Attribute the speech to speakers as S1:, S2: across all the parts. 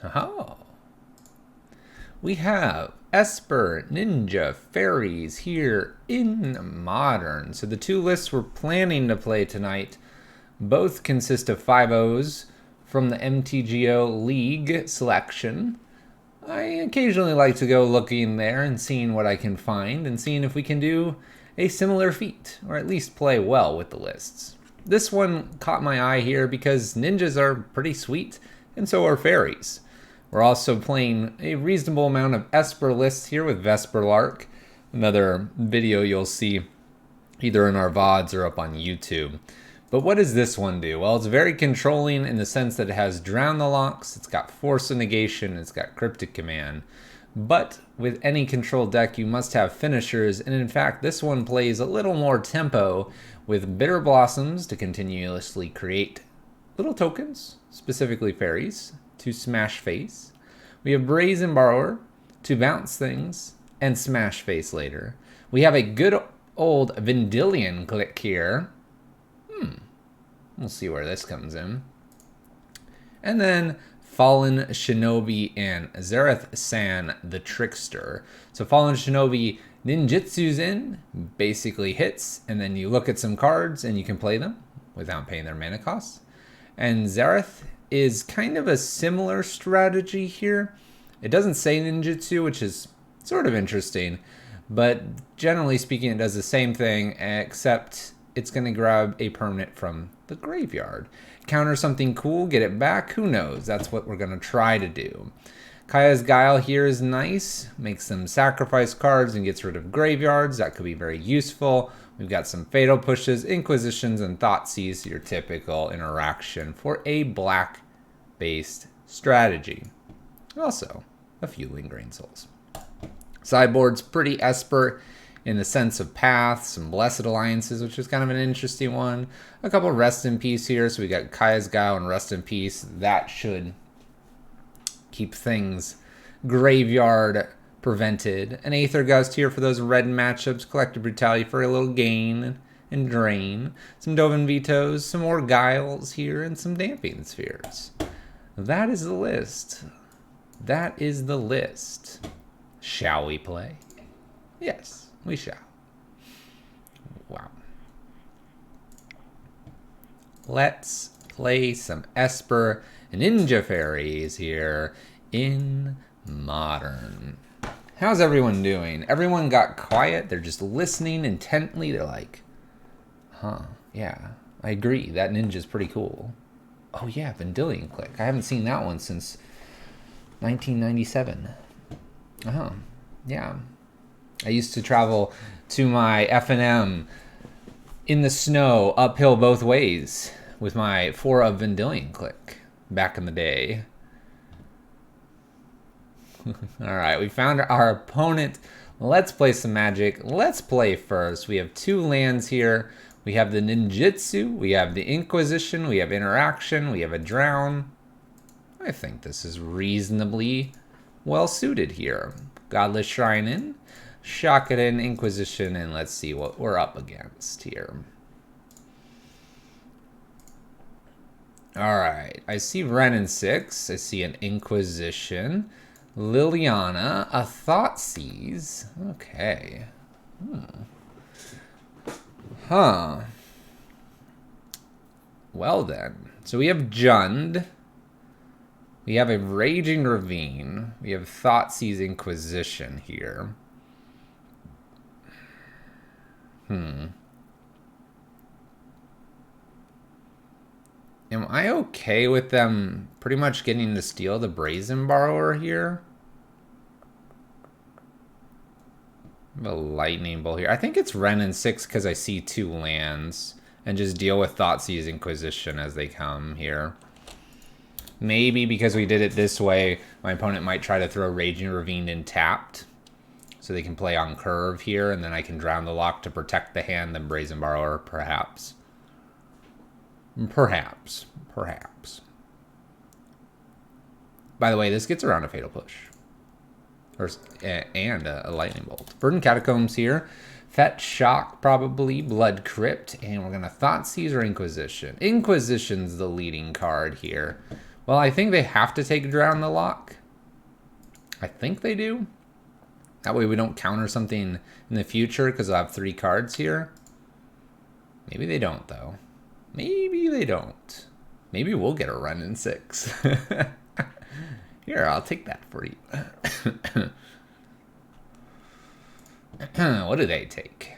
S1: Oh. We have Esper, Ninja, Faeries here in Modern. So the two lists we're planning to play tonight both consist of 5-0s from the MTGO League selection. I occasionally like to go looking there and seeing what I can find and seeing if we can do a similar feat, or at least play well with the lists. This one caught my eye here because ninjas are pretty sweet, and so are fairies. We're also playing a reasonable amount of Esper lists here with Vesper Lark, another video you'll see either in our VODs or up on YouTube. But what does this one do? Well, it's very controlling in the sense that it has Drown the Locks, it's got Force of Negation, it's got Cryptic Command. But with any control deck, you must have finishers, and in fact, this one plays a little more tempo with Bitterblossoms to continuously create little tokens, specifically fairies, to smash face. We have Brazen Borrower to bounce things and smash face later. We have a good old Vendilion click here. We'll see where this comes in. And then Fallen Shinobi and Zareth-san the Trickster. So Fallen Shinobi ninjutsu's in, basically hits, and then you look at some cards and you can play them without paying their mana costs. And Zareth is kind of a similar strategy here. It doesn't say ninjutsu, which is sort of interesting, but generally speaking, it does the same thing, except it's going to grab a permanent from the graveyard. Counter something cool, get it back, who knows? That's what we're going to try to do. Kaya's Guile here is nice, makes them sacrifice cards and gets rid of graveyards. That could be very useful. We've got some Fatal Pushes, Inquisitions, and Thoughtseize, your typical interaction for a black-based strategy. Also, a few Lingering Souls. Sideboard's pretty Esper in the sense of paths, some Blessed Alliances, which is kind of an interesting one. A couple Rest in Peace here, so we got Kaya's Guile and Rest in Peace. That should keep things graveyard prevented. An Aether Gust here for those red matchups. Collective Brutality for a little gain and drain. Some Dovin Vetoes, some more Guiles here, and some Damping Spheres. That is the list. That is the list. Shall we play? Yes, we shall. Wow. Let's play some Esper and Ninja Fairies here in Modern. How's everyone doing? Everyone got quiet. They're just listening intently. They're like, huh, yeah, I agree. That ninja's pretty cool. Oh yeah, Vendilion Click. I haven't seen that one since 1997. Yeah. I used to travel to my F&M in the snow, uphill both ways, with my 4 of Vendilion Click back in the day. Alright, we found our opponent. Let's play some Magic. Let's play first. We have 2 lands here. We have the Ninjutsu, we have the Inquisition, we have Interaction, we have a Drown. I think this is reasonably well suited here. Godless Shrine in, Shock it in, Inquisition, and let's see what we're up against here. Alright, I see Wrenn and 6, I see an Inquisition, Liliana, a Thoughtseize, okay. Well then, so we have Jund, we have a Raging Ravine, we have Thoughtseize Inquisition here. Am I okay with them pretty much getting to steal the Brazen Borrower here? I have a Lightning Bolt here. I think it's Wrenn and 6 because I see 2 lands. And just deal with Thoughtseize Inquisition as they come here. Maybe because we did it this way, my opponent might try to throw Raging Ravine in tapped. So they can play on curve here, and then I can Drown the Lock to protect the hand, then Brazen Borrower, perhaps. Perhaps. By the way, this gets around a Fatal Push. And a Lightning Bolt. Verdant Catacombs here. Fetch, Shock, probably. Blood Crypt. And we're going to Thoughtseize or Inquisition. Inquisition's the leading card here. Well, I think they have to take Drown the Lock. I think they do. That way we don't counter something in the future because I'll have 3 cards here. Maybe they don't, though. Maybe they don't. Maybe we'll get a run in 6. Here, I'll take that for you. What do they take?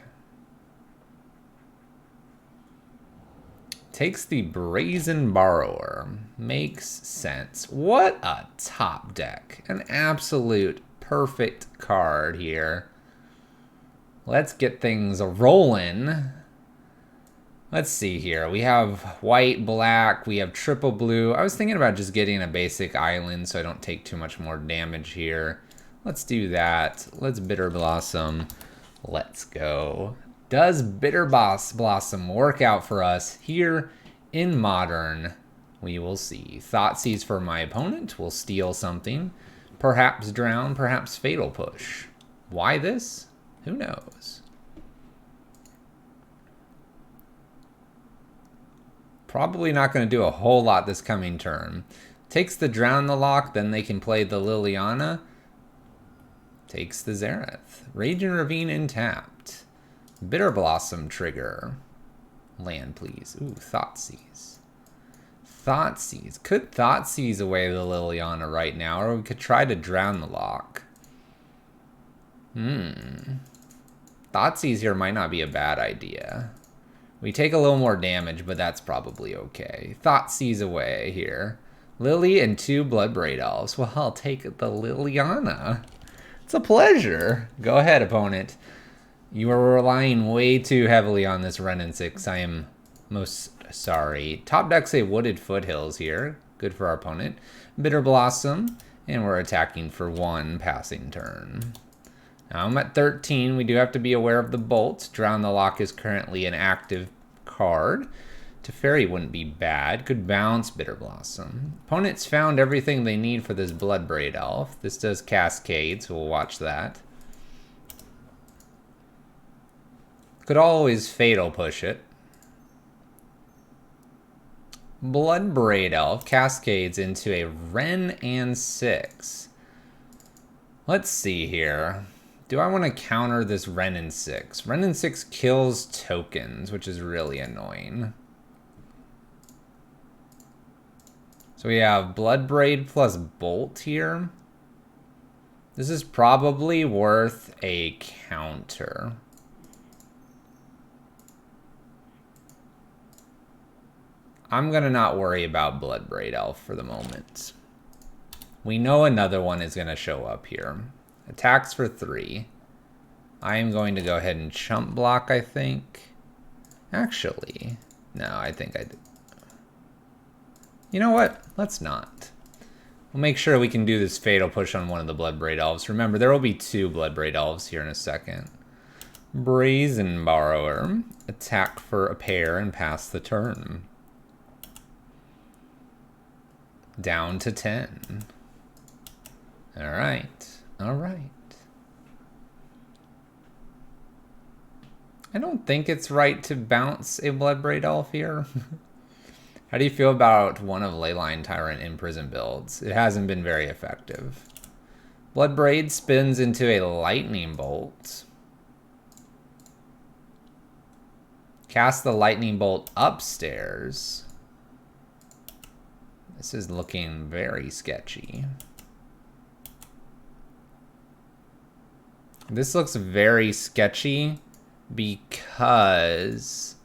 S1: Takes the Brazen Borrower. Makes sense. What a top deck. An absolute perfect card here. Let's get things rolling. Let's see here. We have white, black. We have triple blue. I was thinking about just getting a basic island so I don't take too much more damage here. Let's do that. Let's Bitterblossom. Let's go. Does Bitterblossom work out for us here in Modern? We will see. Thoughtseize for my opponent. We'll steal something. Perhaps Drown, perhaps Fatal Push. Why this? Who knows? Probably not going to do a whole lot this coming turn. Takes the Drown the Lock, then they can play the Liliana. Takes the Zareth. Raging Ravine intapped. Bitterblossom trigger. Land, please. Ooh, Thoughtseize. Thoughtseize. Could Thoughtseize away the Liliana right now, or we could try to Drown the Lock. Thoughtseize here might not be a bad idea. We take a little more damage, but that's probably okay. Thoughtseize away here. Lily and 2 Bloodbraid Elves. Well, I'll take the Liliana. It's a pleasure. Go ahead, opponent. You are relying way too heavily on this Ren in 6. I am most sorry. Top deck say Wooded Foothills here. Good for our opponent. Bitterblossom. And we're attacking for 1 passing turn. Now I'm at 13. We do have to be aware of the Bolt. Drown the Lock is currently an active card. Teferi wouldn't be bad. Could bounce Bitterblossom. Opponents found everything they need for this Bloodbraid Elf. This does Cascade, so we'll watch that. Could always Fatal Push it. Bloodbraid Elf cascades into a Ren and 6. Let's see here. Do I want to counter this Ren and 6? Ren and 6 kills tokens, which is really annoying. So we have Bloodbraid plus Bolt here. This is probably worth a counter. I'm going to not worry about Bloodbraid Elf for the moment. We know another one is going to show up here. Attacks for 3. I am going to go ahead and chump block, I think. Actually, no, I think I did. You know what? Let's not. We'll make sure we can do this Fatal Push on one of the Bloodbraid Elves. Remember, there will be 2 Bloodbraid Elves here in a second. Brazen Borrower. Attack for a pair and pass the turn. Down to 10. Alright. Alright. I don't think it's right to bounce a Bloodbraid Elf here. How do you feel about one of Leyline Tyrant in prison builds? It hasn't been very effective. Bloodbraid spins into a Lightning Bolt. Cast the Lightning Bolt upstairs. This is looking very sketchy. This looks very sketchy because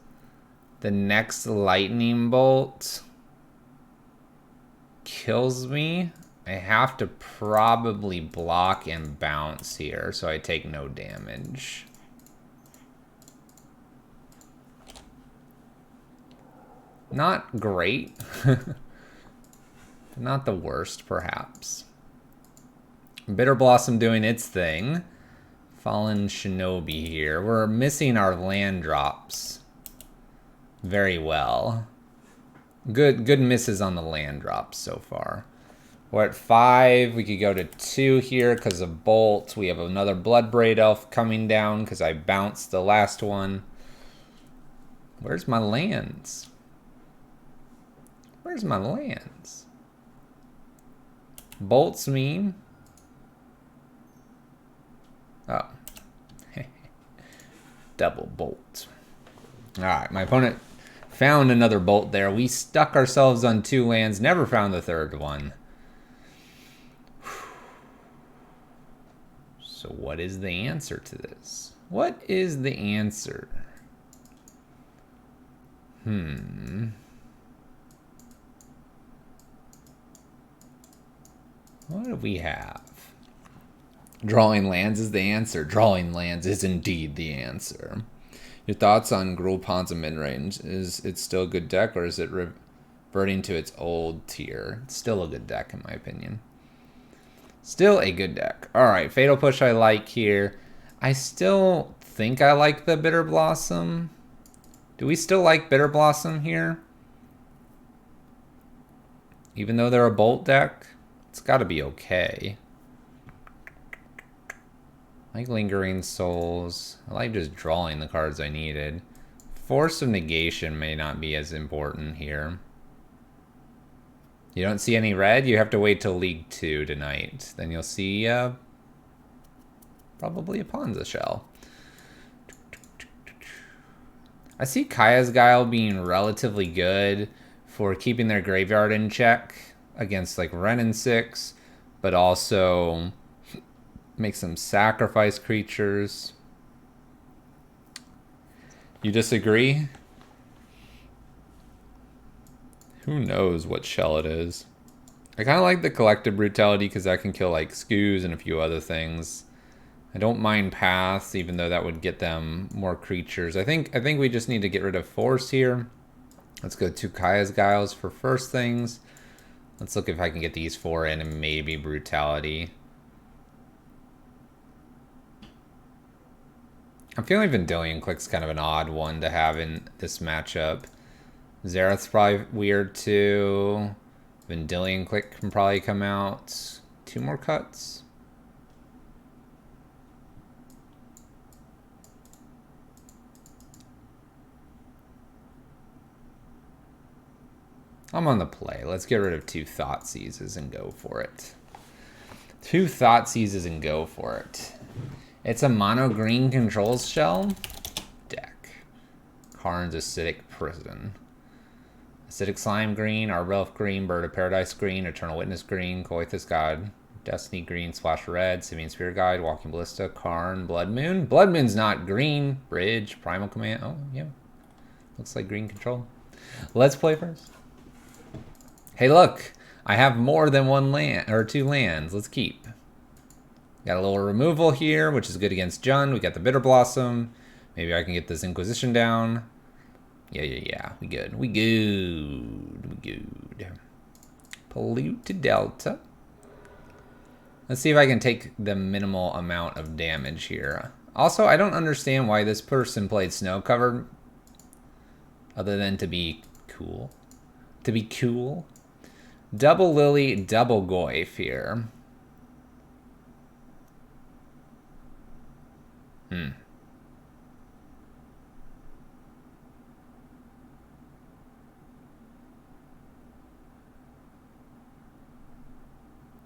S1: the next Lightning Bolt kills me. I have to probably block and bounce here so I take no damage. Not great. Not the worst, perhaps. Bitterblossom doing its thing. Fallen Shinobi here. We're missing our land drops very well. Good misses on the land drops so far. We're at 5. We could go to 2 here because of Bolt. We have another Bloodbraid Elf coming down because I bounced the last one. Where's my lands? Where's my lands? Bolts mean... Oh. Double bolt. Alright, my opponent found another bolt there. We stuck ourselves on 2 lands, never found the third one. So what is the answer to this? What is the answer? What do we have? Drawing lands is the answer. Drawing lands is indeed the answer. Your thoughts on Gruul Ponza midrange? Is it still a good deck, or is it reverting to its old tier? It's still a good deck, in my opinion. Still a good deck. Alright, Fatal Push I like here. I still think I like the Bitterblossom. Do we still like Bitterblossom here? Even though they're a Bolt deck, it's got to be okay. I like Lingering Souls. I like just drawing the cards I needed. Force of Negation may not be as important here. You don't see any red? You have to wait till League 2 tonight. Then you'll see probably a Ponza Shell. I see Kaya's Guile being relatively good for keeping their graveyard in check against like Wrenn and 6, but also make some sacrifice creatures. You disagree? Who knows what shell it is? I kind of like the Collective Brutality because that can kill like Scoos and a few other things. I don't mind Paths, even though that would get them more creatures. I think we just need to get rid of Force here. Let's go to Kaya's Guiles for first things. Let's look if I can get these 4 in and maybe Brutality. I'm feeling Vendilion Click's kind of an odd one to have in this matchup. Zerath's probably weird too. Vendilion Click can probably come out. 2 more cuts. I'm on the play. Let's get rid of 2 Thoughtseizes and go for it. 2 Thoughtseizes and go for it. It's a mono green controls shell deck. Karn's Acidic Prison. Acidic Slime green, Arbor Elf green, Bird of Paradise green, Eternal Witness green, Coethus God, Destiny green, Splash Red, Simian Spirit Guide, Walking Ballista, Karn, Blood Moon. Blood Moon's not green. Bridge, Primal Command. Oh, yeah. Looks like green control. Let's play first. Hey, look. I have more than 1 land, or 2 lands. Let's keep. Got a little removal here, which is good against Jund. We got the Bitterblossom. Maybe I can get this Inquisition down. Yeah. We good. We good. Pollute to Delta. Let's see if I can take the minimal amount of damage here. Also, I don't understand why this person played Snow Covered. Other than to be cool. To be cool. Double Lily, double Goyf here.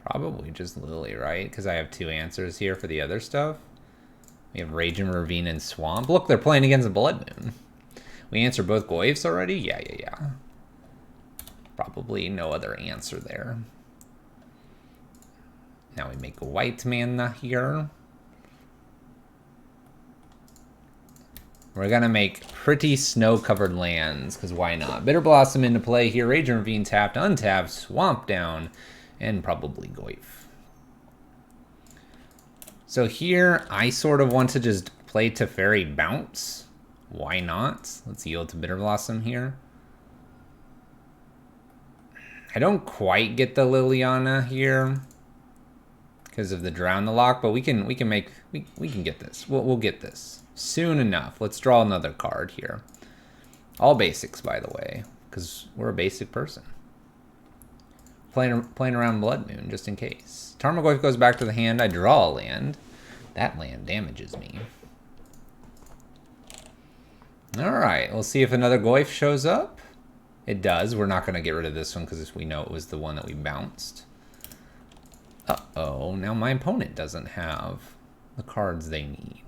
S1: Probably just Lily, right? Because I have 2 answers here for the other stuff. We have Raging Ravine and Swamp. Look, they're playing against a Blood Moon. We answered both Goyfs already? Yeah. Probably no other answer there. Now we make a white mana here. We're going to make pretty snow-covered lands, because why not? Bitterblossom into play here. Raging Ravine tapped, untapped, Swamp down, and probably Goyf. So here, I sort of want to just play Teferi Bounce. Why not? Let's yield to Bitterblossom here. I don't quite get the Liliana here because of the Drown the Lock, but we can get this. We'll get this soon enough. Let's draw another card here. All basics, by the way, because we're a basic person. Playing around Blood Moon just in case. Tarmogoyf goes back to the hand. I draw a land. That land damages me. All right, we'll see if another Goyf shows up. It does. We're not going to get rid of this one because we know it was the one that we bounced. Uh-oh, now my opponent doesn't have the cards they need.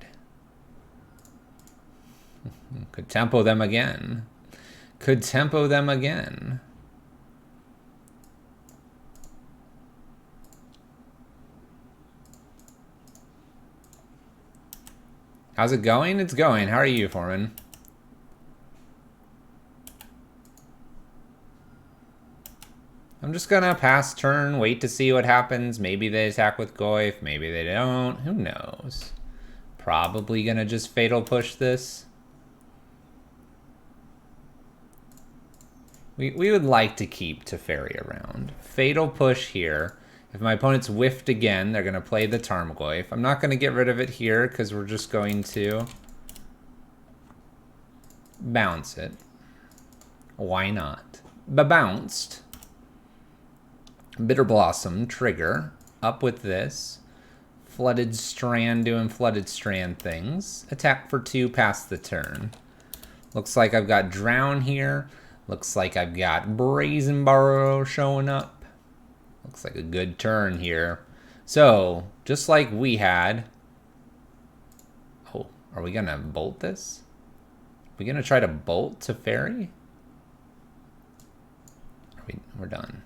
S1: Could tempo them again. Could tempo them again. How's it going? It's going. How are you, Foreman? I'm just gonna pass turn, wait to see what happens. Maybe they attack with Goyf, maybe they don't. Who knows? Probably gonna just fatal push this. We would like to keep Teferi around. Fatal push here. If my opponent's whiffed again, they're gonna play the Tarmogoyf. I'm not gonna get rid of it here because we're just going to bounce it. Why not? Bounced. Bitterblossom, trigger. Up with this. Flooded Strand doing Flooded Strand things. Attack for 2 past the turn. Looks like I've got Drown here. Looks like I've got Brazen Burrow showing up. Looks like a good turn here. So, just like we had... Oh, are we going to bolt this? Are we going to try to bolt Teferi? We're done.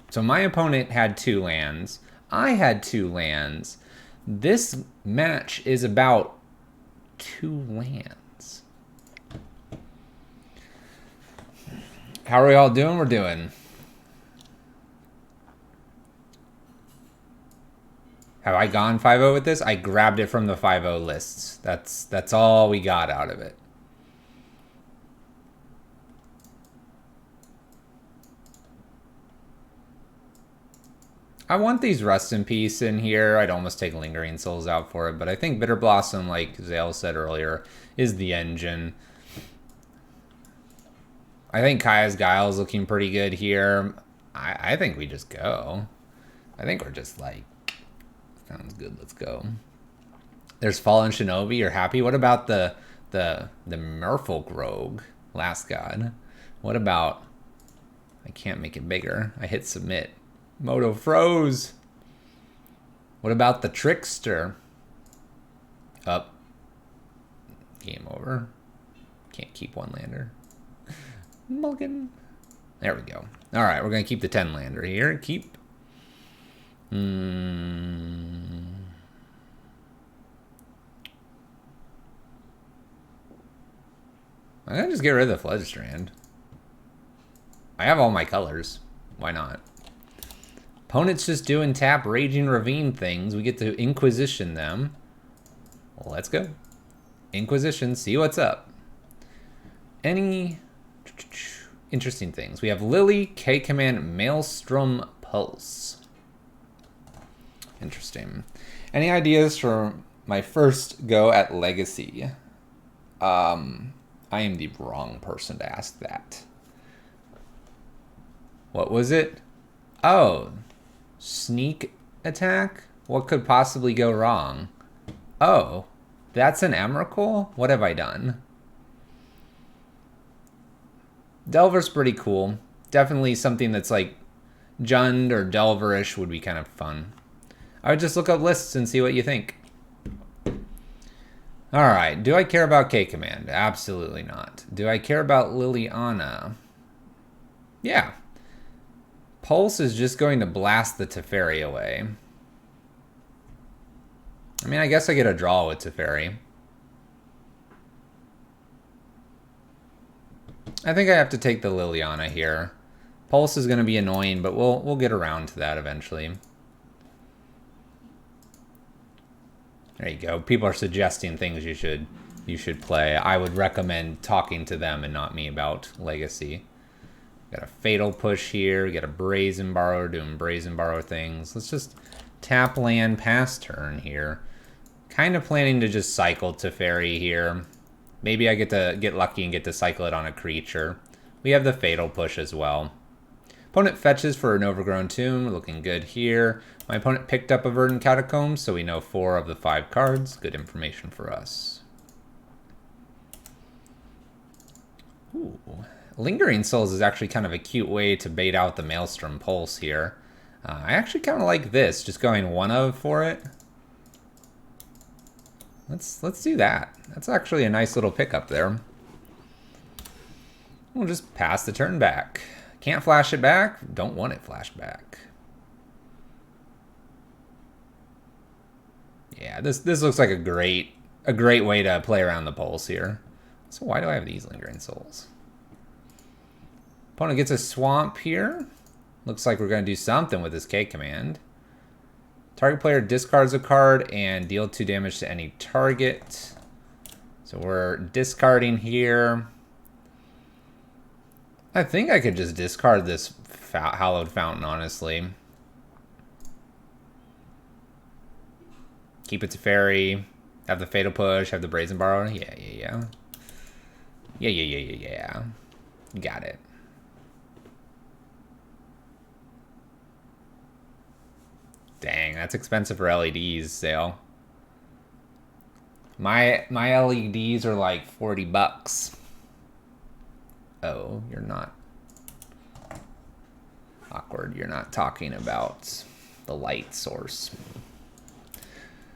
S1: So my opponent had 2 lands. I had 2 lands. This match is about 2 lands. How are we all doing? We're doing. Have I gone 5-0 with this? I grabbed it from the 5-0 lists. That's all we got out of it. I want these Rust in Peace in here. I'd almost take Lingering Souls out for it, but I think Bitterblossom, like Zale said earlier, is the engine. I think Kaya's Guile is looking pretty good here. I think we just go. I think we're just like, sounds good, let's go. There's Fallen Shinobi, you're happy? What about the Merfolk Rogue, Last God? What about, I can't make it bigger. I hit submit. Moto froze. What about the Trickster? Up. Game over. Can't keep 1 lander. Mulligan. There we go. Alright, we're going to keep the 10 lander here. Keep. I'm going to just get rid of the Flood Strand. I have all my colors. Why not? Opponent's just doing tap Raging Ravine things. We get to Inquisition them. Well, let's go. Inquisition, see what's up. Any interesting things? We have Lily, K-Command, Maelstrom, Pulse. Interesting. Any ideas for my first go at Legacy? I am the wrong person to ask that. What was it? Oh, sneak attack? What could possibly go wrong? Oh, that's an Emrakul? What have I done? Delver's pretty cool. Definitely something that's like Jund or Delverish would be kind of fun. I would just look up lists and see what you think. Alright, do I care about K-Command? Absolutely not. Do I care about Liliana? Yeah. Pulse is just going to blast the Teferi away. I mean, I guess I get a draw with Teferi. I think I have to take the Liliana here. Pulse is going to be annoying, but we'll get around to that eventually. There you go. People are suggesting things you should play. I would recommend talking to them and not me about Legacy. Got a Fatal Push here. Got a Brazen Borrow doing Brazen Borrow things. Let's just tap land past turn here. Kind of planning to just cycle Teferi here. Maybe I get lucky and get to cycle it on a creature. We have the Fatal Push as well. Opponent fetches for an Overgrown Tomb. Looking good here. My opponent picked up a Verdant Catacombs, so we know 4 of the 5 cards. Good information for us. Ooh. Lingering Souls is actually kind of a cute way to bait out the Maelstrom Pulse here. I actually kind of like this, just going 1 of for it. Let's do that. That's actually a nice little pickup there. We'll just pass the turn back. Can't flash it back. Don't want it flashed back. Yeah, this looks like a great way to play around the pulse here. So why do I have these Lingering Souls? Opponent gets a swamp here. Looks like we're going to do something with this K command. Target player discards a card and deal 2 damage to any target. So we're discarding here. I think I could just discard this Hallowed Fountain, honestly. Keep it to Fairy. Have the Fatal Push. Have the Brazen Borrower. Yeah. Got it. Dang, that's expensive for LEDs, Sale. My LEDs are like 40 bucks. Oh, you're not. Awkward. You're not talking about the light source.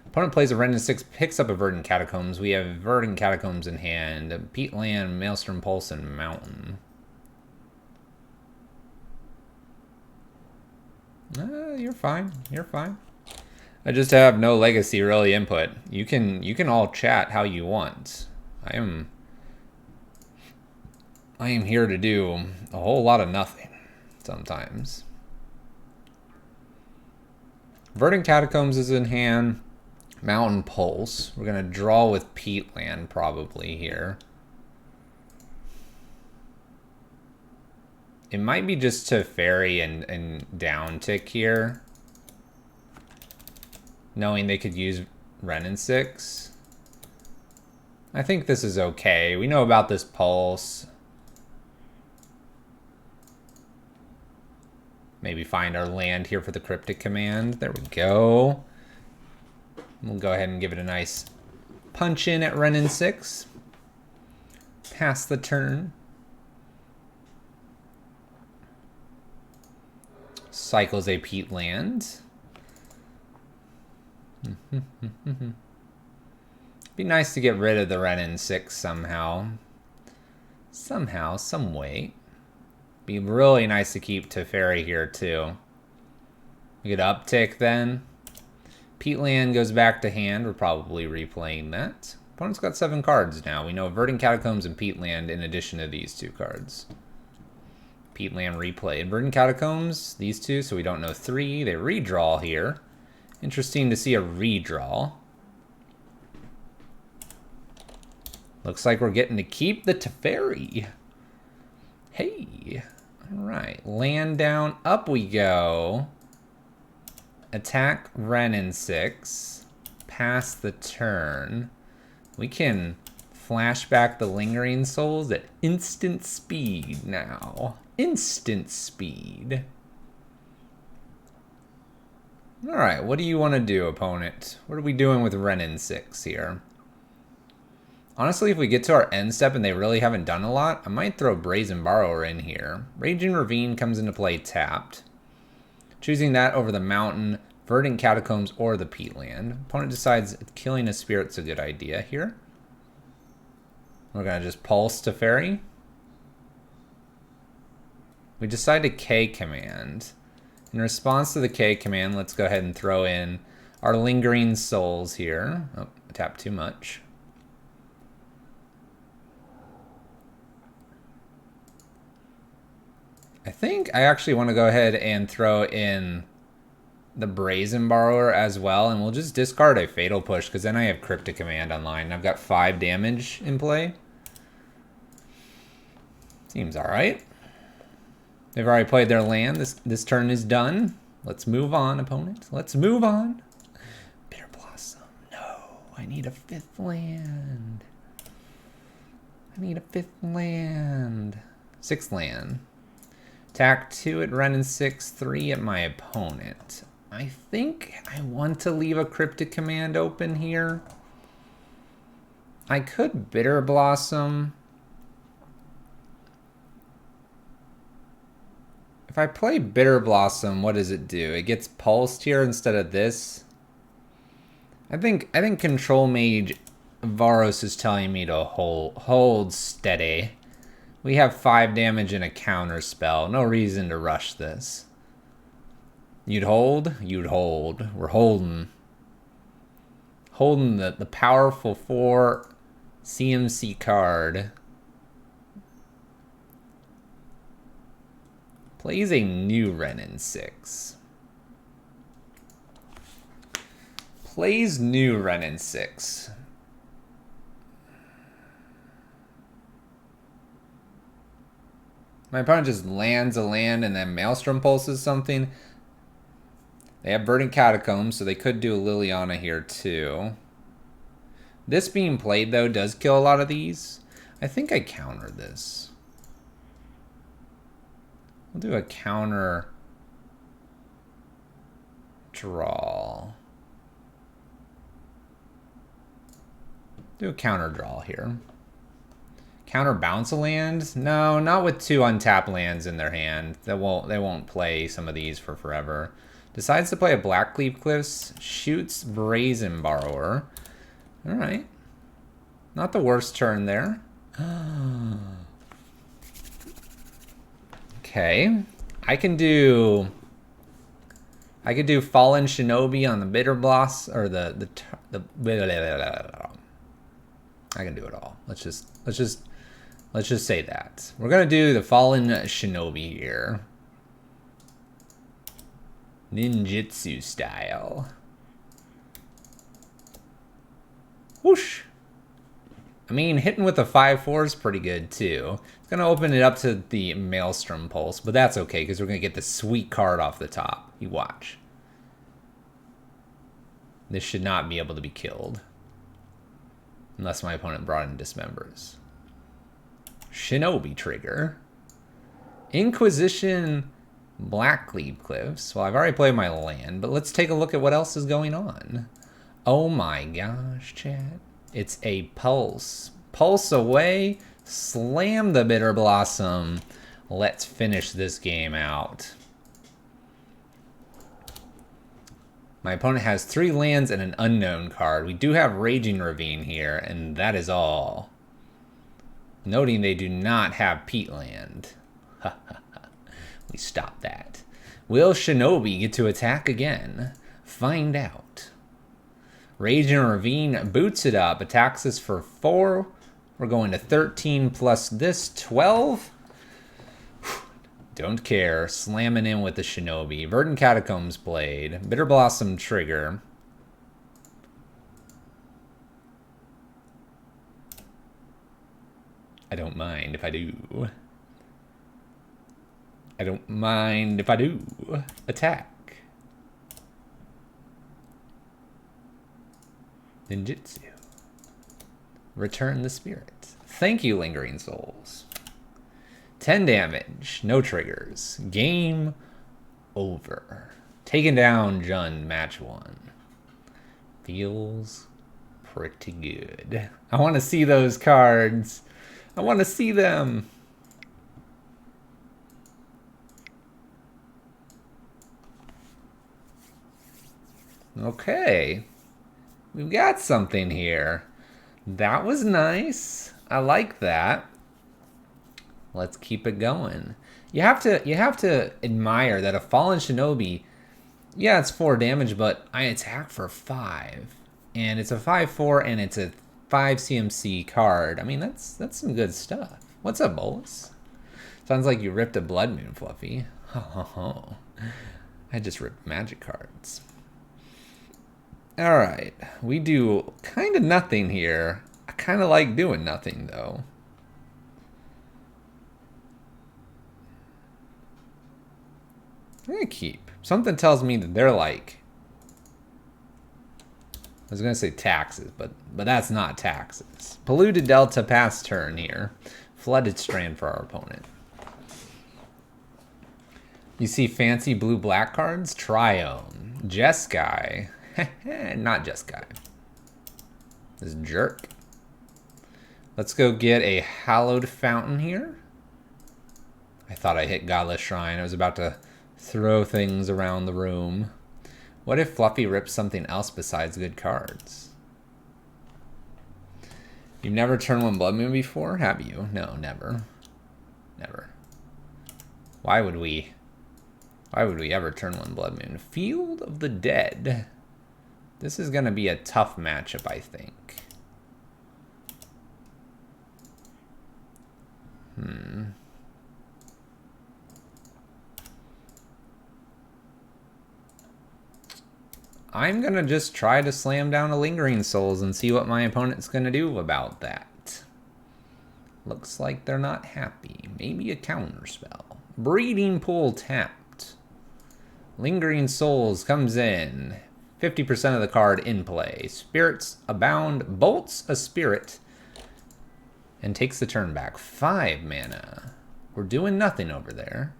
S1: Opponent plays a Renin 6, picks up a Verdant Catacombs. We have Verdant Catacombs in hand. Peatland, Maelstrom Pulse, and Mountain. You're fine. You're fine. I just have no legacy really input. You can all chat how you want. I am here to do a whole lot of nothing sometimes. Verdant Catacombs is in hand. Mountain Pulse. We're going to draw with Peatland probably here. It might be just to Fairy and down tick here. Knowing they could use Renin 6. I think this is okay. We know about this Pulse. Maybe find our land here for the Cryptic Command. There we go. We'll go ahead and give it a nice punch in at Renin 6. Pass the turn. Cycles a Peatland. Be nice to get rid of the Renin 6 somehow. Somehow, some way. Be really nice to keep Teferi here too. We get uptick then. Peatland goes back to hand. We're probably replaying that. Opponent's got 7 cards now. We know Verdant Catacombs and Peatland in addition to these 2 cards. Peatland replayed. Verdant Catacombs, these 2, so we don't know 3. They redraw here. Interesting to see a redraw. Looks like we're getting to keep the Teferi. Hey. Alright. Land down. Up we go. Attack Renin 6. Pass the turn. We can flash back the Lingering Souls at instant speed now. Instant speed. Alright, what do you want to do, opponent? What are we doing with Renin 6 here? Honestly, if we get to our end step and they really haven't done a lot, I might throw Brazen Borrower in here. Raging Ravine comes into play tapped. Choosing that over the Mountain, Verdant Catacombs, or the Peatland. Opponent decides killing a Spirit's a good idea here. We're going to just Pulse to Fairy. We decide to K command. In response to the K command, let's go ahead and throw in our Lingering Souls here. Oh, I tapped too much. I think I actually want to go ahead and throw in the Brazen Borrower as well, and we'll just discard a Fatal Push, because then I have Cryptic Command online. I've got 5 damage in play. Seems alright. They've already played their land. This turn is done. Let's move on, opponent. Let's move on. Bitterblossom. No, I need a 5th land. I need a 5th land. 6th land. Attack 2 at Renin 6, 3 at my opponent. I think I want to leave a Cryptic Command open here. I could Bitterblossom. If I play Bitterblossom, what does it do? It gets pulsed here instead of this. I think Control Mage Varos is telling me to hold steady. We have 5 damage and a counter spell. No reason to rush this. You'd hold? You'd hold. We're holding. Holding the powerful 4 CMC card. Plays a new Renin 6. Plays new Renin 6. My opponent just lands a land and then Maelstrom pulses something. They have Verdant Catacombs, so they could do a Liliana here too. This being played, though, does kill a lot of these. I think I counter this. We'll do a counter draw. Do a counter draw here. Counter bounce a land? No, not with 2 untapped lands in their hand. They won't play some of these for forever. Decides to play a Blackcleave Cliffs. Shoots Brazen Borrower. Alright. Not the worst turn there. Okay. I could do Fallen Shinobi on the Bitterblossom or the I can do it all. Let's just say that. We're gonna do the Fallen Shinobi here. Ninjutsu style. Whoosh. I mean, hitting with a 5/4 is pretty good too. It's gonna open it up to the Maelstrom Pulse, but that's okay because we're gonna get the sweet card off the top. You watch. This should not be able to be killed. Unless my opponent brought in Dismembers. Shinobi trigger. Inquisition Blackcleave Cliffs. Well, I've already played my land, but let's take a look at what else is going on. Oh my gosh, chat. It's a pulse. Pulse away. Slam the Bitterblossom. Let's finish this game out. My opponent has 3 lands and an unknown card. We do have Raging Ravine here, and that is all. Noting they do not have Peatland. We stop that. Will Shinobi get to attack again? Find out. Raging Ravine boots it up, attacks us for 4. We're going to 13 plus this, 12. Don't care. Slamming in with the Shinobi. Verdant Catacombs played. Bitterblossom trigger. I don't mind if I do. I don't mind if I do. Attack. Ninjutsu. Return the spirit. Thank you, Lingering Souls. 10 damage. No triggers. Game over. Taking down Jund, match 1. Feels pretty good. I want to see those cards. I want to see them. Okay. We've got something here. That was nice. I like that. Let's keep it going. You have to admire that a Fallen Shinobi, yeah, it's 4 damage, but I attack for 5. And it's a 5/4 and it's a 5 CMC card. I mean, that's some good stuff. What's up, Bolus? Sounds like you ripped a Blood Moon, Fluffy. Oh, I just ripped magic cards. Alright, we do kind of nothing here. I kind of like doing nothing, though. I'm going to keep. Something tells me that they're like... I was going to say taxes, but that's not taxes. Polluted Delta pass turn here. Flooded Strand for our opponent. You see fancy blue-black cards? Triome. Jeskai. Not Jeskai. This jerk. Let's go get a Hallowed Fountain here. I thought I hit Guile Shrine. I was about to throw things around the room. What if Fluffy rips something else besides good cards? You've never turned one Blood Moon before, have you? No, never. Never. Why would we ever turn one Blood Moon? Field of the Dead. This is going to be a tough matchup, I think. I'm going to just try to slam down a Lingering Souls and see what my opponent's going to do about that. Looks like they're not happy. Maybe a counterspell. Breeding Pool tapped. Lingering Souls comes in. 50% of the card in play. Spirits Abound bolts a spirit and takes the turn back. 5 mana. We're doing nothing over there.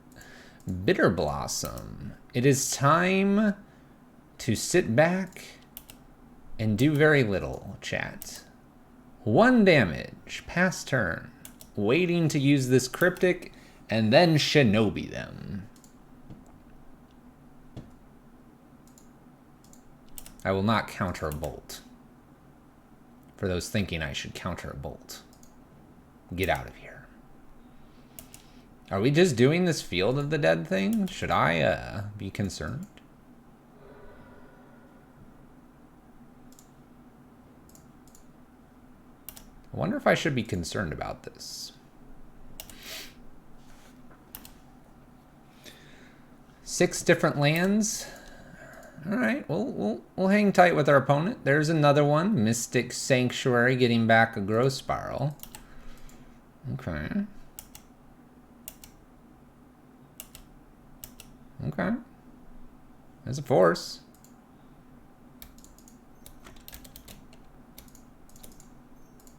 S1: Bitterblossom. It is time to sit back and do very little, chat. 1 damage. Pass turn. Waiting to use this cryptic and then Shinobi them. I will not counter a bolt. For those thinking I should counter a bolt. Get out of here. Are we just doing this Field of the Dead thing? Should I be concerned? I wonder if I should be concerned about this. 6 different lands. All right, we'll hang tight with our opponent. There's another one, Mystic Sanctuary, getting back a Growth Spiral. Okay. Okay. There's a force.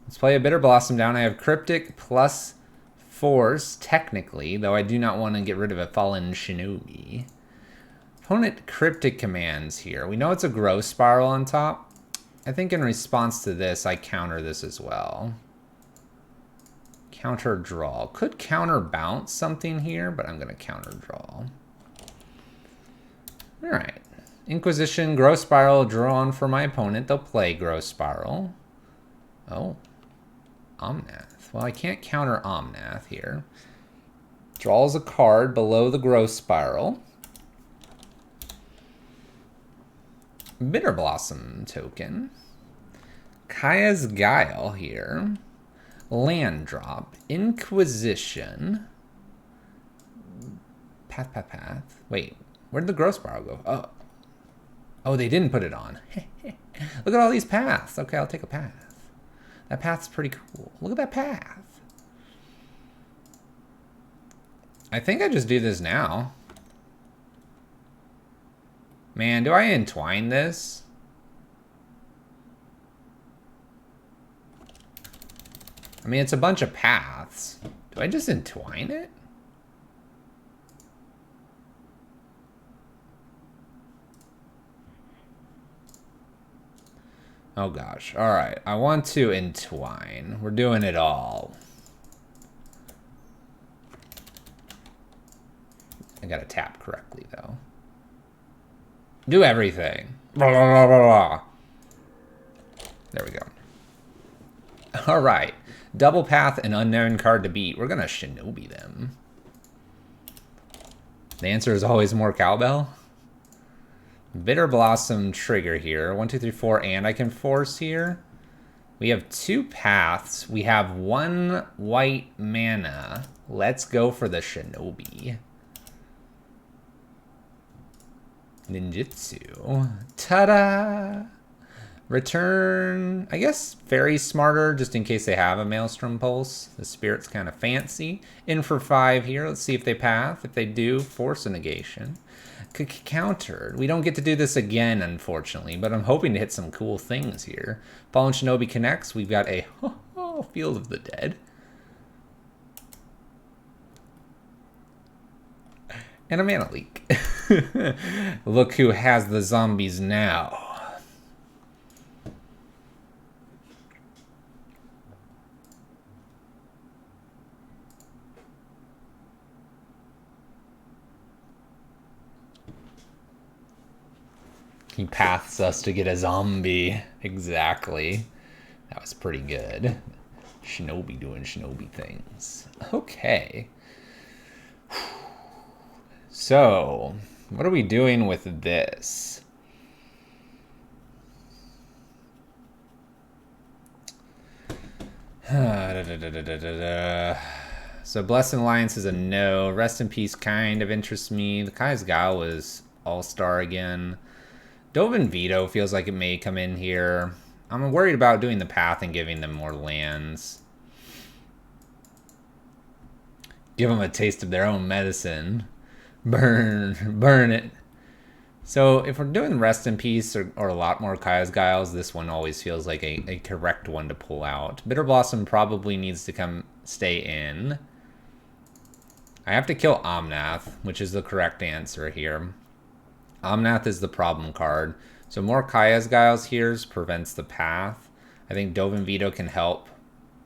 S1: Let's play a Bitterblossom down. I have Cryptic plus Force, technically, though I do not want to get rid of a Fallen Shinobi. Opponent Cryptic commands here. We know it's a Growth Spiral on top. I think in response to this, I counter this as well. Counter draw. Could counter bounce something here, but I'm going to counter draw. All right. Inquisition, Growth Spiral drawn for my opponent. They'll play Growth Spiral. Oh. Omnath. Well, I can't counter Omnath here. Draws a card below the Growth Spiral. Bitterblossom token. Kaya's Guile here. Land drop. Inquisition. Path. Wait, where did the Growth Spiral go? Oh. Oh, they didn't put it on. Look at all these paths. Okay, I'll take a path. That path's pretty cool. Look at that path. I think I just do this now. Man, do I entwine this? I mean, it's a bunch of paths. Do I just entwine it? Oh gosh. All right. I want to entwine. We're doing it all. I gotta tap correctly, though. Do everything. Blah, blah, blah, blah, blah. There we go. All right. Double path and unknown card to beat. We're going to Shinobi them. The answer is always more cowbell. Bitterblossom trigger here. 1, 2, 3, 4, and I can force here. We have 2 paths. We have 1 white mana. Let's go for the Shinobi. Ninjutsu. Ta-da! Return. I guess Faeries smarter, just in case they have a Maelstrom Pulse. The Spirit's kind of fancy. In for 5 here. Let's see if they path. If they do, force a negation. Countered. We don't get to do this again, unfortunately, but I'm hoping to hit some cool things here. Fallen Shinobi connects. We've got a Field of the Dead. And a mana leak. Look who has the zombies now. He paths us to get a zombie. Exactly. That was pretty good. Shinobi doing Shinobi things. Okay. So, what are we doing with this? So, Blessed Alliance is a no. Rest in Peace kind of interests me. The Kai's Guile was all-star again. Dovin Veto feels like it may come in here. I'm worried about doing the path and giving them more lands. Give them a taste of their own medicine. Burn it. So if we're doing Rest in Peace or a lot more Kaya's Guiles, this one always feels like a correct one to pull out. Bitterblossom probably needs to stay in. I have to kill Omnath, which is the correct answer here. Omnath is the problem card. So more Kaya's Guiles here prevents the path. I think Dovin Veto can help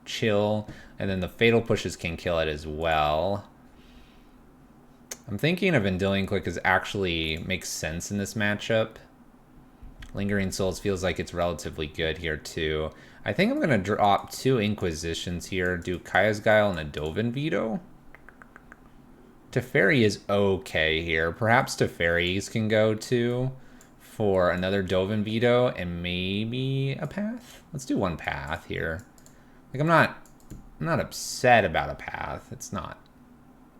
S1: chill. And then the Fatal Pushes can kill it as well. I'm thinking of Enduring Click actually makes sense in this matchup. Lingering Souls feels like it's relatively good here too. I think I'm going to drop 2 Inquisitions here. Do Kaya's Guile and a Dovin Veto. Teferi is okay here. Perhaps Teferis can go too for another Dovin Veto and maybe a path. Let's do 1 path here. Like I'm not upset about a path. It's not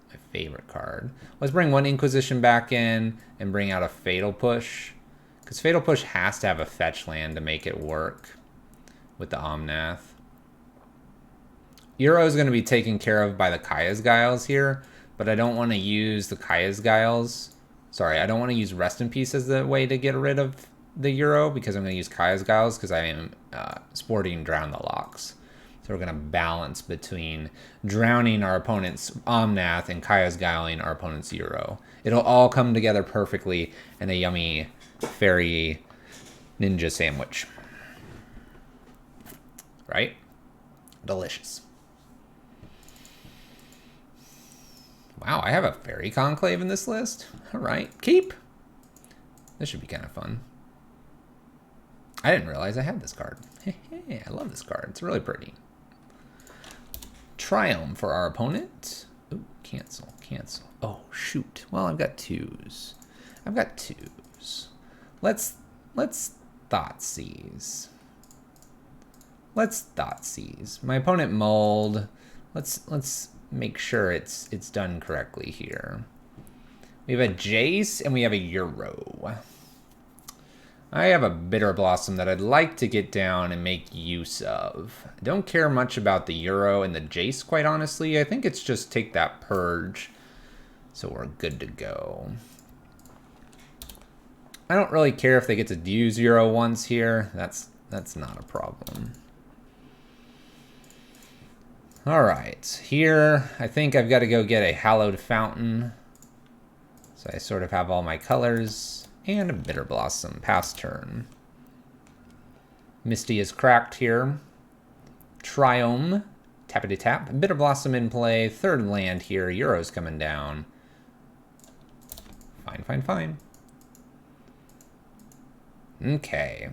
S1: my favorite card. Let's bring 1 Inquisition back in and bring out a Fatal Push. Because Fatal Push has to have a fetch land to make it work with the Omnath. Euro is going to be taken care of by the Kaya's Guiles here, but I don't want to use the Kaya's Guiles. Sorry, I don't want to use Rest in Peace as the way to get rid of the Euro because I'm going to use Kaya's Guiles because I am sporting Drown the Locks. So we're going to balance between drowning our opponent's Omnath and Kaya's Guiling our opponent's Euro. It'll all come together perfectly in a yummy fairy ninja sandwich. Right? Delicious. Wow, I have a Fairy Conclave in this list. All right, keep. This should be kind of fun. I didn't realize I had this card. I love this card. It's really pretty. Triumph for our opponent. Ooh, cancel. Oh, shoot. Well, I've got 2s. Let's Thoughtseize. My opponent mulled. Let's make sure it's done correctly here. We have a Jace and we have a Euro. I have a Bitterblossom that I'd like to get down and make use of. I don't care much about the Euro and the Jace, quite honestly. I think it's just take that Purge, so we're good to go. I don't really care if they get to use Euro once here. That's not a problem. All right, here I think I've got to go get a Hallowed Fountain. So I sort of have all my colors. And a Bitterblossom, pass turn. Misty is cracked here. Triumph, tappity tap. Bitterblossom in play, 3rd land here. Euro's coming down. Fine. Okay.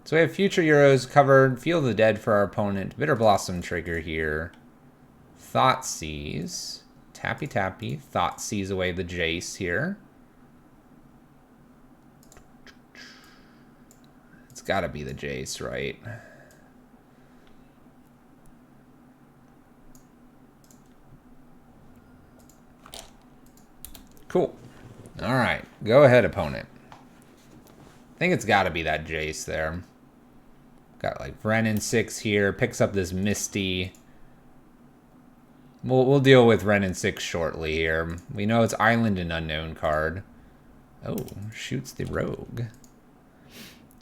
S1: So we have future Euros covered. Feel the Dead for our opponent. Bitterblossom trigger here. Thoughtseize. Tappy. Thoughtseize away the Jace here. It's got to be the Jace, right? Cool. All right. Go ahead, opponent. I think it's got to be that Jace there. Got like Wrenn 6 here. Picks up this Misty. We'll deal with Wrenn 6 shortly here. We know it's Island and Unknown card. Oh, shoots the Rogue.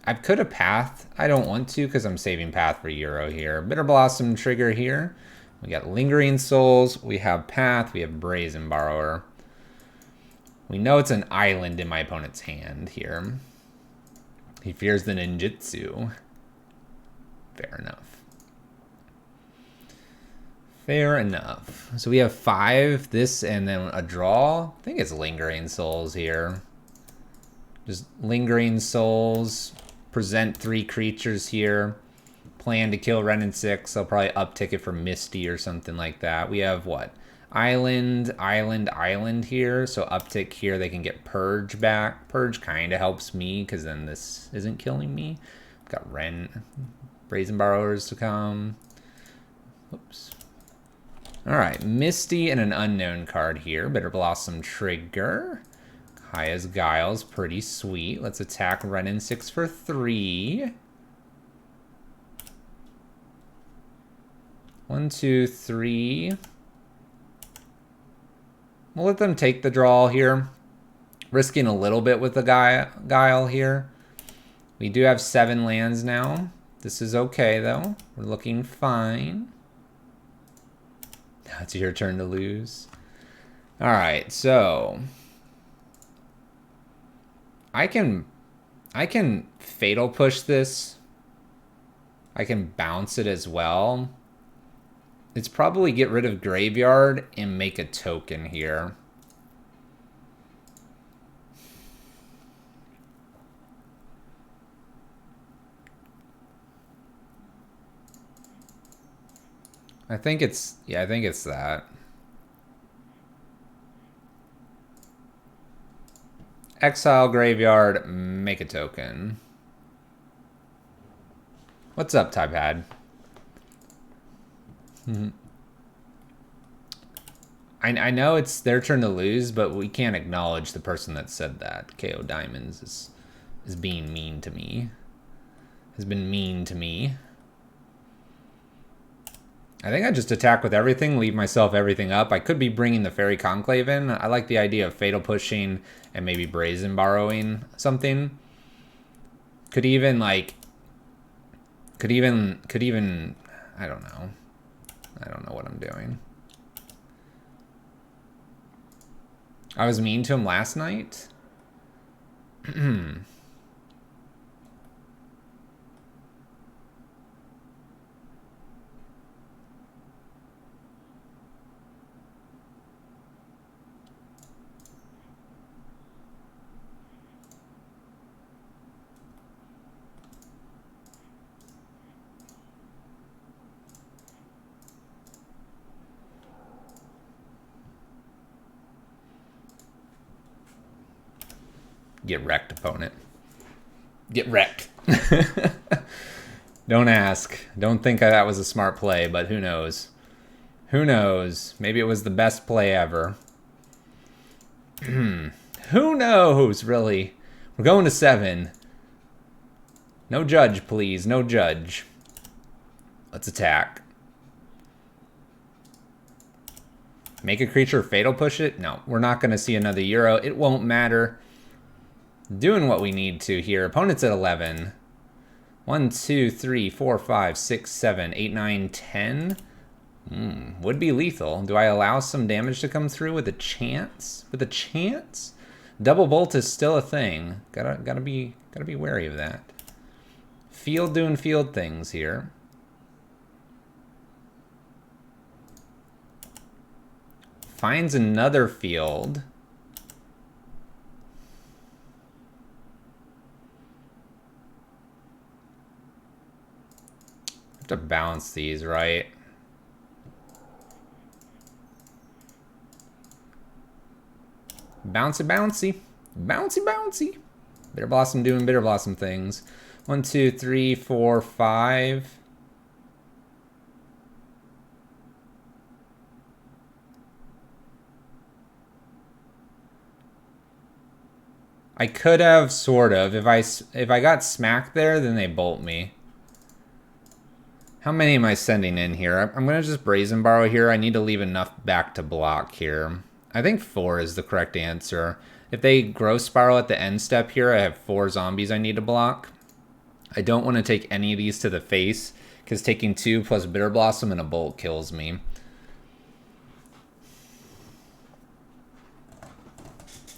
S1: I could have Path. I don't want to because I'm saving Path for Euro here. Bitterblossom trigger here. We got Lingering Souls. We have Path. We have Brazen Borrower. We know it's an island in my opponent's hand here. He fears the ninjutsu. Fair enough. So we have 5, this, and then a draw. I think it's Lingering Souls here. Just Lingering Souls. Present 3 creatures here. Plan to kill Renin 6. I'll probably uptick it for Misty or something like that. We have what? Island, Island, Island here. So uptick here, they can get Purge back. Purge kind of helps me because then this isn't killing me. Got Brazen Borrowers to come. Oops. Alright, Misty and an unknown card here. Bitterblossom trigger. Kaya's Guile's pretty sweet. Let's attack Renin 6 for 3. 1, 2, 3. We'll let them take the draw here. Risking a little bit with the Guile here. We do have 7 lands now. This is okay, though. We're looking fine. Now it's your turn to lose. Alright, so... I can Fatal Push this. I can bounce it as well. It's probably get rid of Graveyard and make a token here. I think it's that. Exile Graveyard, make a token. What's up, Typepad? I know it's their turn to lose, but we can't acknowledge the person that said that. KO Diamonds is being mean to me. Has been mean to me. I think I just attack with everything, leave myself everything up. I could be bringing the Fairy Conclave in. I like the idea of Fatal Pushing and maybe Brazen Borrowing something. Could even, I don't know. I don't know what I'm doing. I was mean to him last night. Get wrecked, opponent. Get wrecked. Don't ask. Don't think that was a smart play, but who knows? Who knows? Maybe it was the best play ever. Who knows, really? We're going to 7. No judge, please. No judge. Let's attack. Make a creature Fatal Push it? No, we're not going to see another Euro. It won't matter. Doing what we need to here. Opponent's at 11. 1, 2, 3, 4, 5, 6, 7, 8, 9, 10. Would be lethal. Do I allow some damage to come through with a chance? With a chance? Double Bolt is still a thing. Gotta be wary of that. Field doing field things here. Finds another field. To balance these, right? Bouncy, bouncy. Bouncy, bouncy. Bitterblossom doing Bitterblossom things. 1, 2, 3, 4, 5. I could have, sort of. If I got smacked there, then they bolt me. How many am I sending in here? I'm going to just Brazen Borrow here. I need to leave enough back to block here. I think 4 is the correct answer. If they Growth Spiral at the end step here, I have 4 zombies I need to block. I don't want to take any of these to the face, because taking 2 plus Bitterblossom and a Bolt kills me.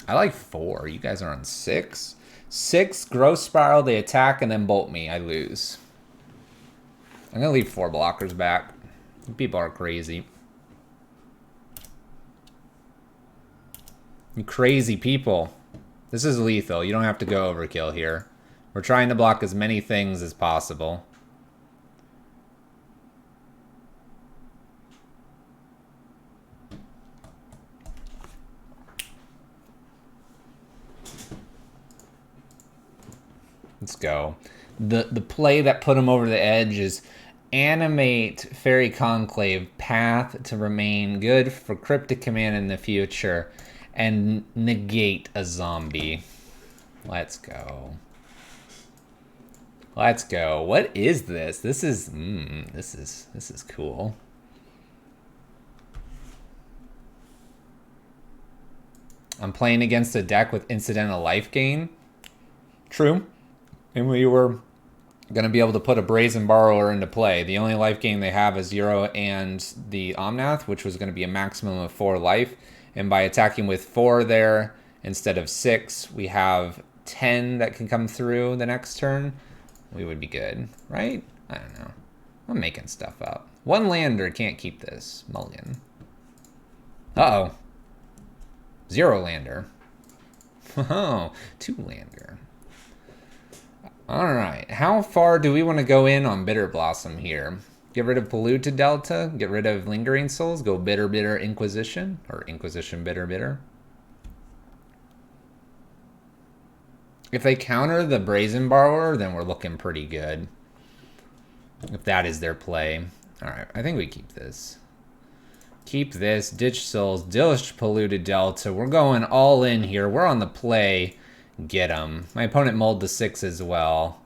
S1: I like 4. You guys are on 6. 6, Growth Spiral, they attack, and then Bolt me. I lose. I'm going to leave 4 blockers back. People are crazy. You crazy people. This is lethal. You don't have to go overkill here. We're trying to block as many things as possible. Let's go. The play that put him over the edge is animate Fairy Conclave path to remain good for Cryptic Command in the future and negate a zombie. Let's go. Let's go. What is this? This is cool. I'm playing against a deck with incidental life gain. True. And we were going to be able to put a Brazen Borrower into play. The only life gain they have is 0 and the Omnath, which was going to be a maximum of 4 life. And by attacking with 4 there instead of 6, we have 10 that can come through the next turn. We would be good, right? I don't know. I'm making stuff up. 1 lander can't keep this. Mulligan. Uh-oh. 0 lander. Oh, 2 lander. Alright, how far do we want to go in on Bitterblossom here? Get rid of Polluted Delta, get rid of Lingering Souls, go Bitter Bitter Inquisition, or Inquisition Bitter Bitter. If they counter the Brazen Borrower, then we're looking pretty good. If that is their play. Alright, I think we keep this. Keep this, Ditch Souls, Dilch Polluted Delta. We're going all in here. We're on the play. Get him. My opponent mulled the 6 as well.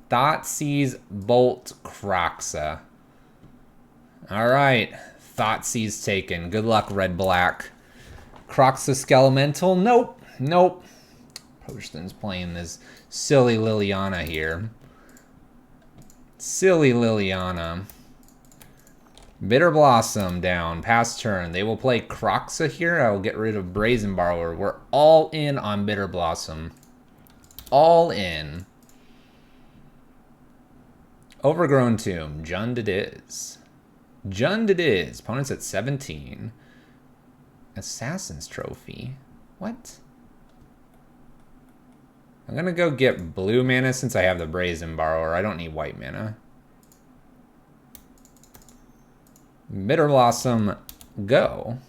S1: Thoughtseize Bolt Croxa. Alright. Thoughtseize taken. Good luck, red-black. Croxa Skelemental. Nope. Nope. Poston's playing this silly Liliana here. Silly Liliana. Bitterblossom down, past turn. They will play Croxa here. I will get rid of Brazen Borrower. We're all in on Bitterblossom. All in. Overgrown Tomb. Jund it is. Jund it is. Opponent's at 17. Assassin's Trophy. What? I'm going to go get blue mana since I have the Brazen Borrower. I don't need white mana. Bitterblossom, go.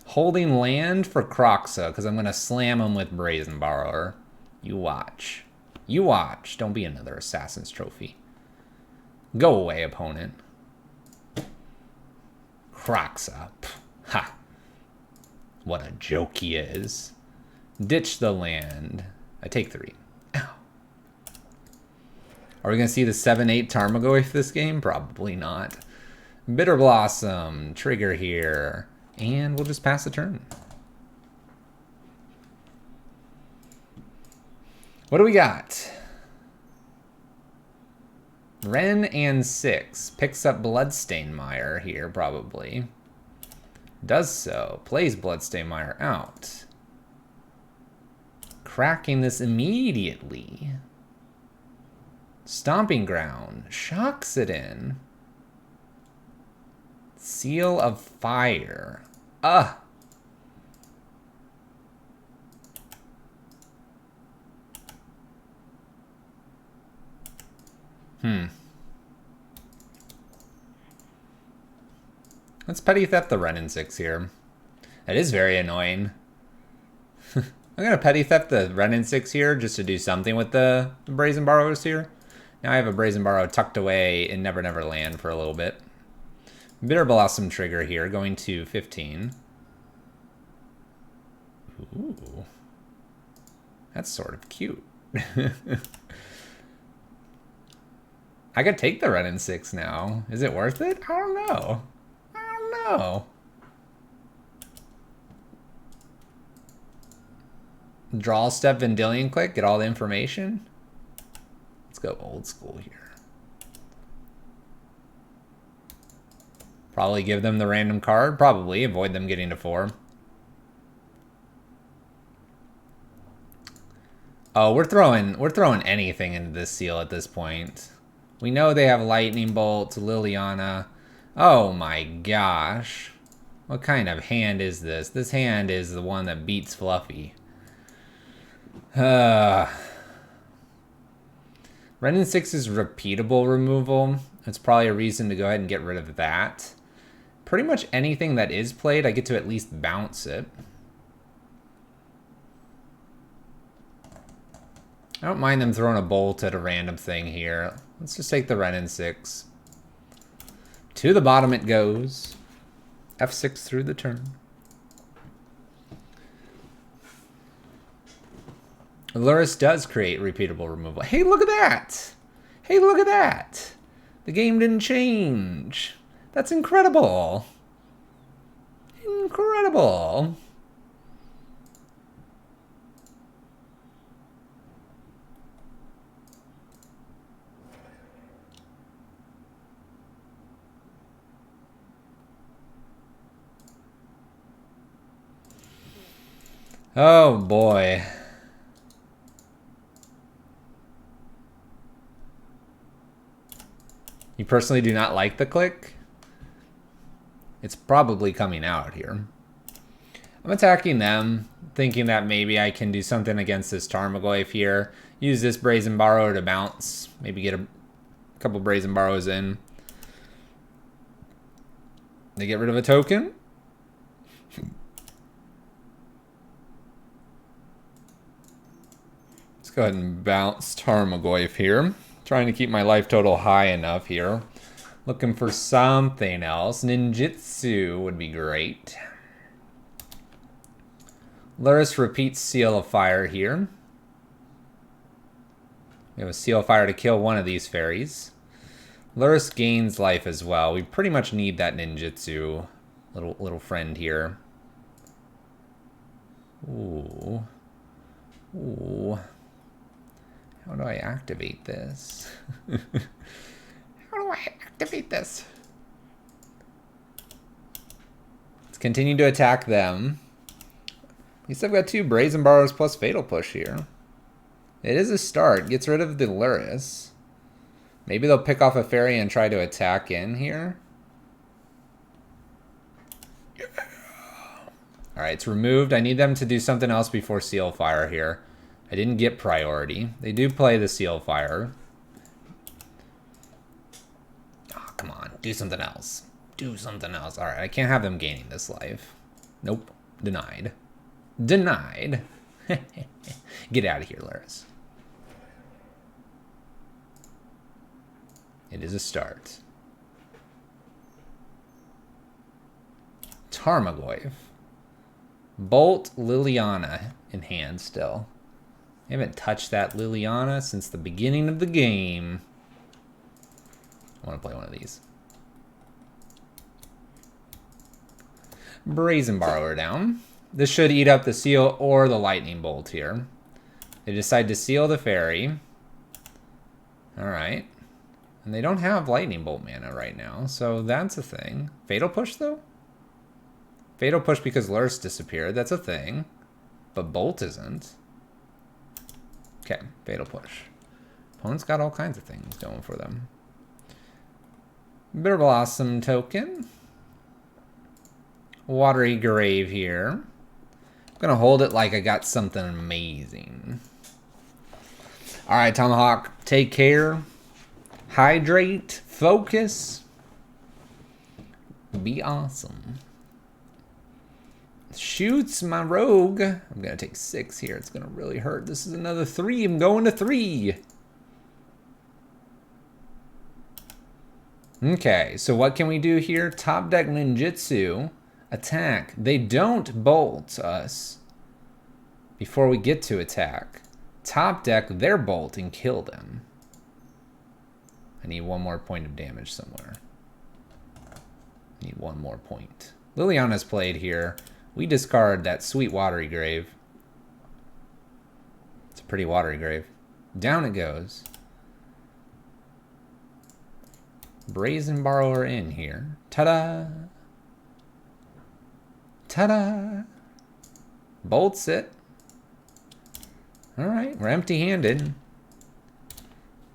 S1: Holding land for Croxa, because I'm going to slam him with Brazen Borrower. You watch. You watch. Don't be another Assassin's Trophy. Go away, opponent. Croxa. Ha. What a joke he is. Ditch the land. I take 3. Ow. Are we going to see the 7-8 Tarmogoyf this game? Probably not. Bitterblossom, trigger here, and we'll just pass the turn. What do we got? Wrenn and 6 picks up Bloodstainmire here, probably. Does so. Plays Bloodstainmire out. Cracking this immediately. Stomping Ground. Shocks it in. Seal of Fire. Ugh. Let's Petty Theft the Wrenn and 6 here. That is very annoying. I'm going to Petty Theft the Wrenn and 6 here just to do something with the Brazen Borrowers here. Now I have a Brazen Borrow tucked away in Never Never Land for a little bit. Bitterblossom trigger here, going to 15. Ooh. That's sort of cute. I could take the Wrenn and 6 now. Is it worth it? I don't know. I don't know. Draw step Vendilion Click, get all the information. Let's go old school here. Probably give them the random card. Probably avoid them getting to 4. Oh, we're throwing anything into this seal at this point. We know they have Lightning Bolt, Liliana. Oh my gosh. What kind of hand is this? This hand is the one that beats Fluffy. Wrenn and 6 is repeatable removal. It's probably a reason to go ahead and get rid of that. Pretty much anything that is played, I get to at least bounce it. I don't mind them throwing a bolt at a random thing here. Let's just take the Wrenn and 6. To the bottom it goes. F6 through the turn. Luris does create repeatable removal. Hey, look at that! Hey, look at that! The game didn't change. That's incredible. Incredible. Oh boy. You personally do not like the click? It's probably coming out here. I'm attacking them, thinking that maybe I can do something against this Tarmogoyf here. Use this Brazen Borrower to bounce. Maybe get a couple Brazen Borrows in. They get rid of a token. Let's go ahead and bounce Tarmogoyf here. Trying to keep my life total high enough here. Looking for something else. Ninjutsu would be great. Luris repeats Seal of Fire here. We have a Seal of Fire to kill one of these fairies. Luris gains life as well. We pretty much need that ninjutsu little friend here. Ooh. Ooh. How do I activate this? How do I activate this? Let's continue to attack them. At least I've got 2 Brazen Borrows plus Fatal Push here. It is a start. Gets rid of the Luris. Maybe they'll pick off a fairy and try to attack in here. Yeah. Alright, it's removed. I need them to do something else before Seal Fire here. I didn't get priority. They do play the Seal Fire. Oh, come on. Do something else. Do something else. Alright, I can't have them gaining this life. Nope. Denied. Denied. Get out of here, Luris. It is a start. Tarmogoyf. Bolt Liliana in hand still. I haven't touched that Liliana since the beginning of the game. I want to play one of these. Brazen Borrower down. This should eat up the seal or the lightning bolt here. They decide to seal the fairy. Alright. And they don't have lightning bolt mana right now, so that's a thing. Fatal Push though? Fatal Push because Luris disappeared, that's a thing. But bolt isn't. Okay, Fatal Push. Opponent's got all kinds of things going for them. Bitterblossom token. Watery Grave here. I'm gonna hold it like I got something amazing. Alright, Tomahawk, take care. Hydrate. Focus. Be awesome. Shoots my rogue. I'm gonna take 6 here. It's gonna really hurt. This is another 3. I'm going to 3. Okay, so what can we do here? Top deck ninjutsu. Attack. They don't bolt us before we get to attack. Top deck their bolt and kill them. I need 1 more point of damage somewhere. I need 1 more point. Liliana's played here. We discard that sweet Watery Grave. It's a pretty Watery Grave. Down it goes. Brazen Borrower in here. Ta-da! Ta-da! Bolts it. Alright, we're empty-handed.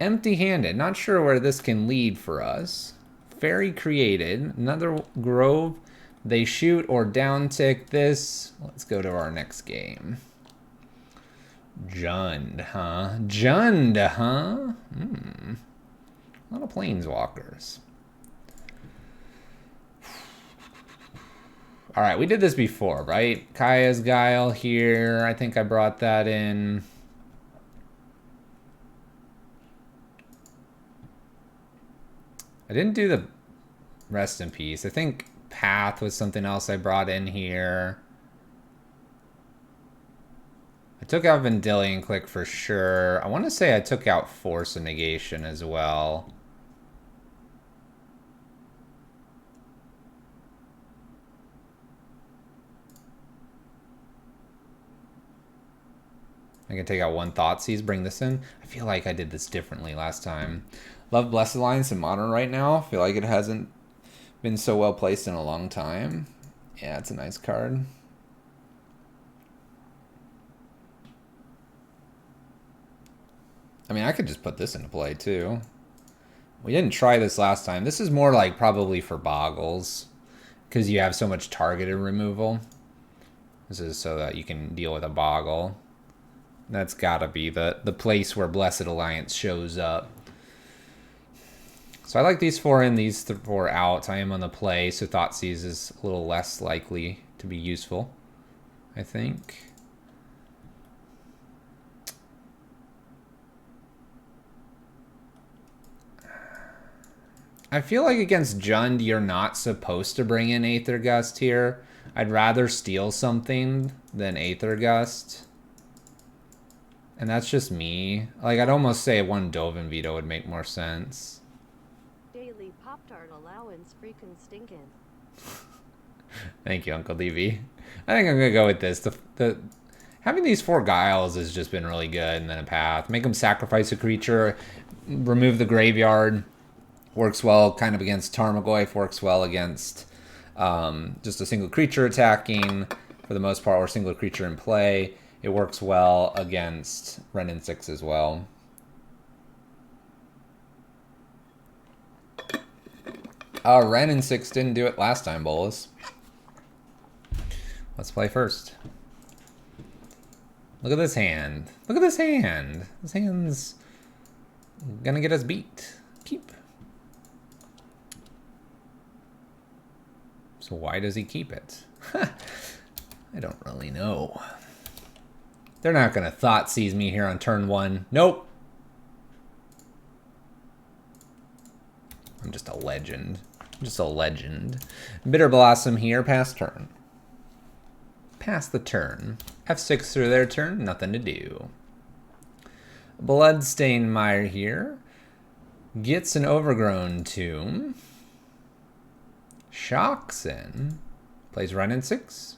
S1: Empty-handed. Not sure where this can lead for us. Fairy created. Another Grove. They shoot or downtick this. Let's go to our next game. Jund, huh? Jund, huh? A lot of planeswalkers. All right, we did this before, right? Kaya's Guile here. I think I brought that in. I didn't do the rest in peace. I think Path was something else I brought in here. I took out Vendilion Click for sure. I want to say I took out Force and Negation as well. I can take out one Thoughtseize, bring this in. I feel like I did this differently last time. Love Blessed Alliance in Modern right now. I feel like it hasn't been so well placed in a long time. Yeah, it's a nice card. I mean, I could just put this into play too. We didn't try this last time. This is more like probably for Boggles, because you have so much targeted removal. This is so that you can deal with a Boggle. That's gotta be the place where Blessed Alliance shows up. So I like these 4 in, these 4 out. I am on the play, so Thoughtseize is a little less likely to be useful, I think. I feel like against Jund, you're not supposed to bring in Aether Gust here. I'd rather steal something than Aether Gust. And that's just me. Like, I'd almost say one Dovin Veto would make more sense.
S2: Daily Pop-Tart allowance freaking stinking.
S1: Thank you, Uncle DV. I think I'm going to go with this. Having these 4 Guiles has just been really good. And then a Path. Make them sacrifice a creature. Remove the graveyard. Works well kind of against Tarmogoyf. Works well against just a single creature attacking. For the most part, or single creature in play. It works well against Wrenn 6 as well. Wrenn 6 didn't do it last time, Bolus. Let's play first. Look at this hand. Look at this hand. This hand's gonna get us beat. Keep. So why does he keep it? I don't really know. They're not going to Thoughtseize me here on turn 1. Nope. I'm just a legend. I'm just a legend. Bitterblossom here, pass turn. Pass the turn. F6 through their turn, nothing to do. Bloodstained Mire here. Gets an Overgrown Tomb. Shocks in. Plays Wrenn 6.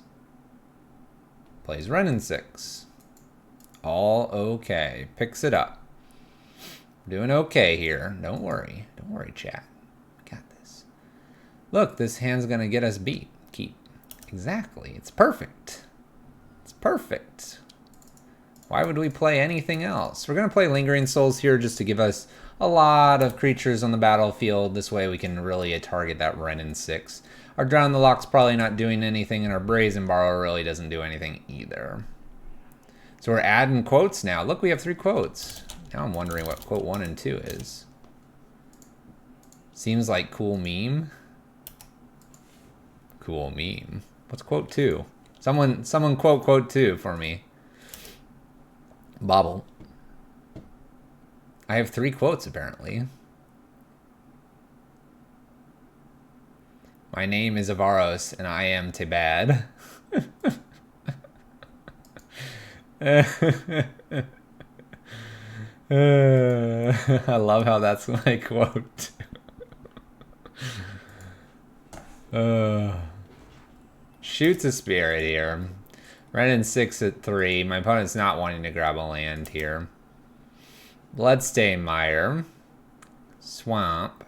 S1: Plays Wrenn 6. All okay. Picks it up. Doing okay here. Don't worry. Don't worry, chat. We got this. Look, this hand's going to get us beat. Keep. Exactly. It's perfect. It's perfect. Why would we play anything else? We're going to play Lingering Souls here just to give us a lot of creatures on the battlefield. This way we can really target that Wrenn 6. Our Drown the Lock's probably not doing anything, and our Brazen Borrower really doesn't do anything either. So we're adding quotes now. Look, we have 3 quotes. Now I'm wondering what quote 1 and 2 is. Seems like cool meme. Cool meme. What's quote 2? Someone quote 2 for me. Bobble. I have 3 quotes apparently. My name is Avaros and I am Tebad. I love how that's my quote. Shoots a spirit here. Wrenn 6 at 3. My opponent's not wanting to grab a land here. Bloodstained Mire. Swamp.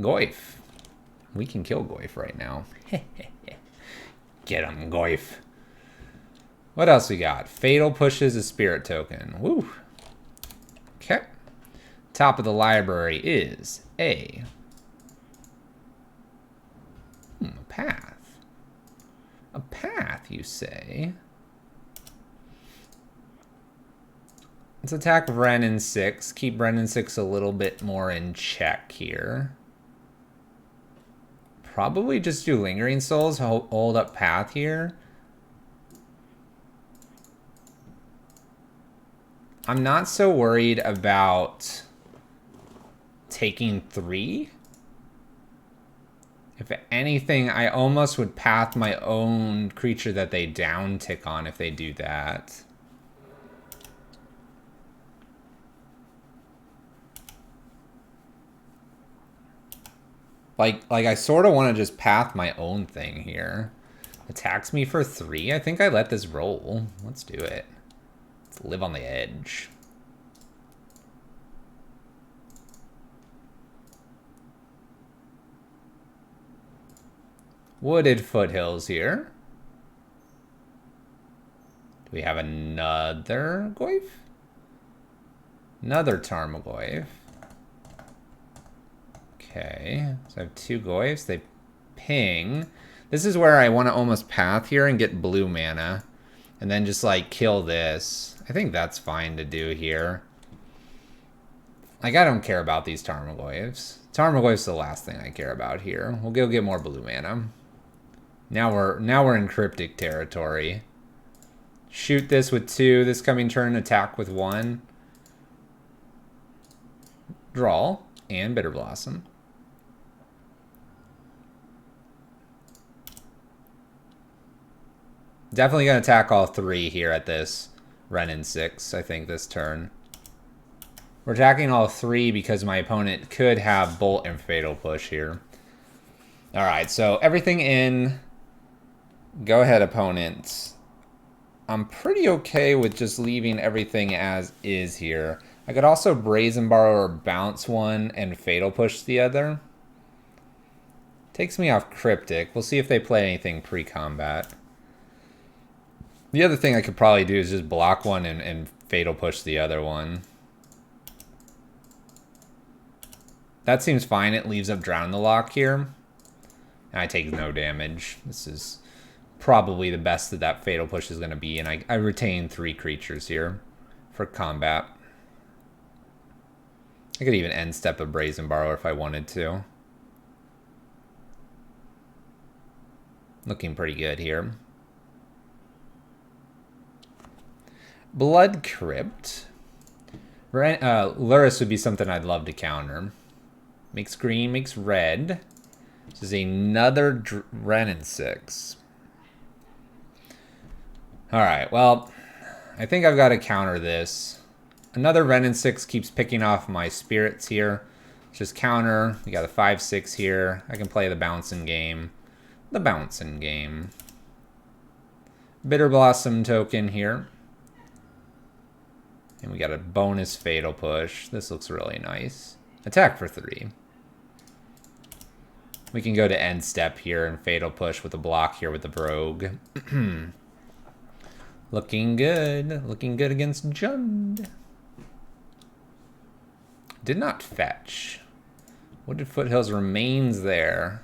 S1: Goyf. We can kill Goyf right now. Get him, Goyf. What else we got? Fatal pushes a spirit token. Woo. Okay. Top of the library is a path. A path, you say? Let's attack Ren in 6. Keep Ren in 6 a little bit more in check here. Probably just do Lingering Souls, hold up path here. I'm not so worried about taking 3. If anything, I almost would path my own creature that they down tick on if they do that. Like I sort of want to just path my own thing here. Attacks me for 3. I think I let this roll. Let's do it. Let's live on the edge. Wooded Foothills here. Do we have another Goyf? Another Tarmogoyf. Okay, so I have 2 Goyfs. They ping. This is where I want to almost path here and get blue mana. And then just, like, kill this. I think that's fine to do here. Like, I don't care about these Tarmogoyfs. Tarmogoyf's the last thing I care about here. We'll go get more blue mana. Now we're in cryptic territory. Shoot this with 2. This coming turn, attack with 1. Draw. And Bitterblossom. Definitely going to attack all 3 here at this Ren in 6, I think, this turn. We're attacking all 3 because my opponent could have Bolt and Fatal Push here. Alright, so everything in. Go ahead, opponent. I'm pretty okay with just leaving everything as is here. I could also Brazen Borrow or bounce one and Fatal Push the other. Takes me off Cryptic. We'll see if they play anything pre-combat. The other thing I could probably do is just block one and Fatal Push the other one. That seems fine. It leaves up Drown the Lock here. And I take no damage. This is probably the best that Fatal Push is going to be. And I retain 3 creatures here for combat. I could even end step a Brazen Borrower if I wanted to. Looking pretty good here. Blood Crypt. Luris would be something I'd love to counter. Makes green, makes red. This is another Ren in 6. Alright, well, I think I've got to counter this. Another Ren in 6 keeps picking off my spirits here. Just counter. We got a 5/6 here. I can play the bouncing game. The bouncing game. Bitterblossom token here. And we got a bonus Fatal Push. This looks really nice. Attack for 3. We can go to end step here and Fatal Push with a block here with the Brogue. Looking good. Looking good against Jund. Did not fetch. Wooded Foothills remains there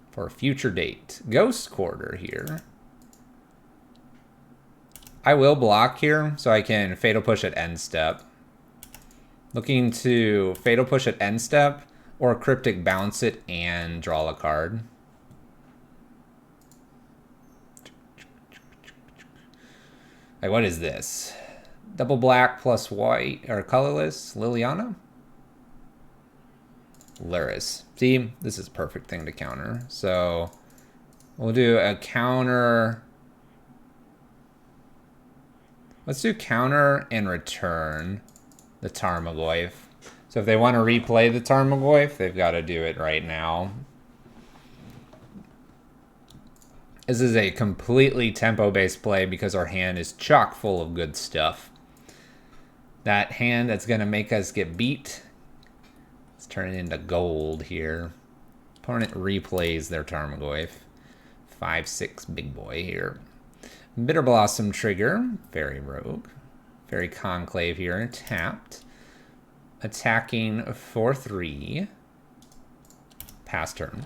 S1: for a future date. Ghost Quarter here. I will block here so I can Fatal Push at end step. Looking to Fatal Push at end step or Cryptic bounce it and draw a card. Like, what is this? Double black plus white, or colorless, Liliana? Luris. See, this is a perfect thing to counter. So, we'll do a counter. Let's do counter and return the Tarmogoyf. So if they want to replay the Tarmogoyf, they've got to do it right now. This is a completely tempo-based play because our hand is chock full of good stuff. That hand that's going to make us get beat is turning into gold here. Opponent replays their Tarmogoyf. 5/6 big boy here. Bitterblossom trigger. Fairy Rogue. Fairy Conclave here. Tapped. Attacking for 3. Pass turn.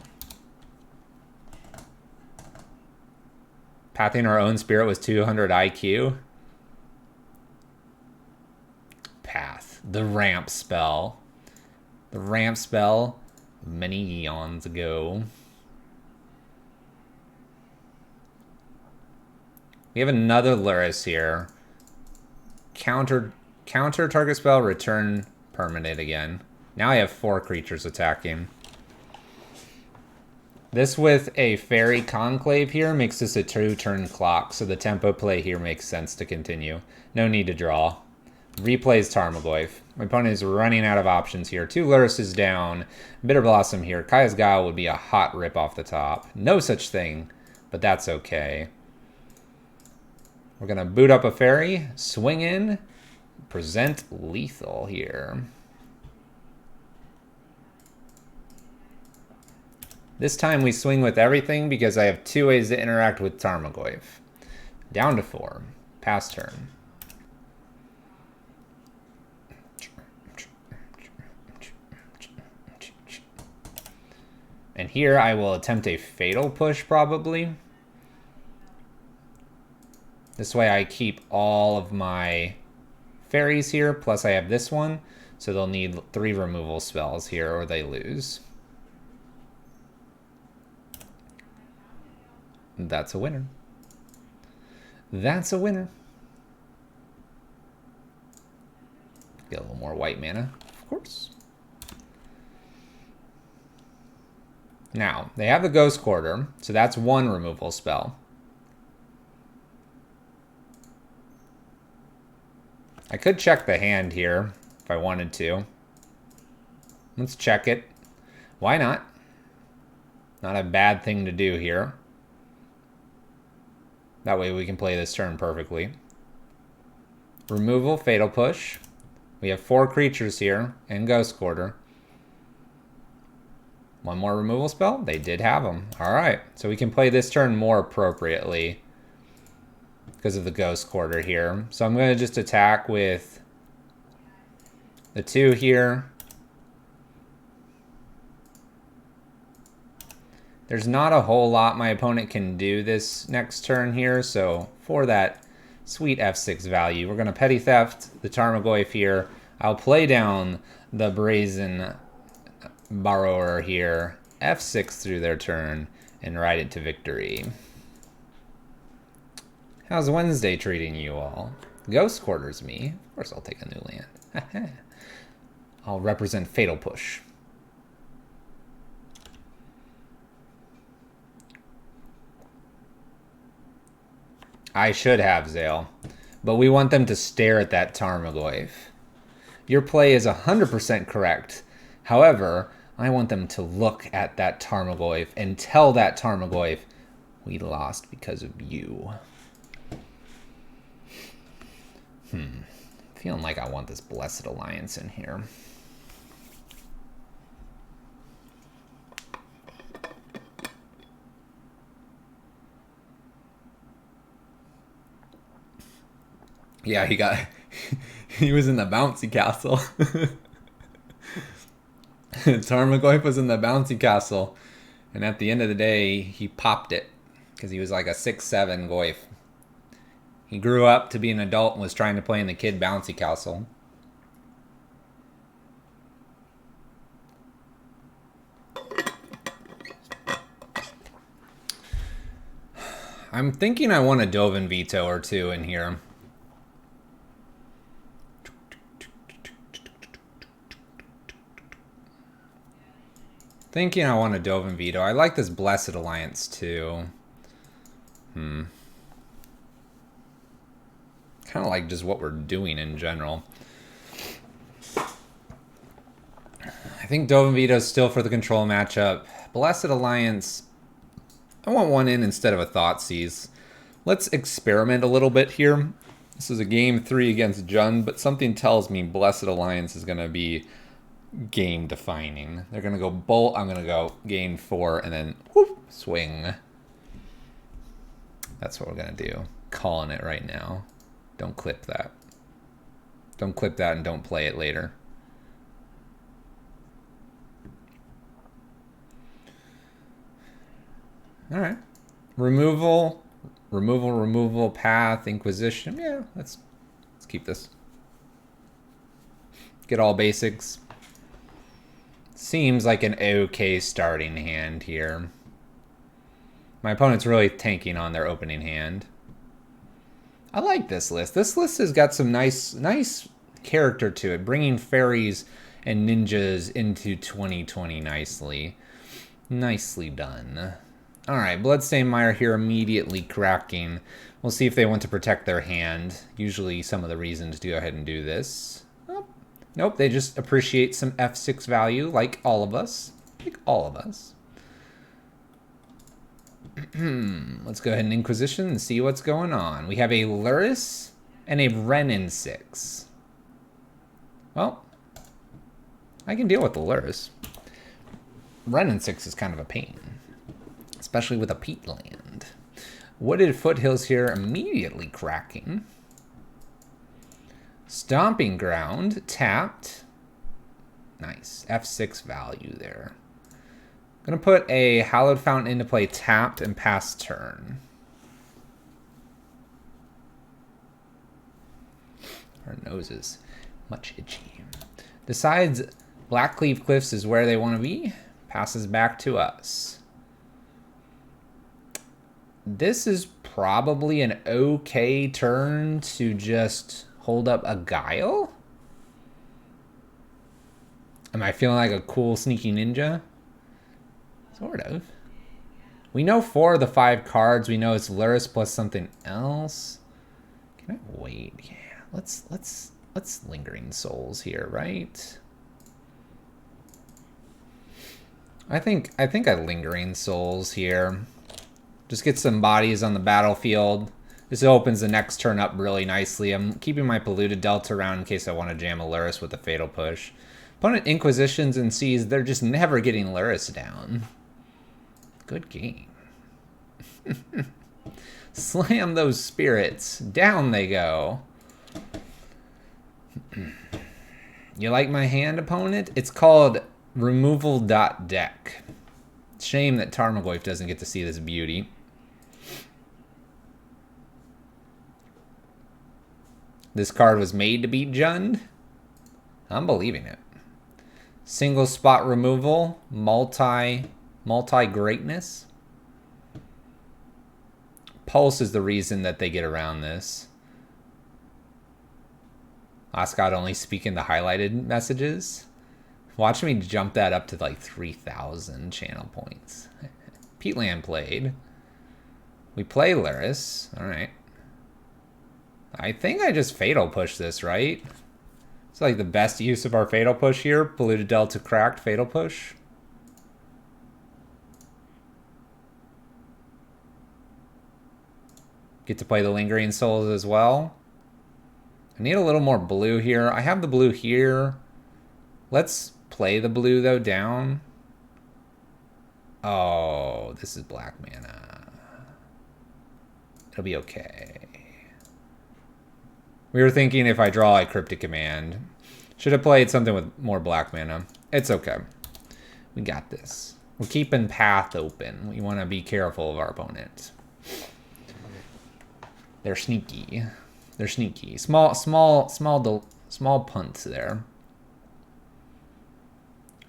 S1: Pathing our own spirit was 200 IQ. Path. The ramp spell. The ramp spell many eons ago. We have another Luris here. Counter target spell, return permanent again. Now I have 4 creatures attacking. This with a Fairy Conclave here makes this a 2-turn clock, so the tempo play here makes sense to continue. No need to draw. Replays Tarmogoyf. My opponent is running out of options here. 2 Lurises down. Bitterblossom here. Kaya's Guile would be a hot rip off the top. No such thing, but that's okay. We're going to boot up a Fairy, swing in, present lethal here. This time we swing with everything because I have 2 ways to interact with Tarmogoyf. Down to 4. Pass turn. And here I will attempt a Fatal Push probably. This way I keep all of my fairies here, plus I have this one, so they'll need 3 removal spells here or they lose. That's a winner. That's a winner. Get a little more white mana, of course. Now, they have the Ghost Quarter, so that's 1 removal spell. I could check the hand here if I wanted to. Let's check it. Why not? Not a bad thing to do here. That way we can play this turn perfectly. Removal, Fatal Push. We have 4 creatures here and Ghost Quarter. 1 more removal spell? They did have them. Alright, so we can play this turn more appropriately because of the Ghost Quarter here. So I'm going to just attack with the 2 here. There's not a whole lot my opponent can do this next turn here, so for that sweet F6 value, we're going to Petty Theft the Tarmogoyf here. I'll play down the Brazen Borrower here, F6 through their turn, and ride it to victory. How's Wednesday treating you all? Ghost Quarters me. Of course I'll take a new land. I'll represent Fatal Push. I should have Zale, but we want them to stare at that Tarmogoyf. Your play is 100% correct. However, I want them to look at that Tarmogoyf and tell that Tarmogoyf, we lost because of you. Feeling like I want this Blessed Alliance in here. Yeah, he was in the bouncy castle. Tarmogoyf was in the bouncy castle, and at the end of the day, he popped it because he was like a 6'7" Goyf. He grew up to be an adult and was trying to play in the kid bouncy castle. I'm thinking I want a Dovin Veto or 2 in here. Thinking I want a Dovin Veto. I like this Blessed Alliance too. Kind of like just what we're doing in general. I think Dovin Veto is still for the control matchup. Blessed Alliance, I want 1 in instead of a Thoughtseize. Let's experiment a little bit here. This is a game 3 against Jund, but something tells me Blessed Alliance is going to be game defining. They're going to go bolt, I'm going to go game 4, and then whoop, swing. That's what we're going to do. Calling it right now. Don't clip that. Don't clip that and don't play it later. Alright. Removal, Removal, path, inquisition. Yeah, let's keep this. Get all basics. Seems like an okay starting hand here. My opponent's really tanking on their opening hand. I like this list. This list has got some nice character to it, bringing fairies and ninjas into 2020 nicely. Nicely done. All right, Bloodstained Mire here immediately cracking. We'll see if they want to protect their hand. Usually some of the reasons to go ahead and do this. Oh, nope, they just appreciate some F6 value like all of us. Like all of us. Let's go ahead and Inquisition and see what's going on. We have a Luris and a Renin 6. Well, I can deal with the Luris. Renin 6 is kind of a pain, especially with a peatland. Wooded Foothills here immediately cracking. Stomping Ground tapped. Nice. F6 value there. Gonna put a Hallowed Fountain into play tapped and pass turn. Our nose is much itchy. Decides Blackcleave Cliffs is where they want to be. Passes back to us. This is probably an okay turn to just hold up a Guile. Am I feeling like a cool sneaky ninja? Sort of. We know 4 of the 5 cards. We know it's Luris plus something else. Can I wait? Yeah, let's Lingering Souls here, right? I think I Lingering Souls here. Just get some bodies on the battlefield. This opens the next turn up really nicely. I'm keeping my Polluted Delta around in case I want to jam a Luris with a Fatal Push. Opponent Inquisitions and sees they're just never getting Luris down. Good game. Slam those spirits. Down they go. You like my hand, opponent? It's called Removal.deck. Shame that Tarmogoyf doesn't get to see this beauty. This card was made to beat Jund. I'm believing it. Single spot removal. Multi-greatness. Pulse is the reason that they get around this. Ascot only speaking the highlighted messages. Watch me jump that up to like 3,000 channel points. Peatland played. We play Luris. Alright. I think I just Fatal Push this, right? It's like the best use of our Fatal Push here. Polluted Delta cracked Fatal Push. Get to play the Lingering Souls as well. I need a little more blue here. I have the blue here. Let's play the blue, though, down. Oh, this is black mana. It'll be okay. We were thinking if I draw a Cryptic Command. Should have played something with more black mana. It's okay. We got this. We're keeping path open. We want to be careful of our opponent. They're sneaky. They're sneaky. Small punts there.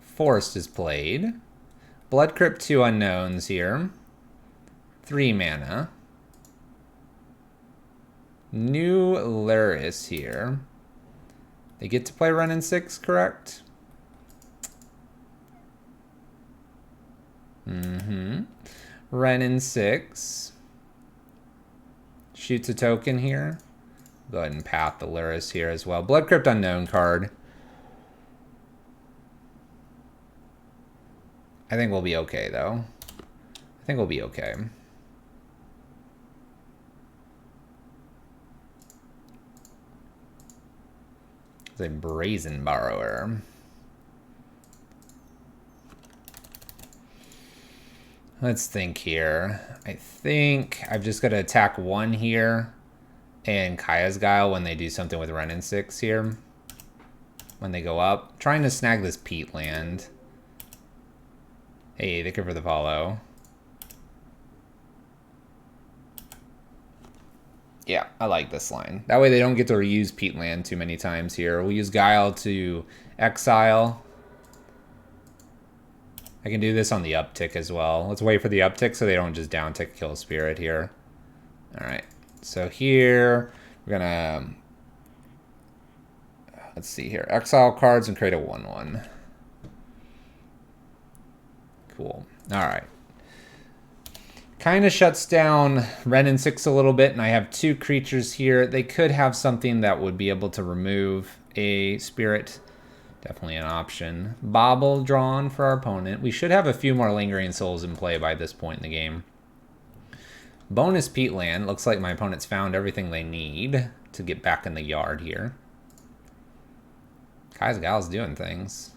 S1: Forest is played. Blood Crypt 2 unknowns here. 3 mana. New Luris here. They get to play Renin 6, correct? Renin 6. Shoots a token here. Go ahead and path the Luris here as well. Blood Crypt unknown card. I think we'll be okay, though. I think we'll be okay. It's a Brazen Borrower. Let's think here. I think I've just got to attack 1 here and Kaya's Guile when they do something with Renin 6 here. When they go up. Trying to snag this Peatland. Hey, thank you for the follow. Yeah, I like this line. That way they don't get to reuse Peatland too many times here. We'll use Guile to exile. I can do this on the uptick as well. Let's wait for the uptick so they don't just downtick kill a spirit here. Alright, so here we're gonna... Let's see here. Exile cards and create a 1/1. Cool. Alright. Kind of shuts down Ren and 6 a little bit, and I have 2 creatures here. They could have something that would be able to remove a spirit. Definitely an option. Bobble drawn for our opponent. We should have a few more Lingering Souls in play by this point in the game. Bonus Peatland. Looks like my opponent's found everything they need to get back in the yard here. Guile's doing things.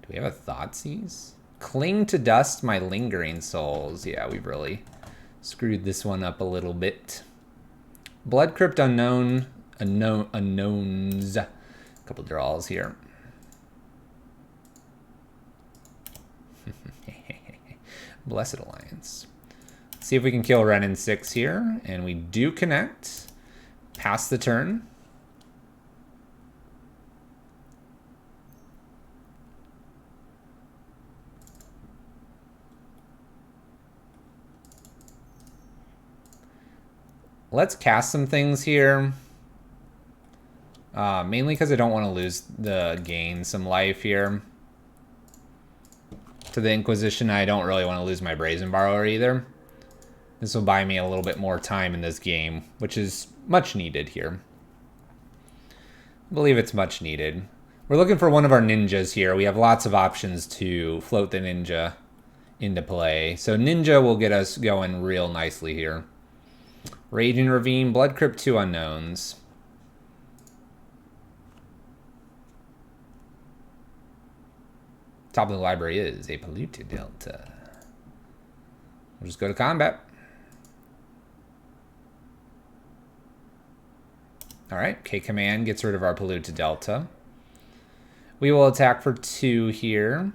S1: Do we have a Thoughtseize? Cling to dust my Lingering Souls. Yeah, we've really screwed this one up a little bit. Blood Crypt unknowns. A couple draws here. Blessed Alliance. Let's see if we can kill Ren in 6 here. And we do connect. Pass the turn. Let's cast some things here. Mainly because I don't want to lose gain some life here. To the Inquisition, I don't really want to lose my Brazen Borrower either. This will buy me a little bit more time in this game, which is much needed here. I believe it's much needed. We're looking for one of our ninjas here. We have lots of options to float the ninja into play. So ninja will get us going real nicely here. Raging Ravine, Blood Crypt, 2 unknowns. Top of the library is a Polluted Delta. We'll just go to combat. Alright, K-Command gets rid of our Polluted Delta. We will attack for 2 here.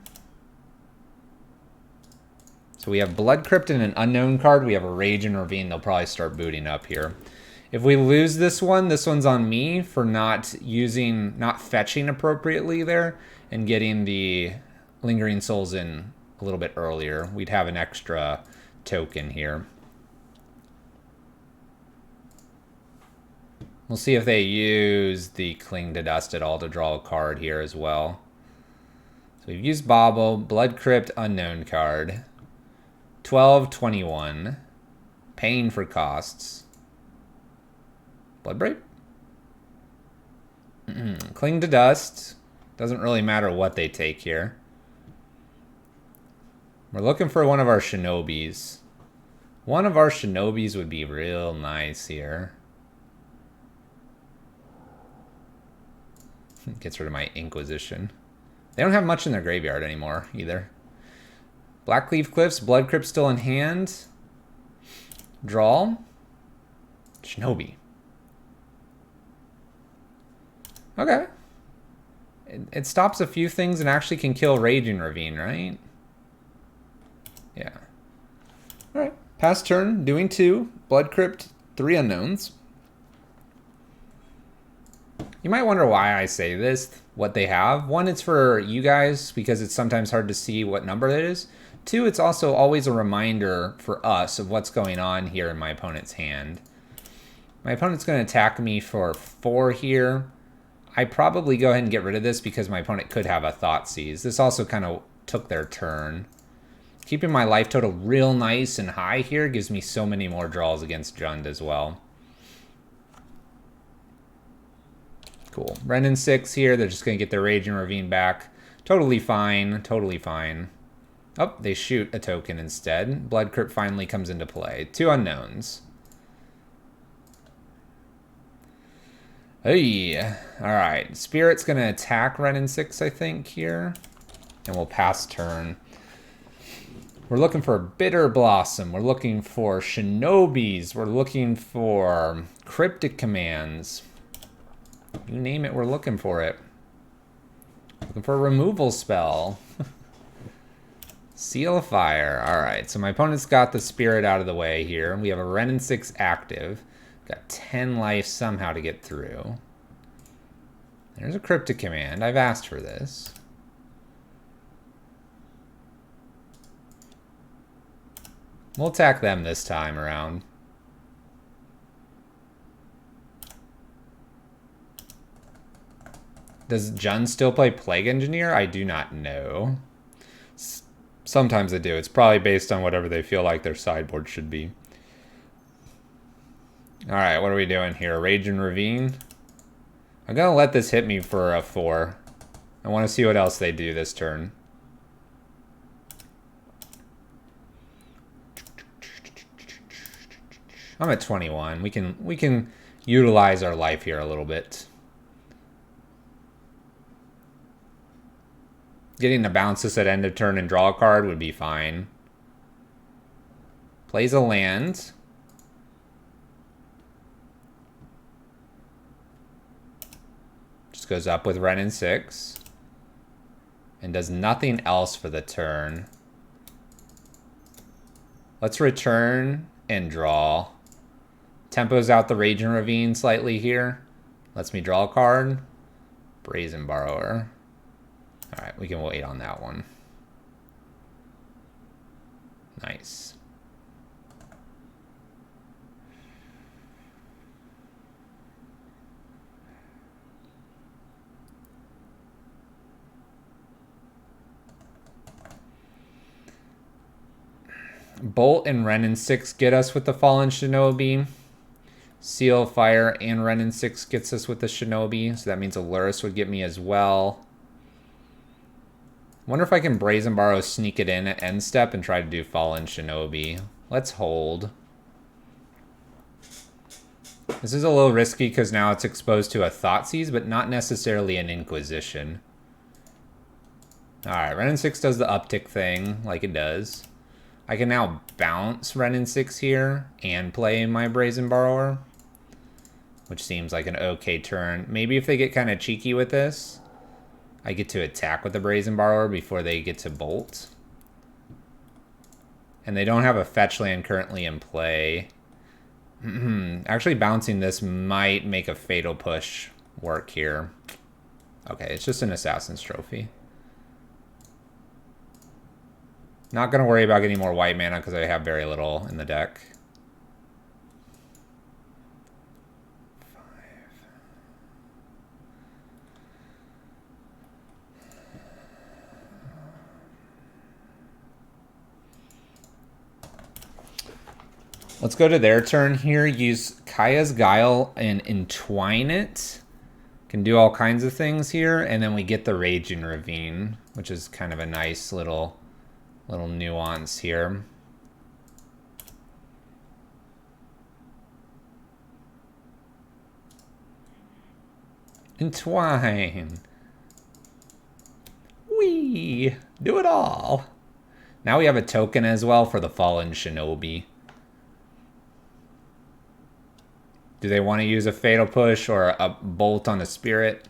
S1: So we have Blood Crypt and an unknown card. We have a Rage and Ravine. They'll probably start booting up here. If we lose this one's on me for not fetching appropriately there and getting the Lingering Souls in a little bit earlier. We'd have an extra token here. We'll see if they use the Cling to Dust at all to draw a card here as well. So we've used Bobble, Blood Crypt, unknown card. 12/21. Paying for costs. Bloodbraid? Cling to Dust. Doesn't really matter what they take here. We're looking for one of our Shinobis. One of our Shinobis would be real nice here. Gets rid of my Inquisition. They don't have much in their graveyard anymore either. Blackleaf Cliffs, Blood Crypt still in hand. Draw. Shinobi. Okay. It stops a few things and actually can kill Raging Ravine, right? Yeah. Alright. Pass turn, doing 2. Blood Crypt, 3 unknowns. You might wonder why I say this, what they have. 1, it's for you guys, because it's sometimes hard to see what number it is. 2, it's also always a reminder for us of what's going on here in my opponent's hand. My opponent's going to attack me for 4 here. I probably go ahead and get rid of this because my opponent could have a Thoughtseize. This also kind of took their turn. Keeping my life total real nice and high here gives me so many more draws against Jund as well. Cool. Ren and 6 here. They're just going to get their Raging Ravine back. Totally fine. Totally fine. Oh, they shoot a token instead. Blood Crypt finally comes into play. 2 unknowns. Hey. Alright. Spirit's going to attack Ren and 6, I think, here. And we'll pass turn. We're looking for Bitterblossom. We're looking for Shinobis. We're looking for Cryptic Commands. You name it, we're looking for it. Looking for a removal spell. Seal of Fire. Alright, so my opponent's got the Spirit out of the way here. We have a Ren and 6 active. Got 10 life somehow to get through. There's a Cryptic Command. I've asked for this. We'll attack them this time around. Does Jun still play Plague Engineer? I do not know. Sometimes they do. It's probably based on whatever they feel like their sideboard should be. Alright, what are we doing here? Rage and Ravine? I'm going to let this hit me for a 4. I want to see what else they do this turn. I'm at 21. We can utilize our life here a little bit. Getting to bounce this at end of turn and draw a card would be fine. Plays a land. Just goes up with Ren and 6. And does nothing else for the turn. Let's return and draw. Tempos out the Rage and Ravine slightly here. Lets me draw a card. Brazen Borrower. Alright, we can wait on that one. Nice. Bolt and Ren and 6 get us with the Fallen Shinobi. Seal of Fire and Ren and 6 gets us with the Shinobi. So that means Aluris would get me as well. Wonder if I can Brazen Borrow, sneak it in at end step, and try to do Fallen Shinobi. Let's hold. This is a little risky because now it's exposed to a Thoughtseize, but not necessarily an Inquisition. Alright, Ren and 6 does the uptick thing, like it does. I can now bounce Ren and 6 here and play my Brazen Borrower, which seems like an okay turn. Maybe if they get kind of cheeky with this, I get to attack with the Brazen Borrower before they get to bolt. And they don't have a fetch land currently in play. Actually, bouncing this might make a Fatal Push work here. Okay, it's just an Assassin's Trophy. Not going to worry about getting more white mana because I have very little in the deck. Let's go to their turn here. Use Kaya's Guile and Entwine it. Can do all kinds of things here. And then we get the Raging Ravine, which is kind of a nice little nuance here. Entwine. Whee! Do it all. Now we have a token as well for the Fallen Shinobi. Do they want to use a Fatal Push or a Bolt on a Spirit?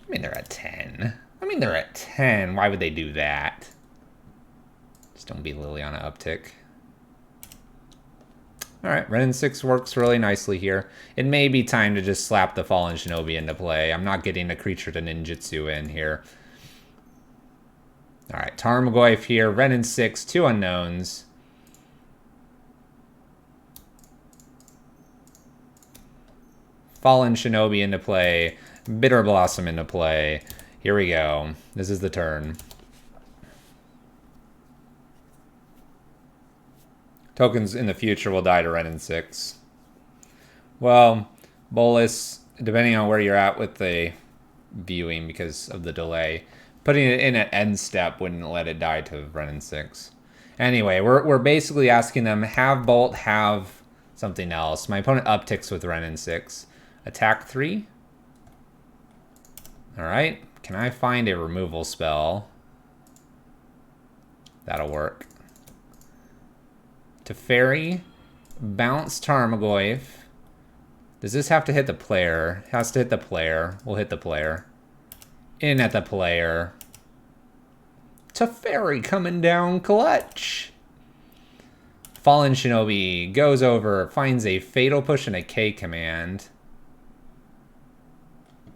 S1: I mean, they're at 10. They're at 10. Why would they do that? Just don't be Liliana uptick. Alright, Ren and 6 works really nicely here. It may be time to just slap the Fallen Shinobi into play. I'm not getting a creature to ninjutsu in here. Alright, Tarmogoyf here. Ren and 6, 2 unknowns. Fallen Shinobi into play. Bitterblossom into play. Here we go. This is the turn. Tokens in the future will die to Ren and 6. Well, Bolus, depending on where you're at with the viewing because of the delay, putting it in at end step wouldn't let it die to Ren and 6. Anyway, we're basically asking them, have Bolt, have something else. My opponent upticks with Ren and 6. Attack 3. Alright. Can I find a removal spell? That'll work. Teferi. Bounce Tarmogoyf. Does this have to hit the player? It has to hit the player. We'll hit the player. In at the player. Teferi coming down clutch. Fallen Shinobi goes over, finds a Fatal Push and a K command.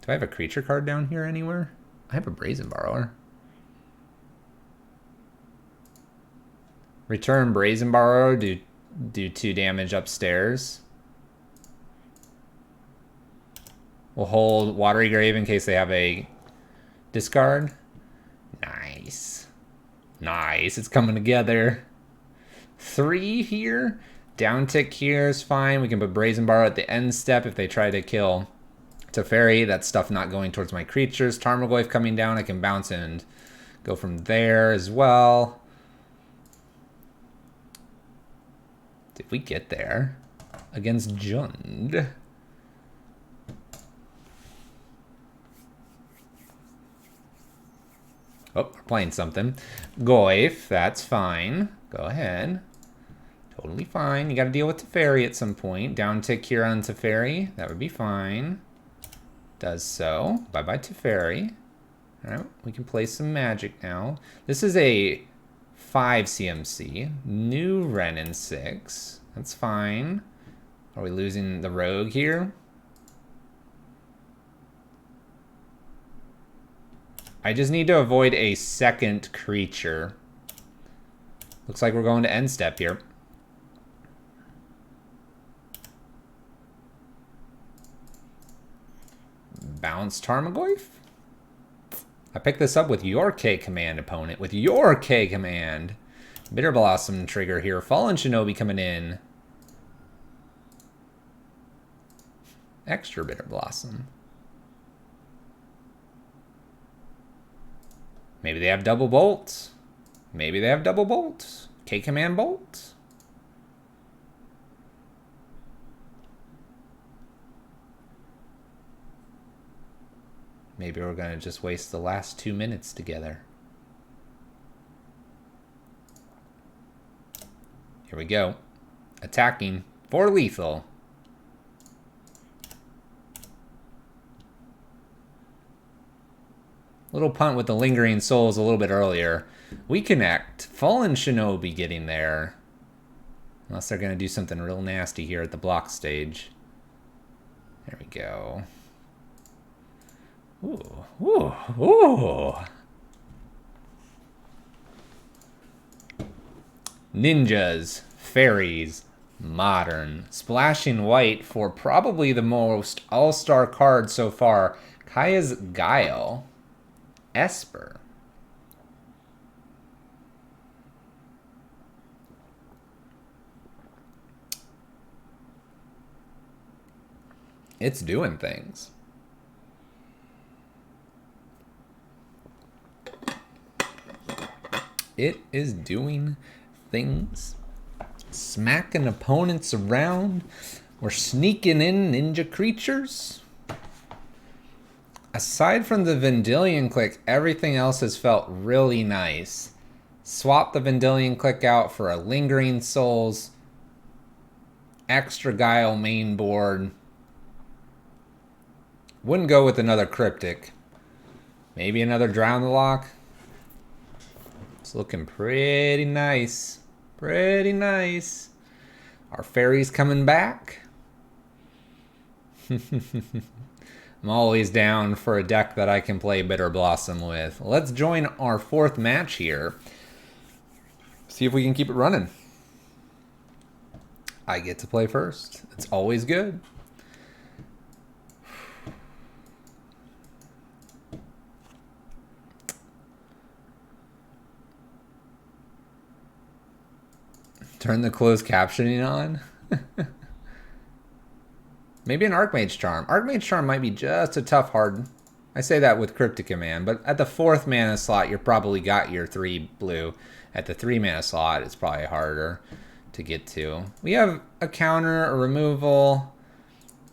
S1: Do I have a creature card down here anywhere? I have a Brazen Borrower. Return Brazen Borrower, do 2 damage upstairs. We'll hold Watery Grave in case they have a discard. Nice. Nice, it's coming together. 3 here. Down tick here is fine. We can put Brazen Borrow at the end step if they try to kill Teferi. That stuff not going towards my creatures. Tarmogoyf coming down. I can bounce and go from there as well. Did we get there? Against Jund. Oh, we're playing something. Goyf, that's fine. Go ahead. Totally fine. You got to deal with Teferi at some point. Down tick here on Teferi. That would be fine. Does so. Bye-bye Teferi. Alright, we can play some magic now. This is a 5 CMC. New Ren in 6. That's fine. Are we losing the rogue here? I just need to avoid a second creature. Looks like we're going to end step here. Bounce Tarmogoyf. I picked this up with your K command, opponent. With your K command. Bitterblossom trigger here. Fallen Shinobi coming in. Extra Bitterblossom. Maybe they have double bolts. Maybe they have double bolts. K command bolts. Maybe we're going to just waste the last 2 minutes together. Here we go. Attacking for lethal. Little punt with the Lingering Souls a little bit earlier. We connect. Fallen Shinobi getting there. Unless they're going to do something real nasty here at the block stage. There we go. Ooh, ooh, ooh. Ninjas, Faeries, Modern. Splashing white for probably the most all-star card so far. Kaya's Guile. Esper. It's doing things. It is doing things. Smacking opponents around. We're sneaking in ninja creatures. Aside from the Vendilion Click, everything else has felt really nice. Swap the Vendilion Click out for a Lingering Souls. Extra Guile main board. Wouldn't go with another Cryptic. Maybe another Drown the Lock. It's looking pretty nice. Pretty nice. Our Faeries coming back. I'm always down for a deck that I can play Bitterblossom with. Let's join our 4th match here. See if we can keep it running. I get to play first. It's always good. Turn the closed captioning on. Maybe an Archmage Charm. Archmage Charm might be just a tough hard. I say that with Cryptic Command, but at the 4th mana slot, you're probably got your 3 blue. At the 3 mana slot, it's probably harder to get to. We have a counter, a removal.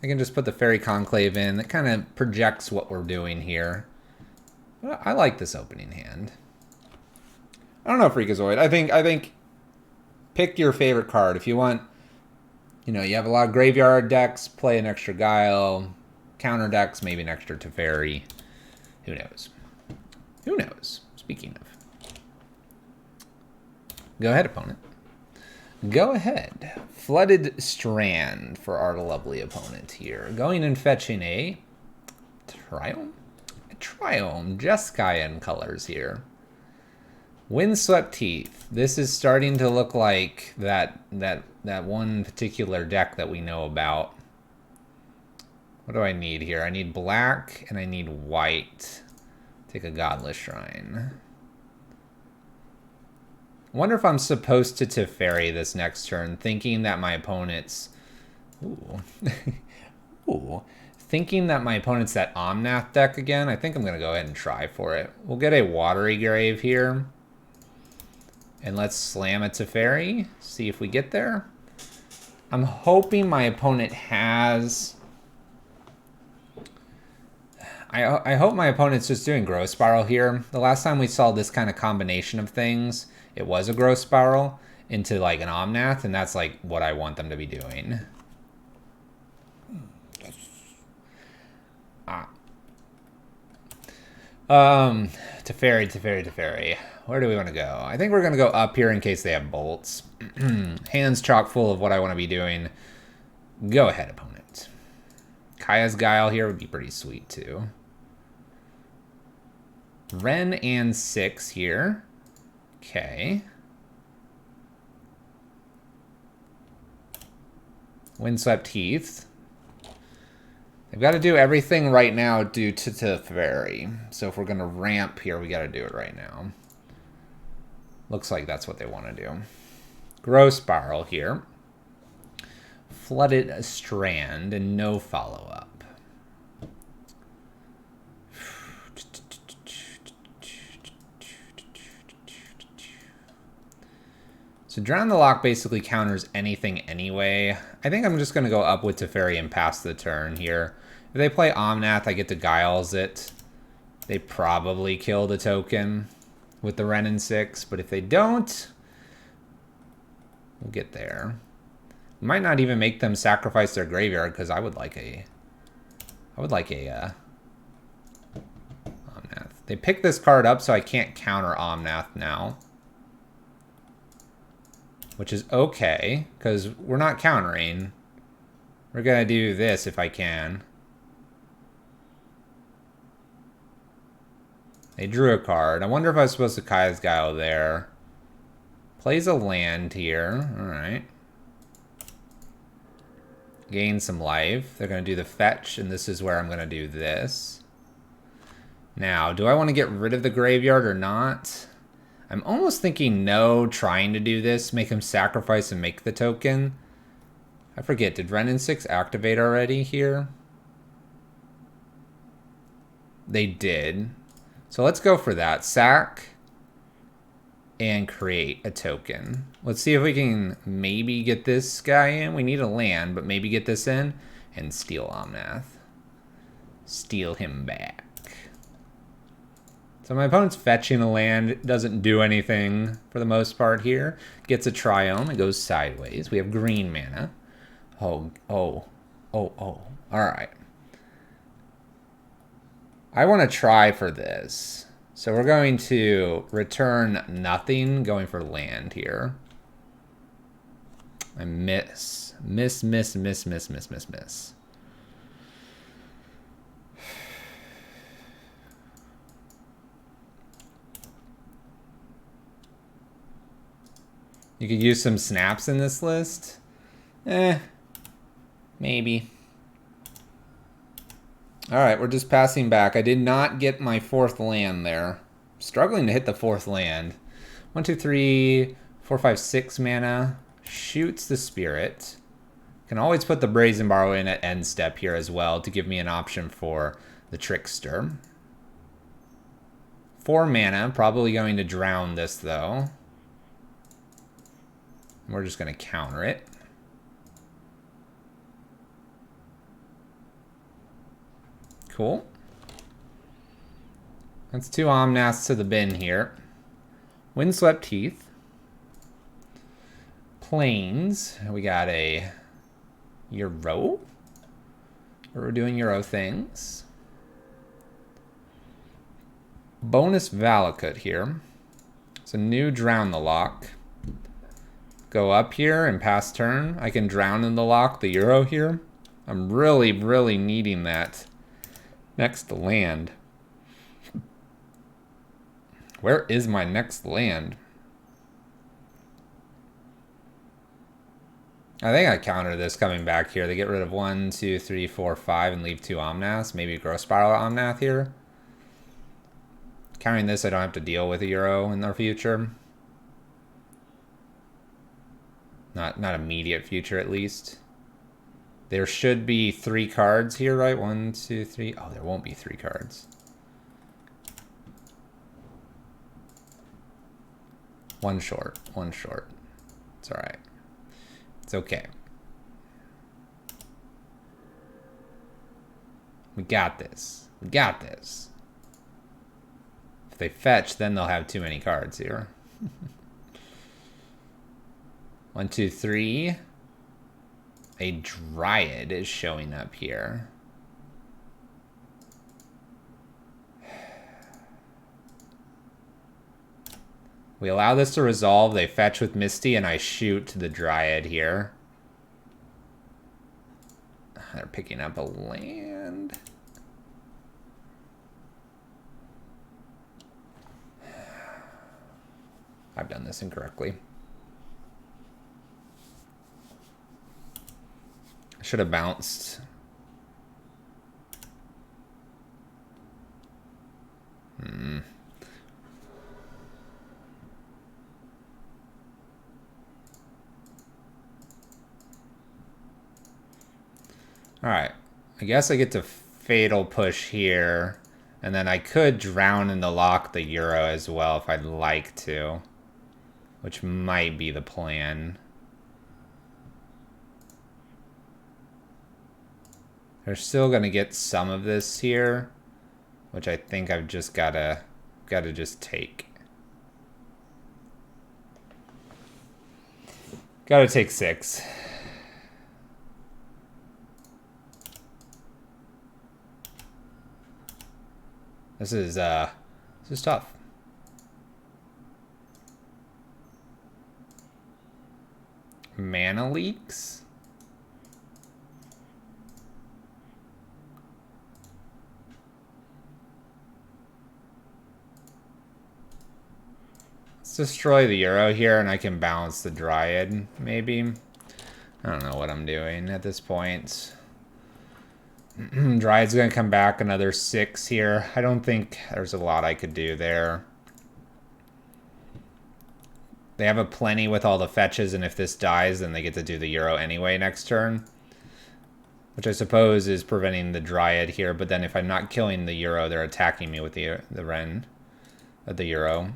S1: I can just put the Fairy Conclave in. That kind of projects what we're doing here. Well, I like this opening hand. I don't know, Freakazoid. I think pick your favorite card. If you want, you know, you have a lot of graveyard decks, play an extra Guile. Counter decks, maybe an extra Teferi. Who knows? Who knows? Speaking of. Go ahead, opponent. Go ahead. Flooded Strand for our lovely opponent here. Going and fetching a Triome? A Triome. Jeskai colors here. Windswept Teeth. This is starting to look like that one particular deck that we know about. What do I need here? I need black and I need white. Take a Godless Shrine. Wonder if I'm supposed to Teferi this next turn, thinking that my opponent's... Ooh. Ooh. Thinking that my opponent's that Omnath deck again. I think I'm going to go ahead and try for it. We'll get a Watery Grave here. And let's slam a Teferi. See if we get there. I'm hoping my opponent has... I hope my opponent's just doing Growth Spiral here. The last time we saw this kind of combination of things, it was a Growth Spiral into like an Omnath, and that's like what I want them to be doing. Teferi. Where do we want to go? I think we're going to go up here in case they have bolts. Hands chock full of what I want to be doing. Go ahead, opponent. Kaya's Guile here would be pretty sweet, too. Ren and 6 here. Okay. Windswept Heath. They've got to do everything right now due to Teferi. So if we're going to ramp here, we got to do it right now. Looks like that's what they want to do. Growth Spiral here. Flooded Strand and no follow-up. So Drown the Lock basically counters anything anyway. I think I'm just going to go up with Teferi and pass the turn here. If they play Omnath, I get to Guiles it. They probably kill the token with the Ren and 6, but if they don't, we'll get there. We might not even make them sacrifice their graveyard because I would like a Omnath. They pick this card up, so I can't counter Omnath now. Which is okay, because we're not countering. We're going to do this if I can. They drew a card. I wonder if I was supposed to Kaya's Guile there. Plays a land here. Alright. Gain some life. They're going to do the fetch, and this is where I'm going to do this. Now, do I want to get rid of the graveyard or not? I'm almost thinking no, trying to do this. Make him sacrifice and make the token. I forget, did Ren and 6 activate already here? They did. So let's go for that. Sack and create a token. Let's see if we can maybe get this guy in. We need a land, but maybe get this in and steal Omnath. Steal him back. So my opponent's fetching a land. It doesn't do anything for the most part here. Gets a Triome. It goes sideways. We have green mana. Oh. All right. I want to try for this. So we're going to return nothing, going for land here. I miss. Miss. You could use some snaps in this list. Maybe. Alright, we're just passing back. I did not get my 4th land there. Struggling to hit the 4th land. 1, 2, 3, 4, 5, 6 mana. Shoots the Spirit. Can always put the Brazen Borrow in at end step here as well to give me an option for the Trickster. 4 mana. Probably going to drown this though. We're just going to counter it. Cool. That's 2 Omnaths to the bin here. Windswept Heath. Plains. We got a Euro. We're doing Euro things. Bonus Valakut here. It's a new Drown the Lock. go up here and pass turn. I can drown in the lock the Euro here. I'm really, really needing that next land. Where is my next land? I think I counter this coming back here. They get rid of 1, 2, 3, 4, 5 and leave 2 Omnaths. Maybe Growth Spiral Omnath here. Countering this, I don't have to deal with a Euro in the future. Not immediate future, at least. There should be 3 cards here, right? 1, 2, 3. Oh, there won't be 3 cards. One short. It's all right. It's okay. We got this. If they fetch, then they'll have too many cards here. 1, 2, 3. A Dryad is showing up here. We allow this to resolve. They fetch with Misty, and I shoot the Dryad here. They're picking up a land. I've done this incorrectly. I should have bounced. Alright, I guess I get to Fatal Push here, and then I could drown in the lock the Euro as well if I'd like to, which might be the plan. They're still going to get some of this here, which I think I've just gotta just take. Gotta take 6. This is tough. Mana leaks? Let's destroy the Euro here and I can balance the Dryad, maybe. I don't know what I'm doing at this point. Dryad's going to come back another 6 here. I don't think there's a lot I could do there. They have a plenty with all the fetches, and if this dies, then they get to do the Euro anyway next turn. Which I suppose is preventing the Dryad here, but then if I'm not killing the Euro, they're attacking me with the Ren of the Euro.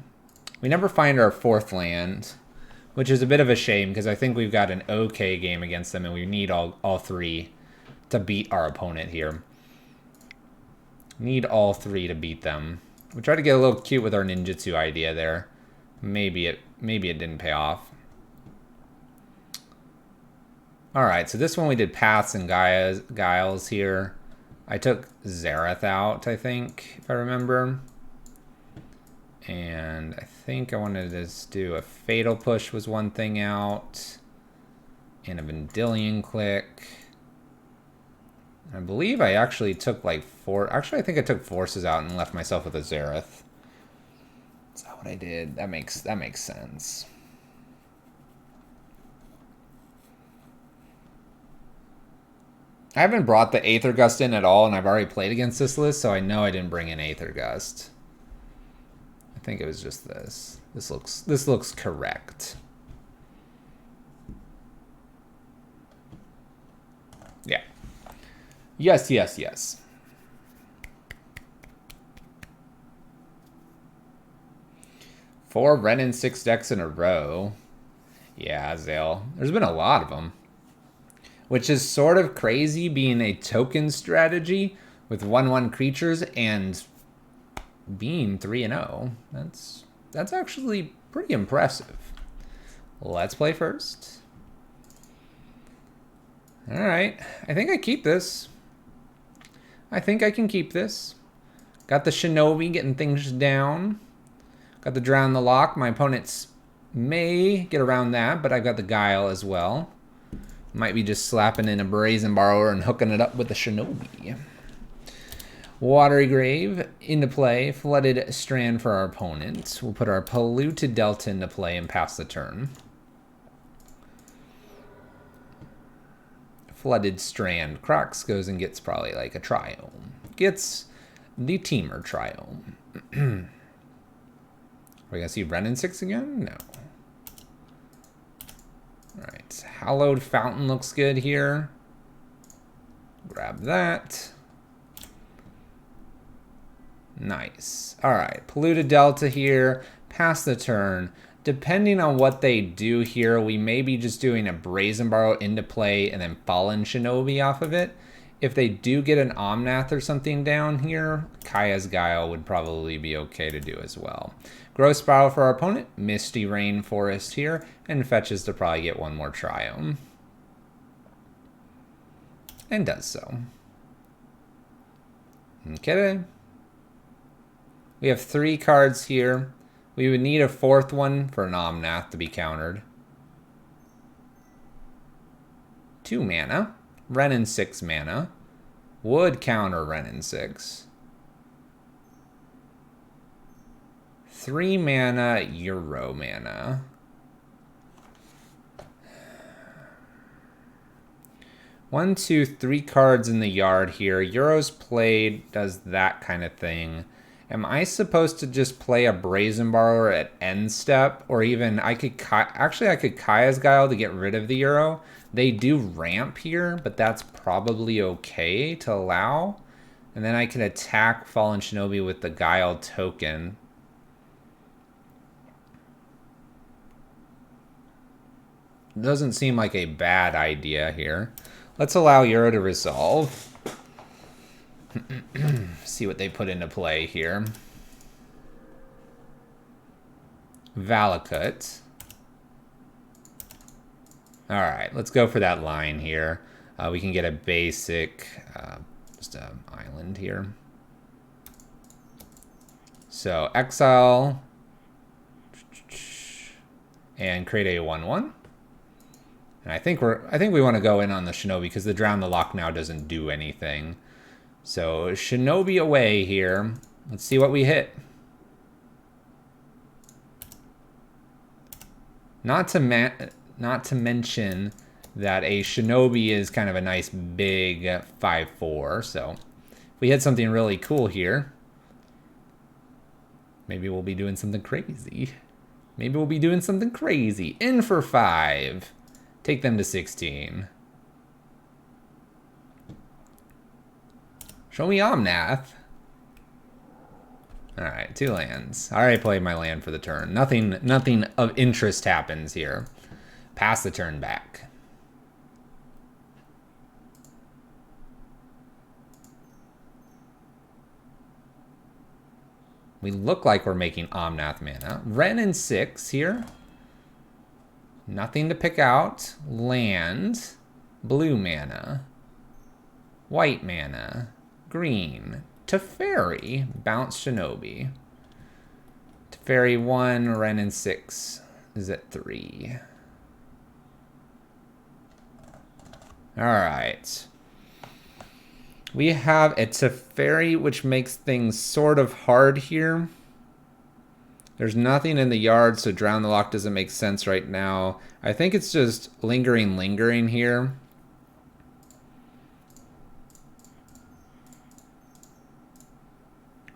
S1: We never find our 4th land, which is a bit of a shame, because I think we've got an okay game against them, and we need all 3 to beat our opponent here. Need all 3 to beat them. We tried to get a little cute with our ninjutsu idea there. Maybe it didn't pay off. Alright, so this one we did paths and Guiles here. I took Zareth out, I think, if I remember. And I think I wanted to do a Fatal Push was one thing out. And a Vendilion Click. I believe I actually took like 4... Actually, I think I took Forces out and left myself with a Zareth. Is that what I did? That makes sense. I haven't brought the Aether Gust in at all, and I've already played against this list, so I know I didn't bring in Aether Gust. I think it was just this. This looks correct. Yeah. Yes, yes, yes. Four Renin 6 decks in a row. Yeah, Zale. There's been a lot of them. Which is sort of crazy being a token strategy with 1/1 creatures and being 3-0. That's actually pretty impressive. Let's play first. Alright. I think I keep this. I think I can keep this. Got the Shinobi getting things down. Got the Drown the Lock. My opponent's may get around that, but I've got the Guile as well. Might be just slapping in a Brazen Borrower and hooking it up with the Shinobi. Watery Grave into play. Flooded Strand for our opponent. We'll put our Polluted Delta into play and pass the turn. Flooded Strand. Crocs goes and gets probably like a Triome. Gets the Teamer Triome. Are we going to see Renin 6 again? No. Alright, Hallowed Fountain looks good here. Grab that. Nice. Alright, Polluted Delta here. Pass the turn. Depending on what they do here, we may be just doing a Brazen Borrow into play and then Fallen Shinobi off of it. If they do get an Omnath or something down here, Kaya's Guile would probably be okay to do as well. Gross Spiral for our opponent, Misty Rainforest here, and fetches to probably get one more Triome. And does so. Okay. We have 3 cards here. We would need a 4th one for an Omnath to be countered. 2 mana. Renin 6 mana. Would counter Renin 6. 3 mana, Euro mana. One, two, 3 cards in the yard here. Euro's played, does that kind of thing. Am I supposed to just play a Brazen Borrower at end step? Or even, I could Kaya's Guile to get rid of the Euro. They do ramp here, but that's probably okay to allow. And then I can attack Fallen Shinobi with the Guile token. Doesn't seem like a bad idea here. Let's allow Euro to resolve. See what they put into play here. Valakut. Alright, let's go for that line here. We can get a basic, just an island here. So, exile. And create a 1/1. And I think we want to go in on the Shinobi because the Drown the Lock now doesn't do anything. So Shinobi away here. Let's see what we hit. Not to mention that a Shinobi is kind of a nice big 5/4. So if we hit something really cool here, maybe we'll be doing something crazy. Maybe we'll be doing something crazy. In for 5. Take them to 16. Show me Omnath. Alright, 2 lands. I already played my land for the turn. Nothing of interest happens here. Pass the turn back. We look like we're making Omnath mana. Renin 6 here. Nothing to pick out. Land. Blue mana. White mana. Green. Teferi. Bounce Shinobi. Teferi 1. Renin 6 is at 3. Alright. We have a Teferi, which makes things sort of hard here. There's nothing in the yard, so Drown the Lock doesn't make sense right now. I think it's just lingering here.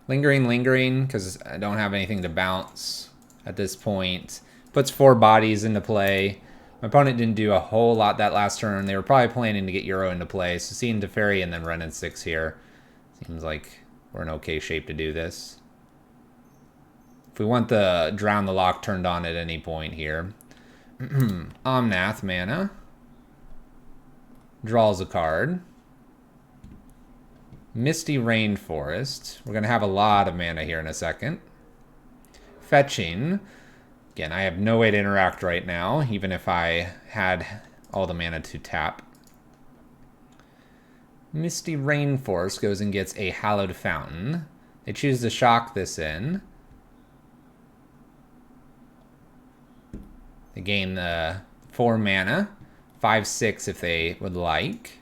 S1: Lingering, because I don't have anything to bounce at this point. Puts 4 bodies into play. My opponent didn't do a whole lot that last turn. They were probably planning to get Euro into play. So seeing Teferi and then Renin 6 here. Seems like we're in okay shape to do this. If we want the Drown the Lock turned on at any point here. Omnath mana. Draws a card. Misty Rainforest. We're going to have a lot of mana here in a second. Fetching. Again, I have no way to interact right now, even if I had all the mana to tap. Misty Rainforest goes and gets a Hallowed Fountain. They choose to shock this in. They gain the 4 mana. 5/6 if they would like.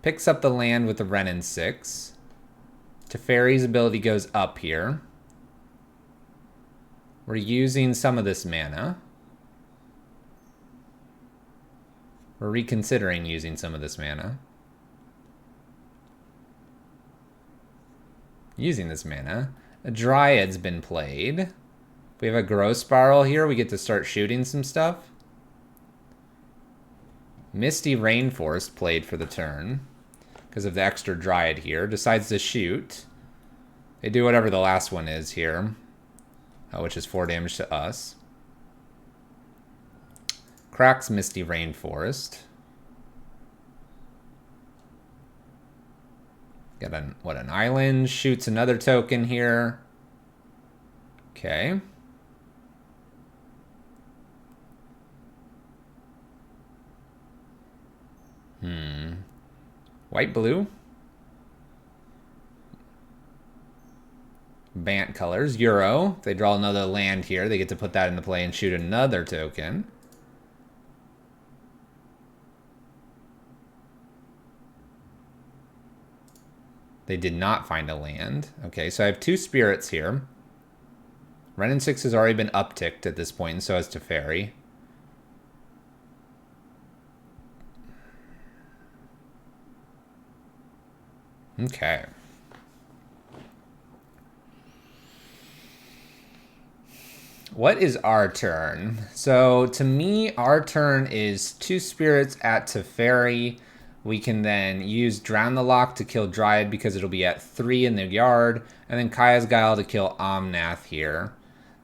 S1: Picks up the land with the Renin 6. Teferi's ability goes up here. We're using some of this mana. We're reconsidering using some of this mana. Using this mana. A Dryad's been played. If we have a Growth Spiral here, we get to start shooting some stuff. Misty Rainforest played for the turn because of the extra Dryad here. Decides to shoot. They do whatever the last one is here, which is 4 damage to us. Cracks Misty Rainforest. Got an island. Shoots another token here. Okay. White, blue. Bant colors. Euro. If they draw another land here, they get to put that into play and shoot another token. They did not find a land. Okay, so I have 2 spirits here. Renin 6 has already been upticked at this point, and so has Teferi. Okay. What is our turn? So to me, our turn is 2 spirits at Teferi. We can then use Drown the Lock to kill Dryad because it'll be at 3 in the yard. And then Kaya's Guile to kill Omnath here.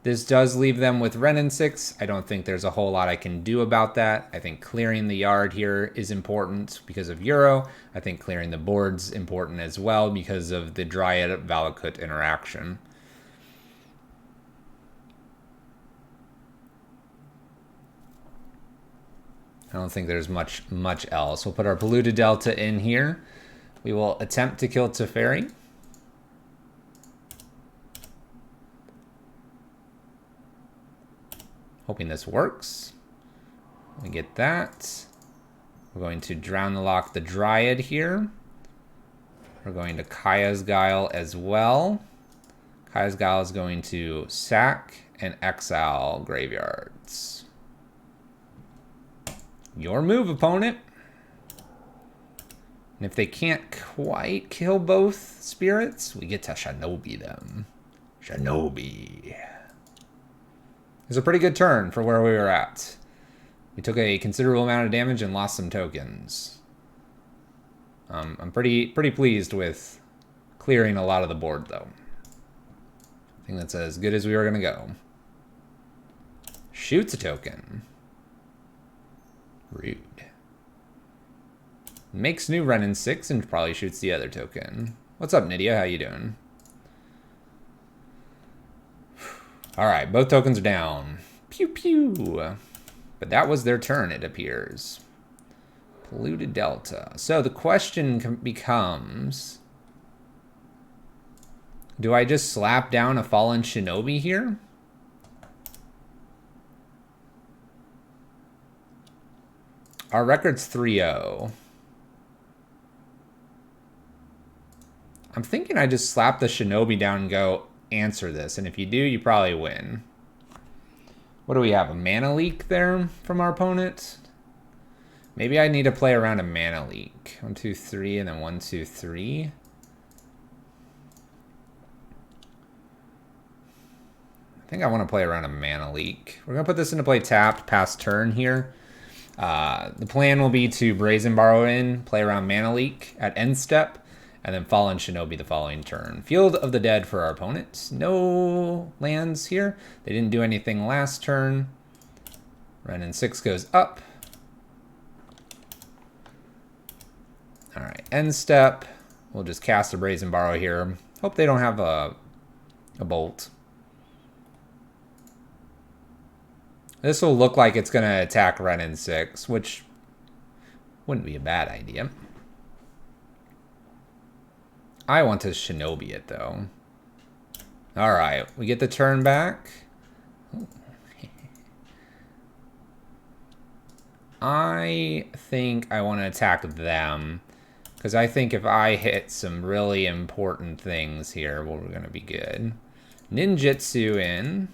S1: This does leave them with Renin 6. I don't think there's a whole lot I can do about that. I think clearing the yard here is important because of Euro. I think clearing the board's important as well because of the Dryad Valakut interaction. I don't think there's much else. We'll put our Polluted Delta in here. We will attempt to kill Teferi. Hoping this works. We get that. We're going to Drown the Lock the Dryad here. We're going to Kaya's Guile as well. Kaya's Guile is going to sack and exile graveyards. Your move, opponent. And if they can't quite kill both spirits, we get to Shinobi them. Shinobi. It's a pretty good turn for where we were at. We took a considerable amount of damage and lost some tokens. I'm pretty pleased with clearing a lot of the board, though. I think that's as good as we were going to go. Shoots a token. Rude. Makes new Renin 6 and probably shoots the other token. What's up, Nydia? How you doing? Alright, both tokens are down. Pew pew. But that was their turn, it appears. Polluted Delta. So the question becomes... do I just slap down a Fallen Shinobi here? Our record's 3-0. I'm thinking I just slap the Shinobi down and go, answer this. And if you do, you probably win. What do we have? A mana leak there from our opponent? Maybe I need to play around a mana leak. 1, 2, 3, and then 1, 2, 3. I think I want to play around a mana leak. We're going to put this into play tapped, past turn here. The plan will be to Brazen Borrow in, play around mana leak at end step, and then Fallen Shinobi the following turn. Field of the Dead for our opponent. No lands here. They didn't do anything last turn. Renin 6 goes up. Alright, end step. We'll just cast a Brazen Borrow here. Hope they don't have a bolt. This will look like it's going to attack Renin 6, which wouldn't be a bad idea. I want to Shinobi it, though. Alright, we get the turn back. I think I want to attack them. Because I think if I hit some really important things here, well, we're going to be good. Ninjutsu in.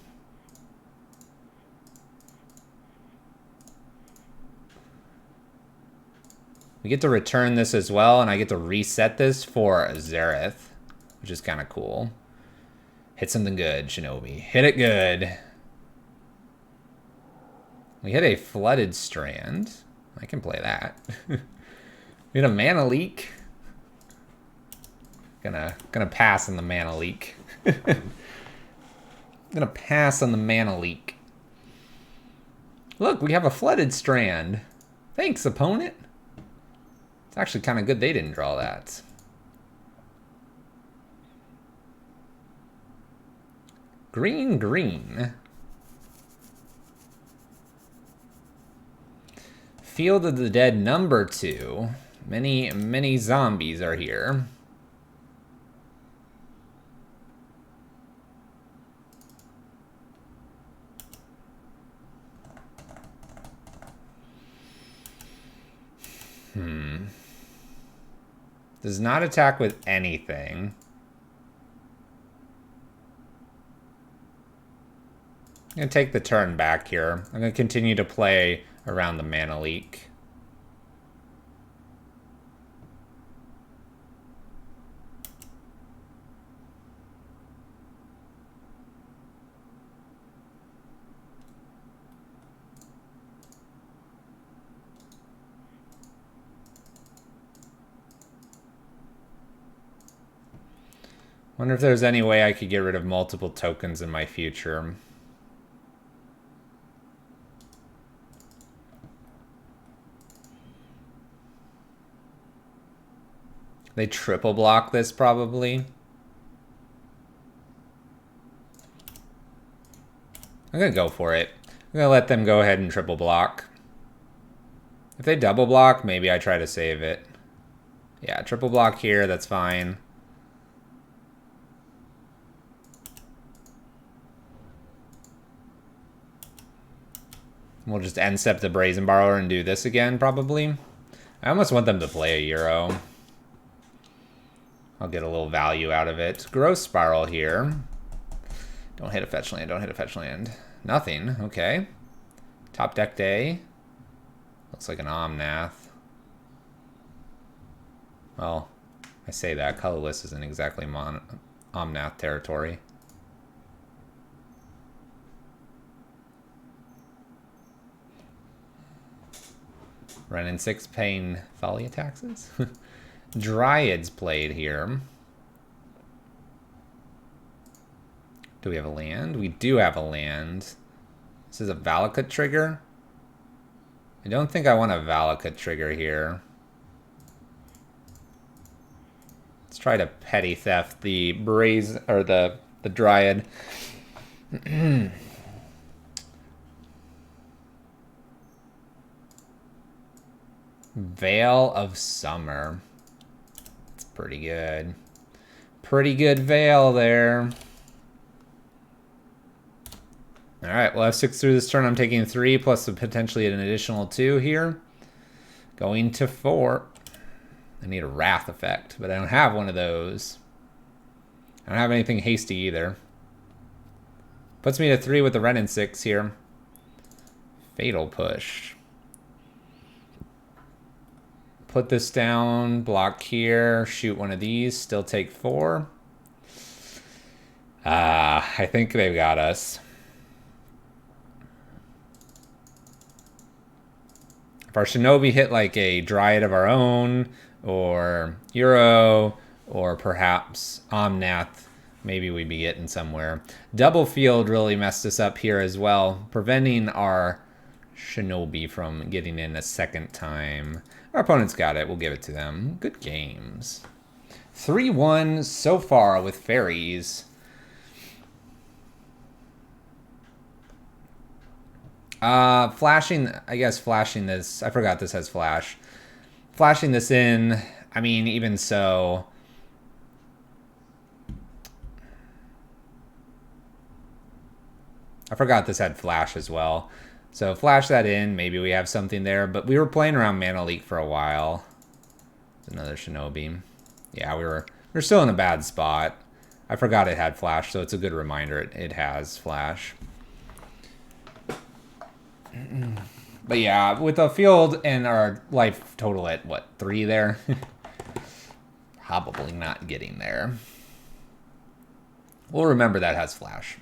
S1: We get to return this as well, and I get to reset this for Zareth, which is kind of cool. Hit something good, Shinobi. Hit it good. We hit a Flooded Strand. I can play that. We hit a Mana Leak. Gonna pass on the Mana Leak. Gonna pass on the Mana Leak. Look, we have a Flooded Strand. Thanks, opponent. It's actually kind of good they didn't draw that. Green, green. Field of the Dead number 2. Many zombies are here. Does not attack with anything. I'm going to take the turn back here. I'm going to continue to play around the Mana Leak. Wonder if there's any way I could get rid of multiple tokens in my future. They triple block this probably. I'm gonna go for it. I'm gonna let them go ahead and triple block. If they double block, maybe I try to save it. Yeah, triple block here, that's fine. We'll just end step the Brazen Borrower and do this again, probably. I almost want them to play a Euro. I'll get a little value out of it. Growth Spiral here. Don't hit a fetch land, don't hit a fetch land. Nothing, okay. Top deck day. Looks like an Omnath. Well, I say that. Colorless isn't exactly Omnath territory. Running 6 paying Thalia taxes. Dryads played here. Do we have a land? We do have a land. This is a Valakut trigger. I don't think I want a Valakut trigger here. Let's try to petty theft the the Dryad. Veil of Summer. It's pretty good. Pretty good Veil there. Alright, we'll have 6 through this turn. I'm taking 3 plus potentially an additional 2 here. Going to 4. I need a Wrath effect, but I don't have one of those. I don't have anything hasty either. Puts me to 3 with the Ren and 6 here. Fatal Push. Put this down, block here, shoot one of these, still take 4. I think they've got us. If our Shinobi hit like a Dryad of our own, or Euro, or perhaps Omnath, maybe we'd be getting somewhere. Double Field really messed us up here as well, preventing our Shinobi from getting in a second time. Our opponent's got it. We'll give it to them. Good games. 3-1 so far with Faeries. Flashing, I guess flashing this. I forgot this has flash. Flashing this in, I mean, even so. I forgot this had flash as well. So flash that in. Maybe we have something there. But we were playing around Mana Leak for a while. Another Shinobi. Yeah, we're still in a bad spot. I forgot it had flash, so it's a good reminder it has flash. But yeah, with a field and our life total at, what, 3 there? Probably not getting there. We'll remember that has flash.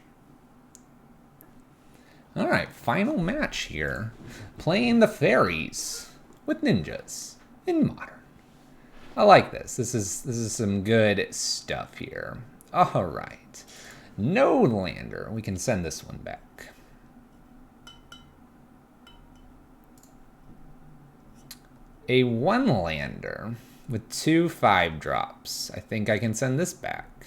S1: Alright, final match here. Playing the Faeries with ninjas in Modern. I like this. This is some good stuff here. Alright. No lander. We can send this one back. A 1-lander with 2 5-drops. I think I can send this back.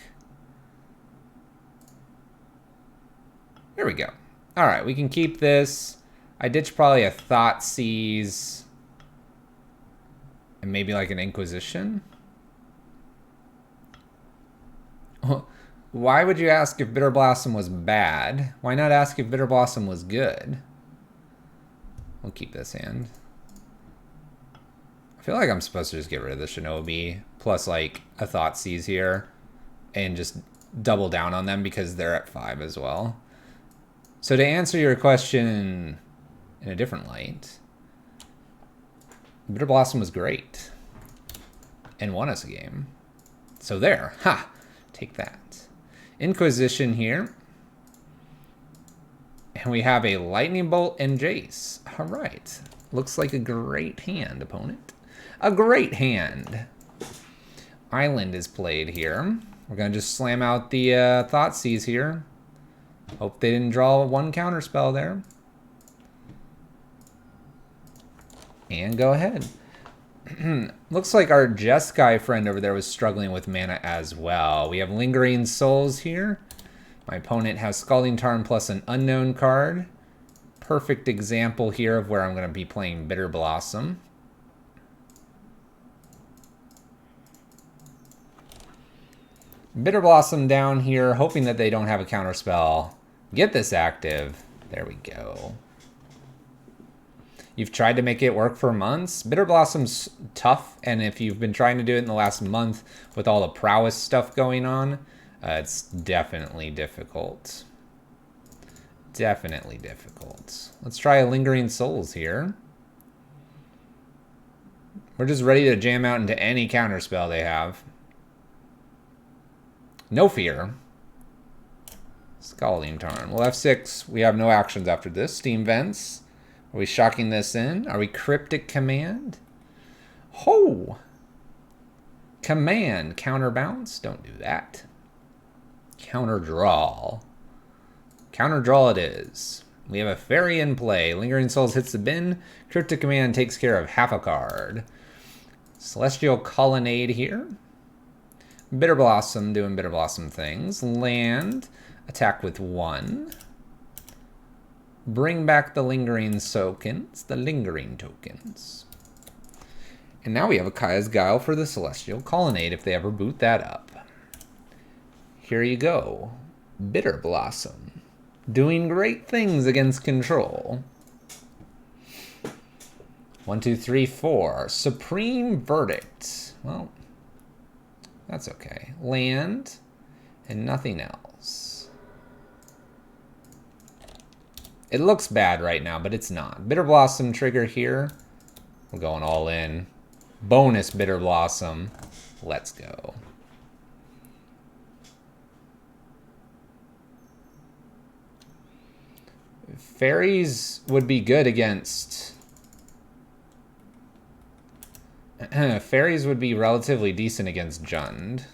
S1: There we go. Alright, we can keep this. I ditch probably a Thoughtseize. And maybe like an Inquisition. Why would you ask if Bitterblossom was bad? Why not ask if Bitterblossom was good? We'll keep this hand. I feel like I'm supposed to just get rid of the Shinobi. Plus like a Thoughtseize here. And just double down on them because they're at 5 as well. So to answer your question in a different light, Bitterblossom was great and won us a game. So there, ha, take that. Inquisition here. And we have a Lightning Bolt and Jace. All right, looks like a great hand, opponent. A great hand. Island is played here. We're gonna just slam out the Thoughtseize here. Hope they didn't draw 1 counterspell there. And go ahead. Looks like our Jeskai friend over there was struggling with mana as well. We have Lingering Souls here. My opponent has Scalding Tarn plus an unknown card. Perfect example here of where I'm going to be playing Bitterblossom. Bitterblossom down here, hoping that they don't have a counterspell. Get this active. There we go. You've tried to make it work for months. Bitterblossom's tough, and if you've been trying to do it in the last month with all the prowess stuff going on, it's definitely difficult. Definitely difficult. Let's try a Lingering Souls here. We're just ready to jam out into any counterspell they have. No fear. Scalding Tarn. Well, F6. We have no actions after this. Steam Vents. Are we shocking this in? Are we Cryptic Command? Ho! Command. Counterbounce. Don't do that. Counterdraw. Counterdraw it is. We have a Fairy in play. Lingering Souls hits the bin. Cryptic Command takes care of half a card. Celestial Colonnade here. Bitterblossom doing Bitterblossom things. Land. Attack with 1. Bring back the Lingering Tokens. The Lingering Tokens. And now we have a Kaya's Guile for the Celestial Colonnade if they ever boot that up. Here you go. Bitterblossom. Doing great things against control. 1, 2, 3, 4. Supreme Verdict. Well, that's okay. Land and nothing else. It looks bad right now, but it's not. Bitterblossom trigger here. We're going all in. Bonus Bitterblossom. Let's go. Faeries would be good against... Faeries would be relatively decent against Jund.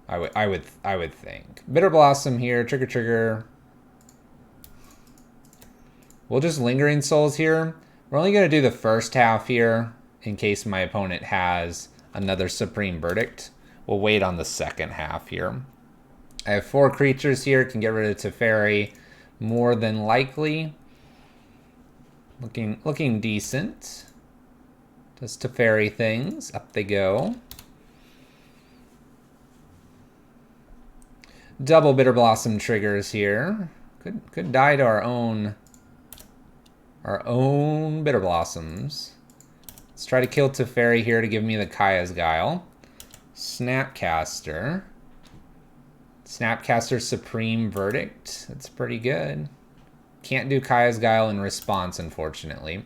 S1: I would think. Bitterblossom here, trigger. We'll just Lingering Souls here. We're only going to do the first half here in case my opponent has another Supreme Verdict. We'll wait on the second half here. I have 4 creatures here. Can get rid of Teferi more than likely. Looking decent. Just Teferi things. Up they go. Double Bitterblossom triggers here. Could die to our own Bitterblossoms. Let's try to kill Teferi here to give me the Kaya's Guile. Snapcaster. Snapcaster Supreme Verdict. That's pretty good. Can't do Kaya's Guile in response, unfortunately.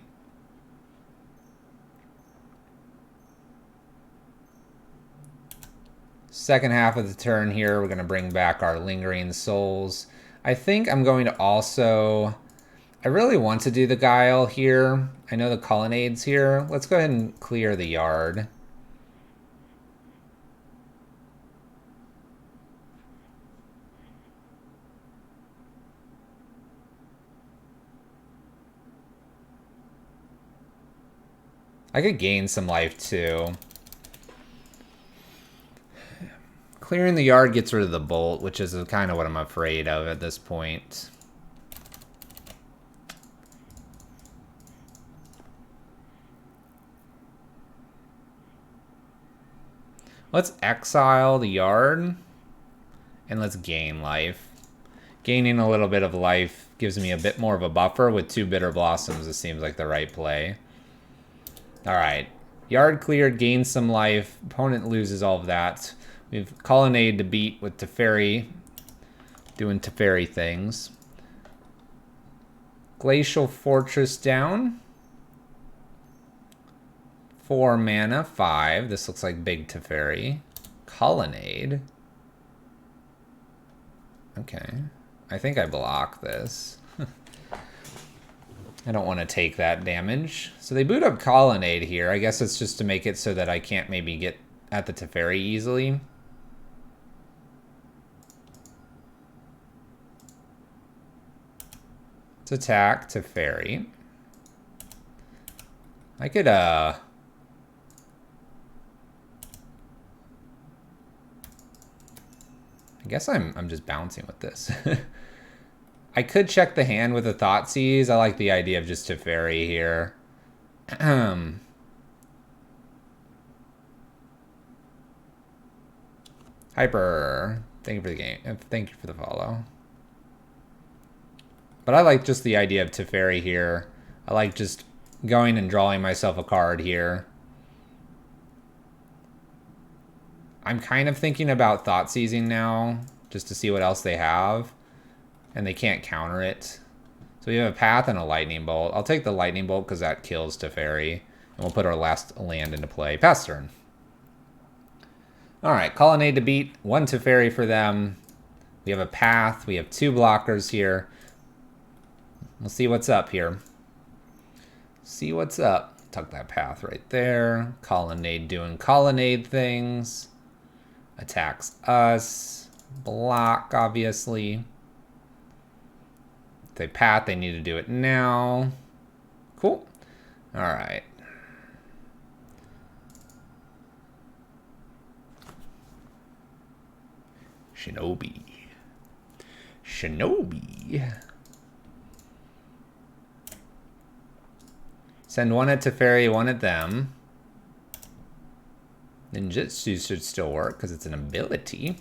S1: Second half of the turn here, we're going to bring back our Lingering Souls. I think I'm going to also... I really want to do the Guile here. I know the Colonnade's here. Let's go ahead and clear the yard. I could gain some life too. Clearing the yard gets rid of the bolt, which is kind of what I'm afraid of at this point. Let's exile the yard, and let's gain life. Gaining a little bit of life gives me a bit more of a buffer. With 2 Bitterblossoms, this seems like the right play. Alright, yard cleared, gains some life. Opponent loses all of that. We have Colonnade to beat with Teferi, doing Teferi things. Glacial Fortress down. 4 mana, 5. This looks like big Teferi. Colonnade. Okay. I think I block this. I don't want to take that damage. So they boot up Colonnade here. I guess it's just to make it so that I can't maybe get at the Teferi easily. Let's attack Teferi. I could, I guess I'm just bouncing with this. I could check the hand with a Thoughtseize. I like the idea of just Teferi here. Hyper. Thank you for the game. Thank you for the follow. But I like just the idea of Teferi here. I like just going and drawing myself a card here. I'm kind of thinking about Thoughtseizing now, just to see what else they have. And they can't counter it. So we have a Path and a Lightning Bolt. I'll take the Lightning Bolt because that kills Teferi. And we'll put our last land into play. Pass turn. Alright, Colonnade to beat. 1 Teferi for them. We have a Path. We have 2 blockers here. We'll see what's up here. See what's up. Tuck that Path right there. Colonnade doing Colonnade things. Attacks us. Block, obviously. If they Path, they need to do it now. Cool. Alright. Shinobi. Shinobi. Send 1 at Teferi, 1 at them. Ninjutsu should still work because it's an ability.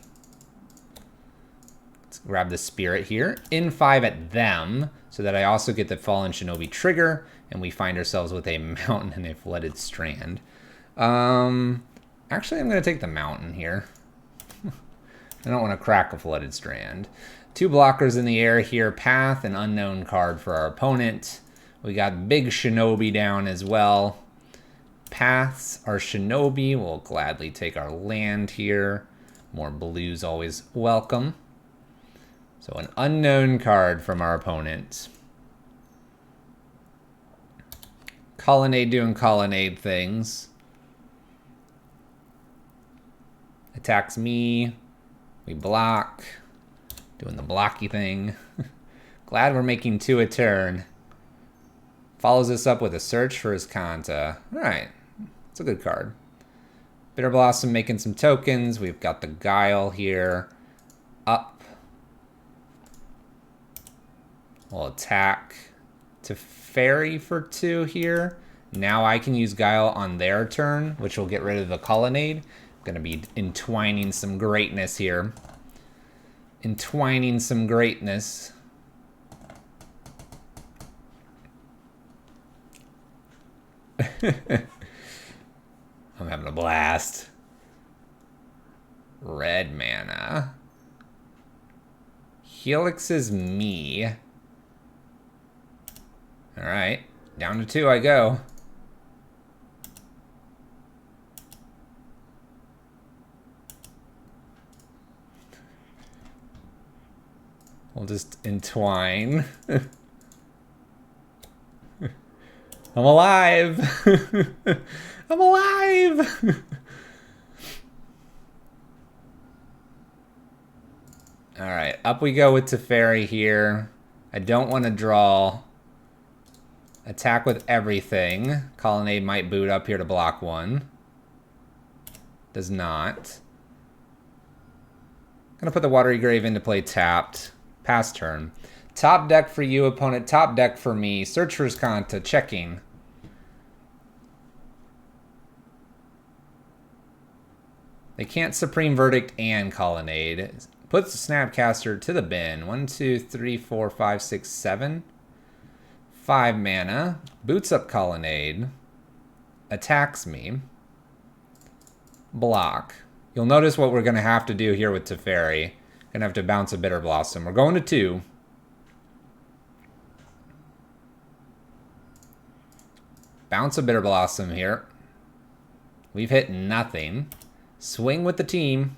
S1: Let's grab the Spirit here. In 5 at them, so that I also get the Fallen Shinobi trigger, and we find ourselves with a Mountain and a Flooded Strand. Actually, I'm going to take the Mountain here. I don't want to crack a Flooded Strand. 2 blockers in the air here. Path, an unknown card for our opponent. We got big Shinobi down as well. Paths our Shinobi. We'll gladly take our land here. More blues always welcome. So an unknown card from our opponent. Colonnade doing Colonnade things. Attacks me. We block. Doing the blocky thing. Glad we're making 2 a turn. Follows us up with a Search for his Kanta. Alright. It's a good card. Bitterblossom making some tokens. We've got the Guile here. Up. We'll attack Teferi for 2 here. Now I can use Guile on their turn, which will get rid of the Colonnade. I'm going to be entwining some greatness here. Entwining some greatness. I'm having a blast. Red mana. Helix is me. Alright. Down to 2 I go. We'll just entwine. I'm alive! I'm alive! Alright, up we go with Teferi here. I don't want to draw. Attack with everything. Colonnade might boot up here to block 1. Does not. Gonna put the Watery Grave into play tapped. Pass turn. Top deck for you, opponent. Top deck for me. Searcher's Kanta. Checking. They can't Supreme Verdict and Colonnade. Puts the Snapcaster to the bin. 1, 2, 3, 4, 5, 6, 7. 5 mana. Boots up Colonnade. Attacks me. Block. You'll notice what we're going to have to do here with Teferi. Going to have to bounce a Bitterblossom. We're going to 2. Bounce a Bitterblossom here. We've hit nothing. Swing with the team.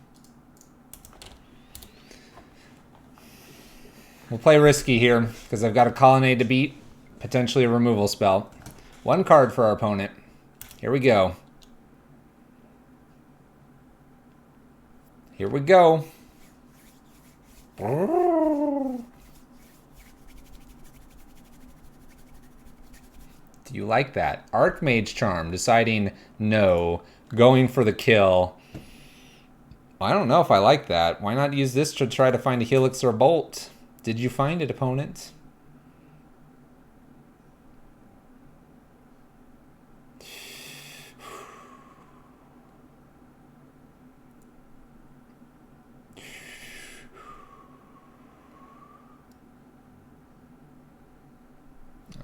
S1: We'll play risky here because I've got a Colonnade to beat. Potentially a removal spell. 1 card for our opponent. Here we go. Here we go. Do you like that? Archmage Charm deciding no. Going for the kill. I don't know if I like that. Why not use this to try to find a Helix or a Bolt? Did you find it, opponent?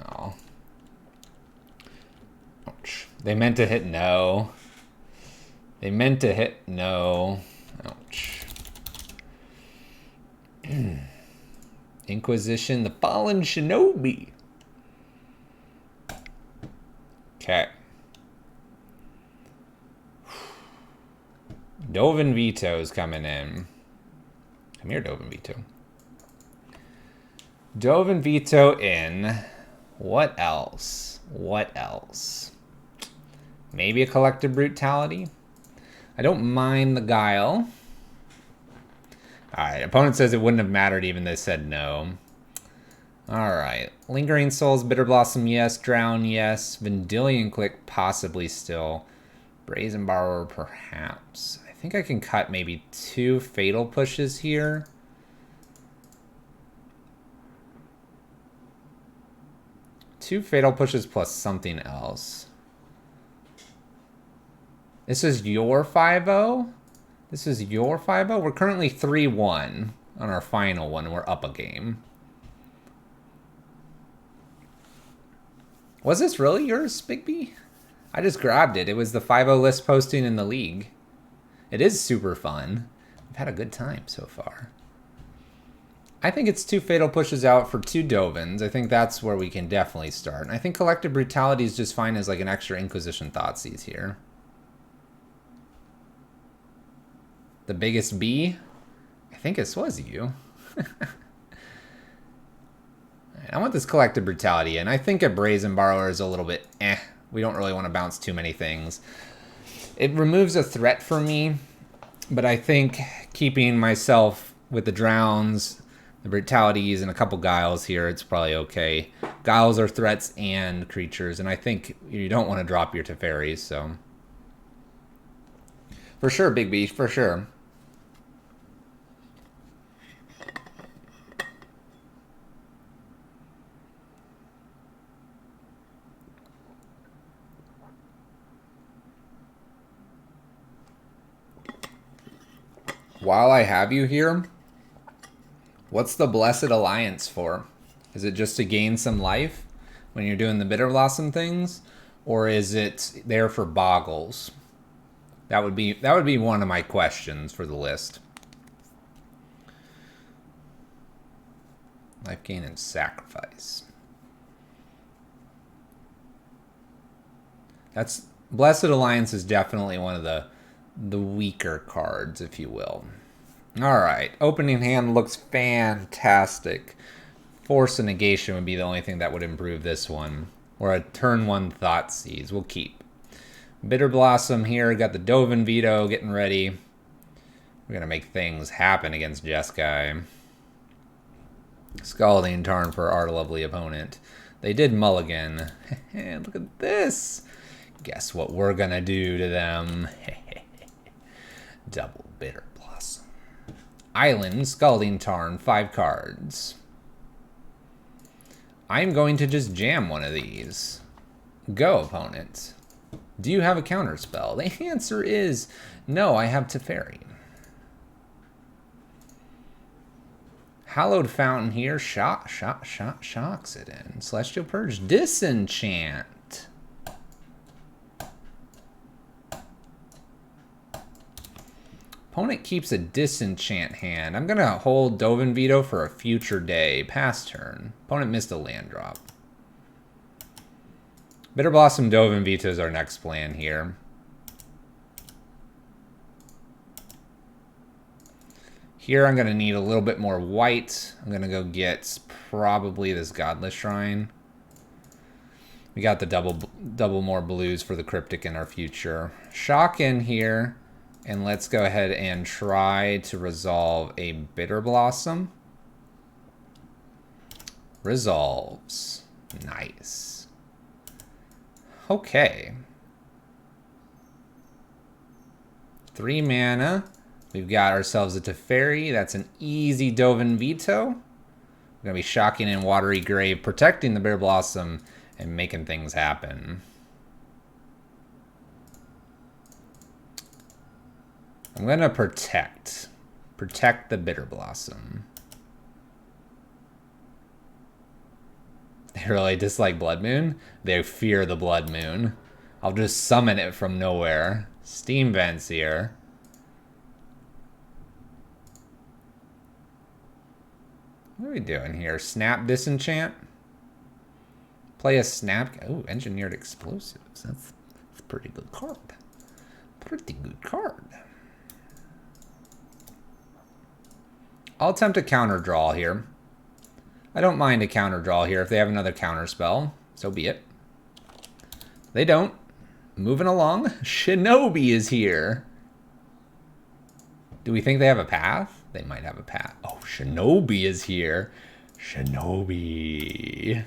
S1: Oh. Ouch. They meant to hit no. They meant to hit no. Ouch. Inquisition, the Fallen Shinobi. Okay. Dovin Veto's coming in. Come here, Dovin Veto. Dovin Veto in. What else? What else? Maybe a Collective Brutality? I don't mind the Guile. Alright, opponent says it wouldn't have mattered even they said no. Alright, Lingering Souls, Bitterblossom, yes. Drown, yes. Vendilion Click, possibly still. Brazen Borrower, perhaps. I think I can cut maybe 2 Fatal Pushes here. Two Fatal Pushes plus something else. This is your 5-0? This is your 5-0? We're currently 3-1 on our final one. We're up a game. Was this really yours, Bigby? I just grabbed it. It was the 5-0 list posting in the league. It is super fun. I've had a good time so far. I think it's 2 Fatal Pushes out for 2 Dovins. I think that's where we can definitely start. And I think Collective Brutality is just fine as like an extra Inquisition Thoughtseize here. The biggest B? I think this was you. I want this Collective Brutality, and I think a Brazen Borrower is a little bit eh. We don't really want to bounce too many things. It removes a threat for me, but I think keeping myself with the Drowns, the Brutalities, and a couple Guiles here, it's probably okay. Guiles are threats and creatures, and I think you don't want to drop your Teferis, so... For sure, Big B, for sure. While I have you here, what's the Blessed Alliance for? Is it just to gain some life when you're doing the Bitterblossom things? Or is it there for boggles? That would be one of my questions for the list. Life gain and sacrifice. That's Blessed Alliance is definitely one of the weaker cards, if you will. All right, opening hand looks fantastic. Force of Negation would be the only thing that would improve this one. Or a turn 1 Thoughtseize. We'll keep. Bitterblossom here. Got the Dovin Veto getting ready. We're going to make things happen against Jeskai. Scalding Tarn for our lovely opponent. They did mulligan. Look at this. Guess what we're going to do to them. Double Bitterblossom. Island, Scalding Tarn, 5 cards. I'm going to just jam one of these. Go, opponent. Do you have a counter spell? The answer is no, I have Teferi. Hallowed Fountain here. Shocks it in. Celestial Purge. Disenchant. Opponent keeps a disenchant hand. I'm going to hold Dovin Veto for a future day. Pass turn. Opponent missed a land drop. Bitterblossom Dovin Veto is our next plan here. Here I'm going to need a little bit more white. I'm going to go get probably this Godless Shrine. We got the double more blues for the Cryptic in our future. Shock in here. And let's go ahead and try to resolve a Bitterblossom. Resolves. Nice. Okay. 3 mana. We've got ourselves a Teferi. That's an easy Dovin Veto. We're going to be shocking in Watery Grave, protecting the Bitterblossom, and making things happen. I'm going to protect. Protect the Bitterblossom. They really dislike Blood Moon? They fear the Blood Moon. I'll just summon it from nowhere. Steam Vents here. What are we doing here? Snap Disenchant? Play a Snap... Oh, Engineered Explosives. That's a pretty good card. Pretty good card. I'll attempt a counter draw here. I don't mind a counter draw here if they have another counter spell. So be it. They don't. Moving along. Shinobi is here. Do we think they have a path? They might have a path. Oh, Shinobi is here. Shinobi.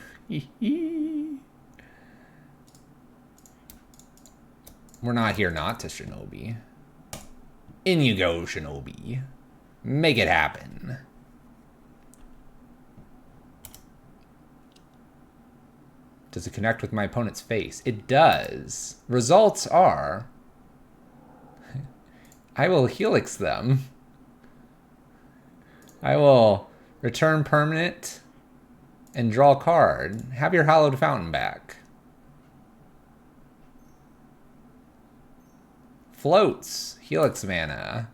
S1: We're not here not to Shinobi. In you go, Shinobi. Make it happen. Does it connect with my opponent's face? It does. Results are... I will Helix them. I will return permanent and draw a card. Have your Hallowed Fountain back. Floats. Helix mana.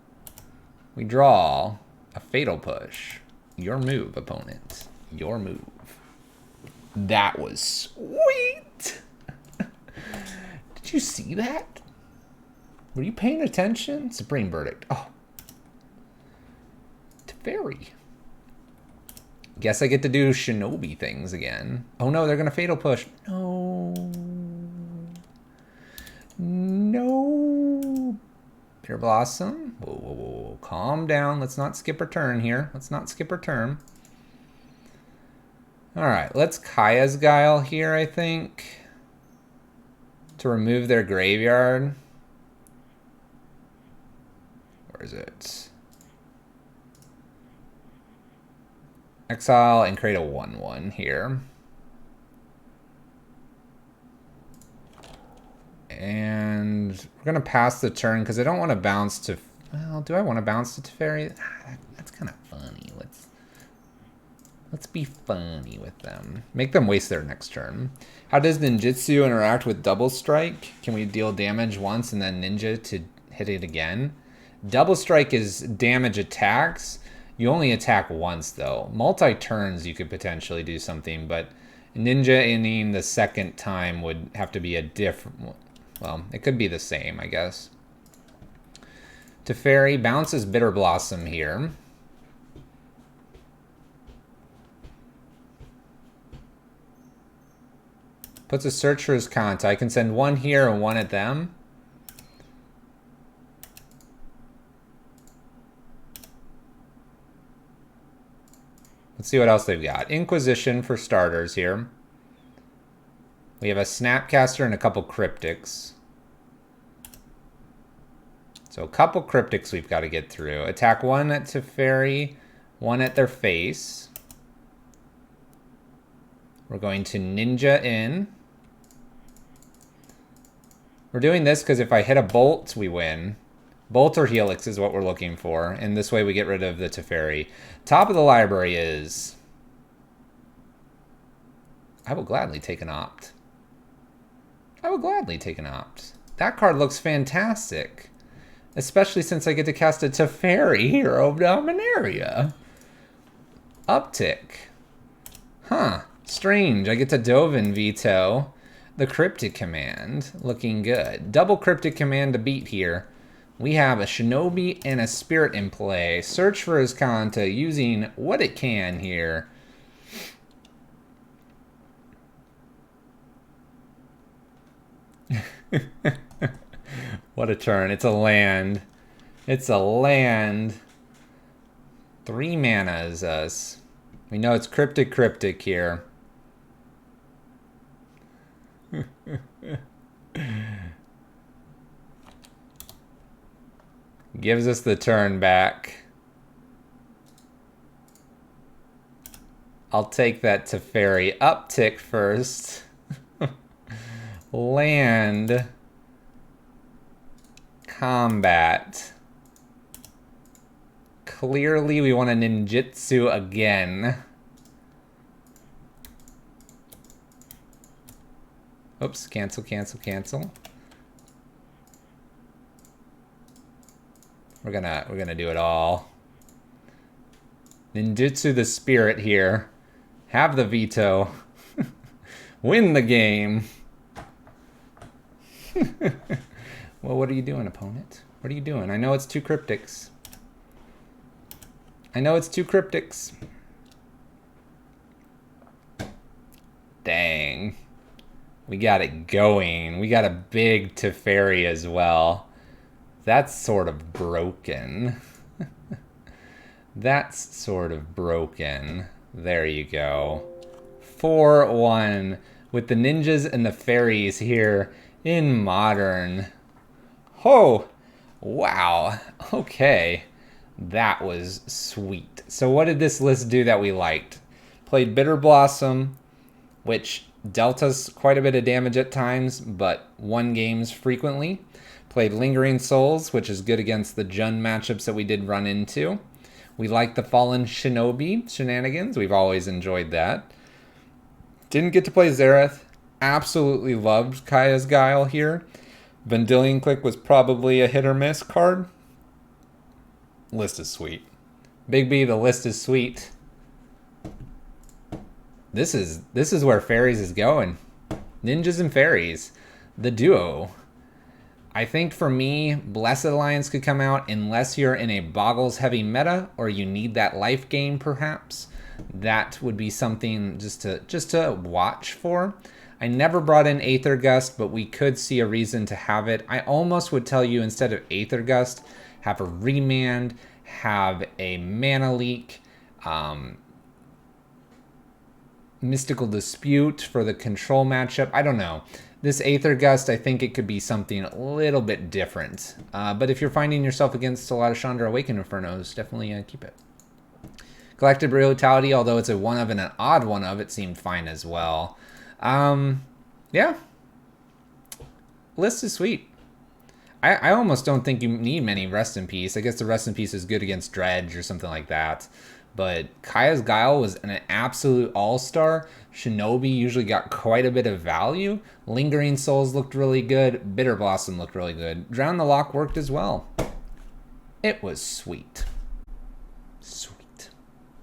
S1: We draw a Fatal Push. Your move, opponent. Your move. That was sweet. Did you see that? Were you paying attention? Supreme Verdict. Oh. Teferi. Guess I get to do Shinobi things again. Oh no, they're going to Fatal Push. No. No. Bitterblossom. Whoa, whoa, whoa. Calm down. Let's not skip our turn here. Let's not skip our turn. Alright, let's Kaya's Guile here, I think. To remove their graveyard. Where is it? Exile and create a 1/1 here. And we're going to pass the turn because I don't want to bounce to... Well, do I want to bounce to Teferi? That's kind of funny. Let's be funny with them. Make them waste their next turn. How does ninjutsu interact with double strike? Can we deal damage once and then ninja to hit it again? Double strike is damage attacks. You only attack once though. Multi-turns you could potentially do something, but ninja-ing the second time would have to be a different... Well, it could be the same, I guess. Teferi bounces Bitterblossom here. Puts a search for his Kanta. I can send one here and one at them. Let's see what else they've got. Inquisition for starters here. We have a Snapcaster and a couple Cryptics. So a couple Cryptics we've got to get through. Attack one at Teferi, one at their face. We're going to Ninja in. We're doing this because if I hit a Bolt, we win. Bolt or Helix is what we're looking for. And this way we get rid of the Teferi. Top of the library is... I will gladly take an Opt. I will gladly take an Opt. That card looks fantastic. Especially since I get to cast a Teferi, Hero of Dominaria. Uptick. Huh. Strange. I get to Dovin veto the Cryptic Command. Looking good. Double Cryptic Command to beat here. We have a Shinobi and a Spirit in play. Search for his Kanta using what it can here. What a turn. It's a land. It's a land. 3 mana is us. We know it's Cryptic here. Gives us the turn back. I'll take that Teferi uptick first. Land. Combat. Clearly we want a ninjutsu again. Oops, cancel. We're gonna do it all. Ninjutsu the Spirit here. Have the veto. Win the game. Well, what are you doing, opponent? What are you doing? I know it's 2 Cryptics. Dang. We got it going. We got a big Teferi as well. That's sort of broken. That's sort of broken. There you go. 4-1 with the ninjas and the fairies here in Modern. Oh, wow. Okay. That was sweet. So what did this list do that we liked? Played Bitterblossom, which dealt us quite a bit of damage at times, but won games frequently. Played Lingering Souls, which is good against the Jund matchups that we did run into. We liked the Fallen Shinobi shenanigans. We've always enjoyed that. Didn't get to play Zareth. Absolutely loved Kaya's Guile here. Vendilion Click was probably a hit or miss card. List is sweet. Big B, the list is sweet. This is where Faeries is going. Ninjas and Fairies. The duo. I think for me, Blessed Alliance could come out unless you're in a Boggles heavy meta or you need that life gain perhaps. That would be something just to watch for. I never brought in Aether Gust, but we could see a reason to have it. I almost would tell you instead of Aether Gust, have a Remand, have a Mana Leak, Mystical Dispute for the control matchup. I don't know. This Aether Gust, I think it could be something a little bit different. But if you're finding yourself against a lot of Chandra Awakened Infernos, definitely keep it. Collective Brutality, although it's a one of and an odd one of, it seemed fine as well. Yeah. List is sweet. I almost don't think you need many Rest in Peace. I guess the Rest in Peace is good against Dredge or something like that. But Kaya's Guile was an absolute all-star. Shinobi usually got quite a bit of value. Lingering Souls looked really good. Bitterblossom looked really good. Drown the Lock worked as well. It was sweet.